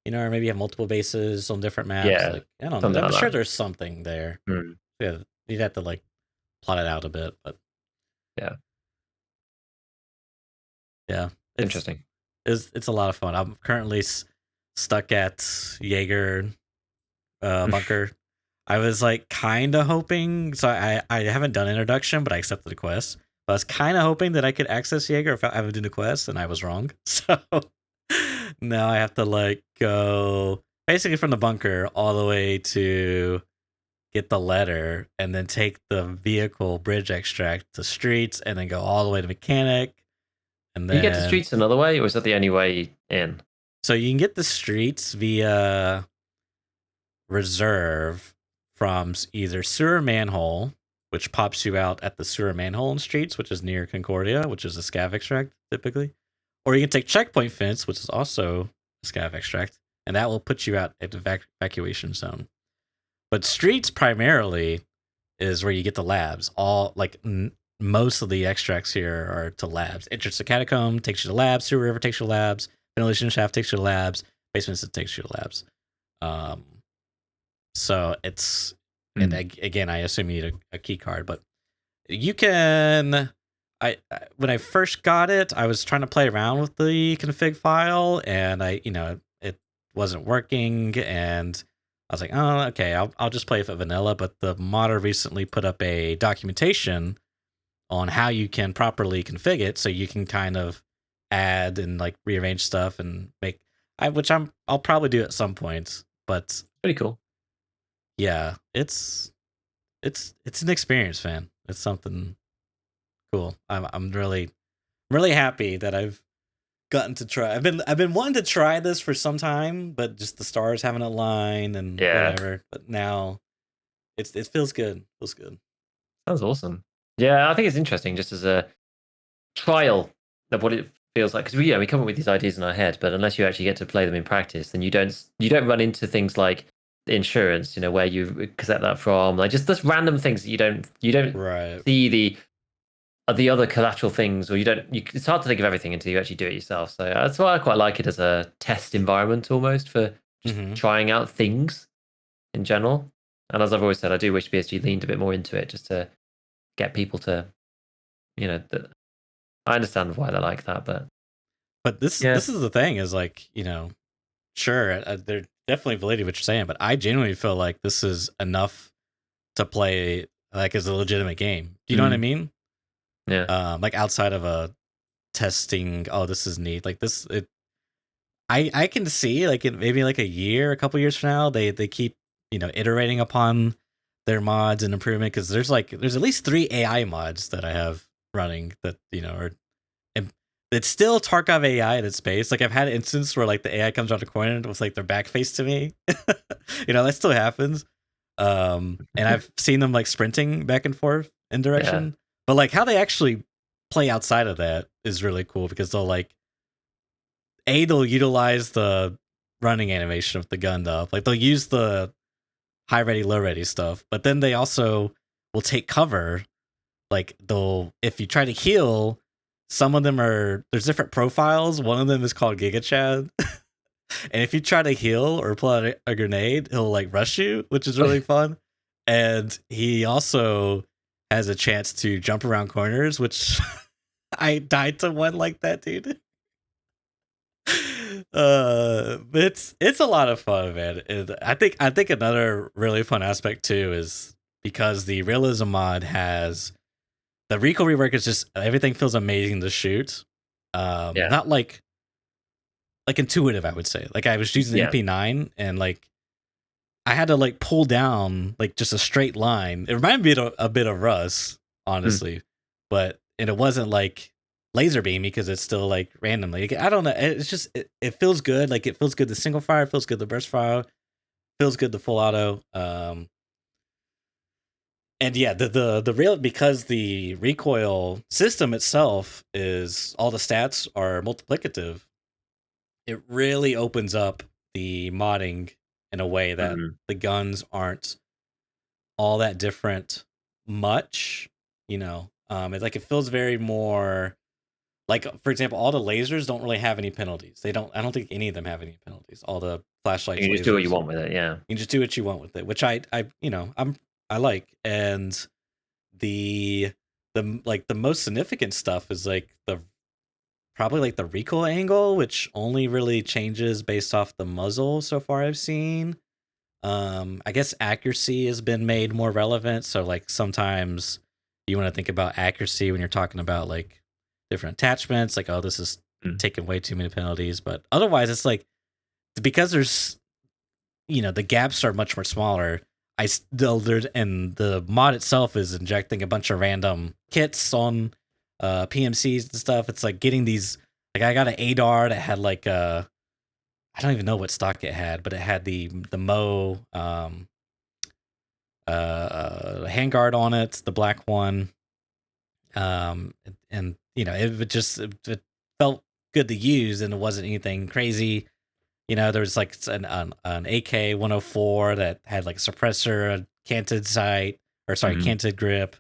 or maybe you have multiple bases on different maps. Yeah, Like, I don't know. something I'm like sure that. there's something there. Hmm. Yeah, you'd have to like plot it out a bit, but Yeah, yeah, it's interesting. it's a lot of fun. I'm currently stuck at Jaeger bunker. I was like kind of hoping, so I haven't done introduction, but I accepted the quest. But I was kind of hoping that I could access Jaeger if I haven't done the quest, and I was wrong. So now I have to like go basically from the bunker all the way to get the letter, and then take the vehicle bridge extract to streets, and then go all the way to mechanic, and You get to then streets another way, or is that the only way in? so you can get the streets via reserve from either sewer manhole, which pops you out at the sewer manhole in streets, which is near Concordia, which is a scav extract typically, or you can take checkpoint fence, which is also a scav extract, and that will put you out at the evacuation zone. But streets primarily is where you get the labs. All like most of the extracts here are to labs. Entrance to catacomb takes you to labs. Sewer river takes you to labs. Ventilation shaft takes you to labs. Basement takes you to labs. Um, so it's, and Hmm. again, I assume you need a key card, but you can. When I first got it, I was trying to play around with the config file, and it wasn't working, and I was like, oh, okay, I'll just play with vanilla. But the modder recently put up a documentation on how you can properly config it, so you can kind of add and like rearrange stuff and make, which I'll probably do at some point. But Pretty cool. yeah, it's an experience, man. It's something cool. I'm really really happy that I've gotten to try. I've been wanting to try this for some time, but just the stars haven't aligned and Yeah, whatever. But now it feels good. Feels good. sounds awesome. Yeah, I think it's interesting just as a trial of what it feels like, because we come up with these ideas in our head, but unless you actually get to play them in practice, then you don't run into things like insurance, where you set that from, like just random things that you don't Right. see the other collateral things, or it's hard to think of everything until you actually do it yourself. So that's why I quite like it as a test environment almost for just Mm-hmm. trying out things in general. And as I've always said, I do wish BSG leaned a bit more into it just to get people to, I understand why they like that, but But yeah. this is the thing is like, sure, they're definitely validity what you're saying, but I genuinely feel like this is enough to play like as a legitimate game. Do you know what I Mm, mean? yeah. Like outside of a testing, oh, this is neat. Like this, I can see like in maybe like a year, a couple years from now, they keep iterating upon their mods and improvement because there's at least 3 AI mods that I have running that are and it's still Tarkov AI in its space. Like I've had an instance where like the AI comes around the corner with like their back face to me. That still happens. And I've seen them like sprinting back and forth in Yeah. direction. But like how they actually play outside of that is really cool because they'll utilize the running animation of the gun up. Like they'll use the high ready, low ready stuff, but then they also will take cover. Like if you try to heal, some of them there's different profiles. One of them is called Giga Chad. And if you try to heal or pull out a grenade, he'll like rush you, which is really fun. And he also has a chance to jump around corners, which I died to one like that, dude. But it's a lot of fun, man. And I think another really fun aspect too is because the realism mod has the recoil rework is just everything feels amazing to shoot. Yeah. Not like intuitive, I would say. Like I was using the Yeah. MP9 and like I had to like pull down like just a straight line. It reminded me of a bit of Rust, Mm. honestly, and it wasn't like laser beamy because it's still like randomly. Like, I don't know. It's just it feels good. Like it feels good. The single fire feels good. The burst fire feels good. The full auto. And yeah, the real because the recoil system itself is all the stats are multiplicative. It really opens up the modding in a way that Mm. the guns aren't all that different much. It feels very more like, for example, all the lasers don't really have any penalties. I don't think any of them have any penalties. All the You flashlights, can just do what you lasers, want with it. Yeah. you can just do what you want with it, which I like. And the the most significant stuff is like the probably like the recoil angle, which only really changes based off the muzzle so far I've seen. I guess accuracy has been made more relevant. So like sometimes you want to think about accuracy when you're talking about like different attachments, like, oh, this is Mm. taking way too many penalties. But otherwise it's like because there's the gaps are much more smaller. I still there's and the mod itself is injecting a bunch of random kits on PMCs and stuff. It's like getting these like I got an ADAR that had like I don't even know what stock it had, but it had the Mo handguard on it, the black one. And it felt good to use and it wasn't anything crazy. There was like an AK 104 that had like a suppressor, a canted sight, or sorry, Mm. canted grip,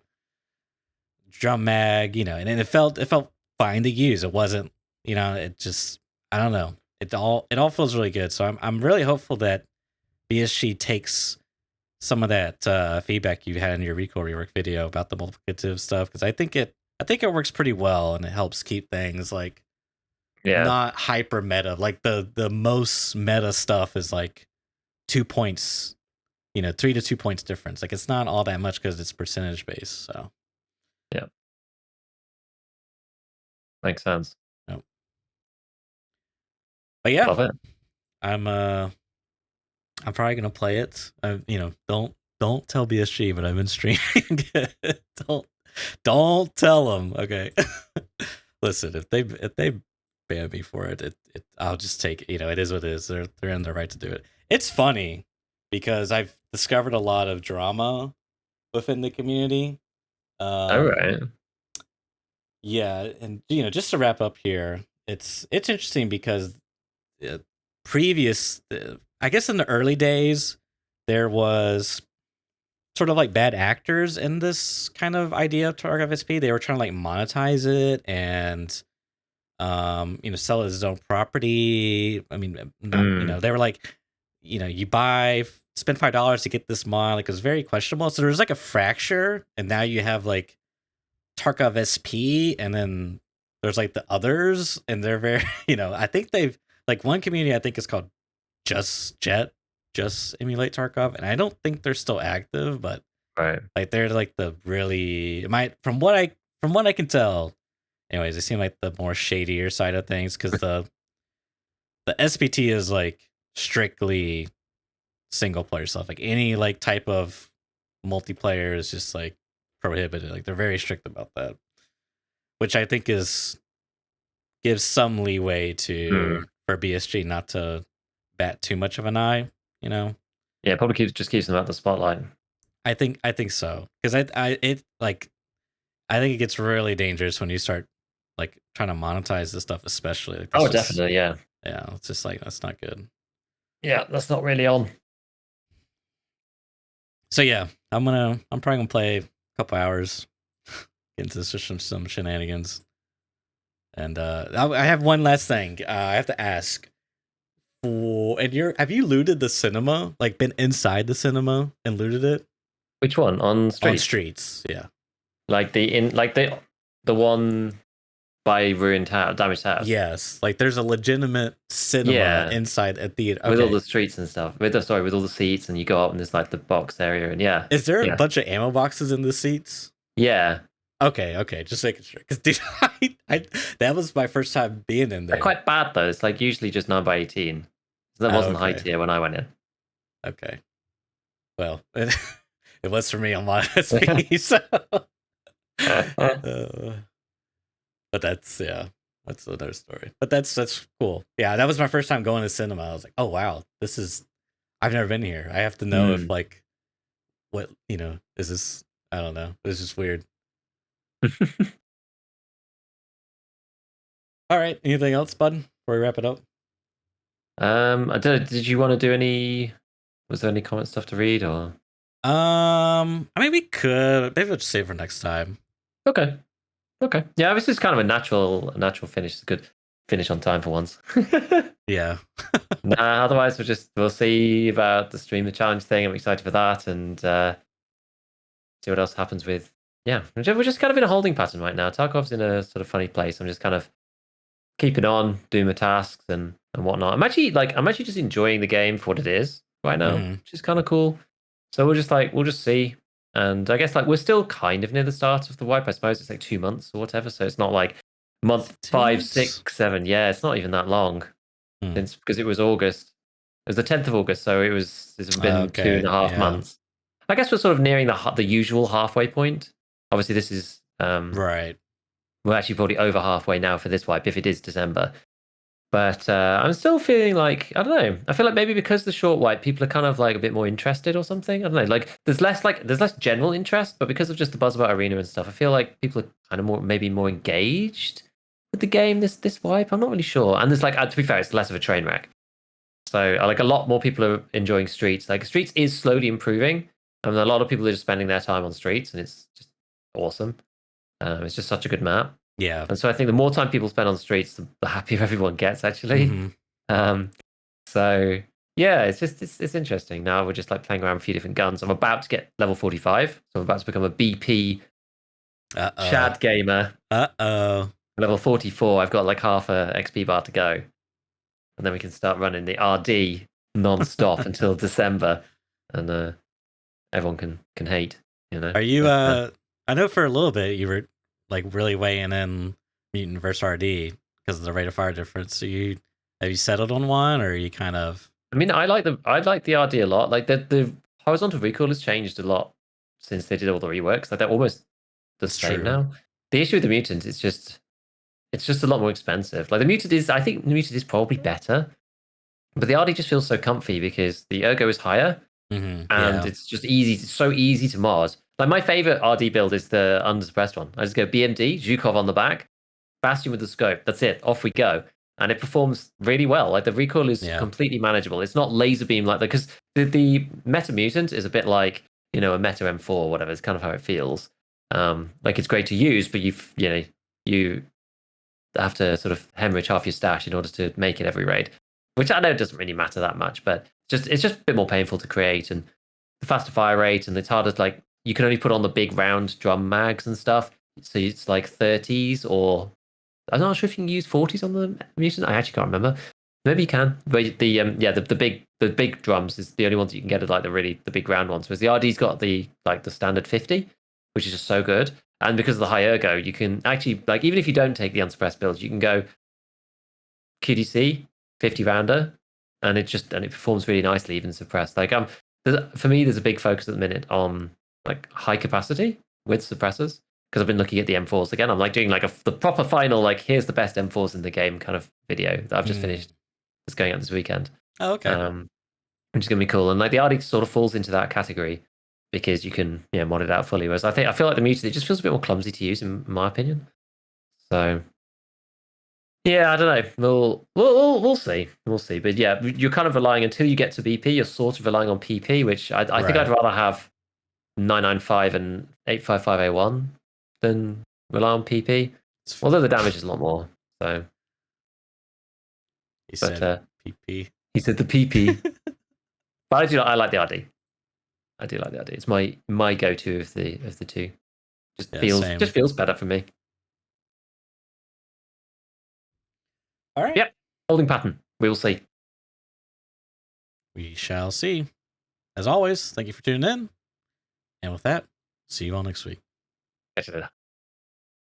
drum mag, and it felt fine to use. It wasn't, it just I don't know. It all feels really good. So I'm really hopeful that BSG takes some of that feedback you had in your recoil rework video about the multiplicative stuff because I think it works pretty well and it helps keep things like Yeah. not hyper meta. Like the most meta stuff is like 2 points, 3 to 2 points difference. Like it's not all that much because it's percentage based. So Yeah. Makes sense. no. But yeah, Love it. I'm probably gonna play it. Don't tell BSG, but I've been streaming it. Don't tell them. Okay. Listen, if they ban me for it, I'll just take it. It is what it is. They're in their right to do it. It's funny because I've discovered a lot of drama within the community. All right. Yeah, and just to wrap up here, it's interesting because uh, I guess in the early days, there was sort of like bad actors in this kind of idea of Tarkov SP. They were trying to like monetize it and sell it as its own property. I mean, not they were like, you spend $5 to get this mod. Like it was very questionable. So there was like a fracture, and now you have like Tarkov SP, and then there's like the others, and they're very, I think they've like one community I think is called just emulate Tarkov, and I don't think they're still active, but Right. like they're like the really from what I can tell. Anyways, they seem like the more shadier side of things because the SPT is like strictly single player stuff. Like any like type of multiplayer is just like prohibited. Like they're very strict about that, which I think gives some leeway for BSG not to bat too much of an eye. Yeah, probably keeps them out the spotlight. I think so because I think it gets really dangerous when you start like trying to monetize this stuff, especially. Like, Definitely, yeah. Yeah, it's just like that's not good. Yeah, that's not really on. So yeah, I'm probably gonna play a couple hours, get into some shenanigans, and I have one last thing I have to ask. Have you looted the cinema? Like been inside the cinema and looted it? Which one? On streets? On streets, yeah. Like the one by ruined house, damaged house. Yes, like there's a legitimate cinema inside a theater with all the streets and stuff. With all the seats, and you go up and there's like the box area, and yeah. Is there a bunch of ammo boxes in the seats? Yeah. Okay, just making sure. Because dude, that was my first time being in there. They're quite bad though. It's like usually just 9x18. So that wasn't high tier when I went in. Okay. Well, it was for me on my SP, so. But that's another story. But that's cool. Yeah, that was my first time going to cinema. I was like, oh wow, I've never been here. I have to know if like what is this? I don't know. It's just weird. All right. Anything else, bud? Before we wrap it up. I don't know. Did you want to do any? Was there any comment stuff to read or? I mean, we could. Maybe we'll just save for next time. Okay. Yeah, this is kind of a natural finish. It's a good finish on time for once. Yeah. Nah, otherwise we'll see about the stream the challenge thing. I'm excited for that, and see what else happens with. Yeah, we're just kind of in a holding pattern right now. Tarkov's in a sort of funny place. I'm just kind of keeping on, doing my tasks and whatnot. I'm actually just enjoying the game for what it is right now, which is kind of cool. So we'll just see. And I guess like we're still kind of near the start of the wipe. I suppose it's like 2 months or whatever. So it's not like month 5, 6, 7. Yeah, it's not even that long since because it was August. It was the 10th of August, so it's been 2.5 months. I guess we're sort of nearing the usual halfway point. Obviously, this is right. We're actually probably over halfway now for this wipe if it is December. But I'm still feeling like I don't know. I feel like maybe because the short wipe, people are kind of like a bit more interested or something. I don't know. Like there's less general interest, but because of just the buzz about Arena and stuff, I feel like people are kind of more engaged with the game this wipe. I'm not really sure. And there's like to be fair, it's less of a train wreck. So like a lot more people are enjoying Streets. Like Streets is slowly improving, and a lot of people are just spending their time on Streets, and it's just awesome. It's just such a good map. Yeah. And so I think the more time people spend on Streets, the happier everyone gets, actually. So yeah, it's interesting. Now we're just like playing around with a few different guns. I'm about to get level 45, so I'm about to become a BP Shad gamer. Level 44, I've got like half a XP bar to go. And then we can start running the RD non-stop until December. And everyone can hate, Are you I know for a little bit you were like really weighing in Mutant versus RD because of the rate of fire difference. So have you settled on one, or are you kind of? I mean, I like the RD a lot. Like the horizontal recoil has changed a lot since they did all the reworks. Like they're almost the same now. The issue with the mutants is just it's just a lot more expensive. Like I think the muted is probably better, but the RD just feels so comfy because the ergo is higher and it's just easy. It's so easy to mod. Like my favorite RD build is the undersuppressed one. I just go BMD, Zhukov on the back, Bastion with the scope. That's it. Off we go. And it performs really well. Like the recoil is completely manageable. It's not laser beam like that because the meta mutant is a bit like, you know, a meta M4 or whatever. It's kind of how it feels. Like it's great to use, but you have to sort of hemorrhage half your stash in order to make it every raid, which I know doesn't really matter that much, but it's just a bit more painful to create, and the faster fire rate, and it's harder to, like, you can only put on the big round drum mags and stuff, so it's like 30s, or I'm not sure if you can use 40s on the mutant. I actually can't remember. Maybe you can, but the big drums is the only ones you can get at like the big round ones. Whereas the RD's got the standard 50, which is just so good. And because of the high ergo, you can actually, like, even if you don't take the unsuppressed builds, you can go QDC 50 rounder, and it performs really nicely even suppressed. Like for me, there's a big focus at the minute on like high capacity with suppressors, because I've been looking at the M4s again. I'm like doing like the proper final, like, here's the best M4s in the game kind of video that I've just finished. It's going out this weekend. Oh, okay. Which is gonna be cool. And like the RD sort of falls into that category because you can mod it out fully. Whereas I feel like the muted, it just feels a bit more clumsy to use in my opinion. So yeah, I don't know. We'll see. We'll see. But yeah, you're kind of relying, until you get to BP, you're sort of relying on PP, which I think I'd rather have 995 and 855A1 than rely on PP. Although the damage is a lot more. So he said PP. He said the PP. But I like the RD. I do like the RD. It's my go-to of the two. Just feels better for me. All right. Yep. Holding pattern. We will see. We shall see. As always, thank you for tuning in. And with that, see you all next week. Catch you later.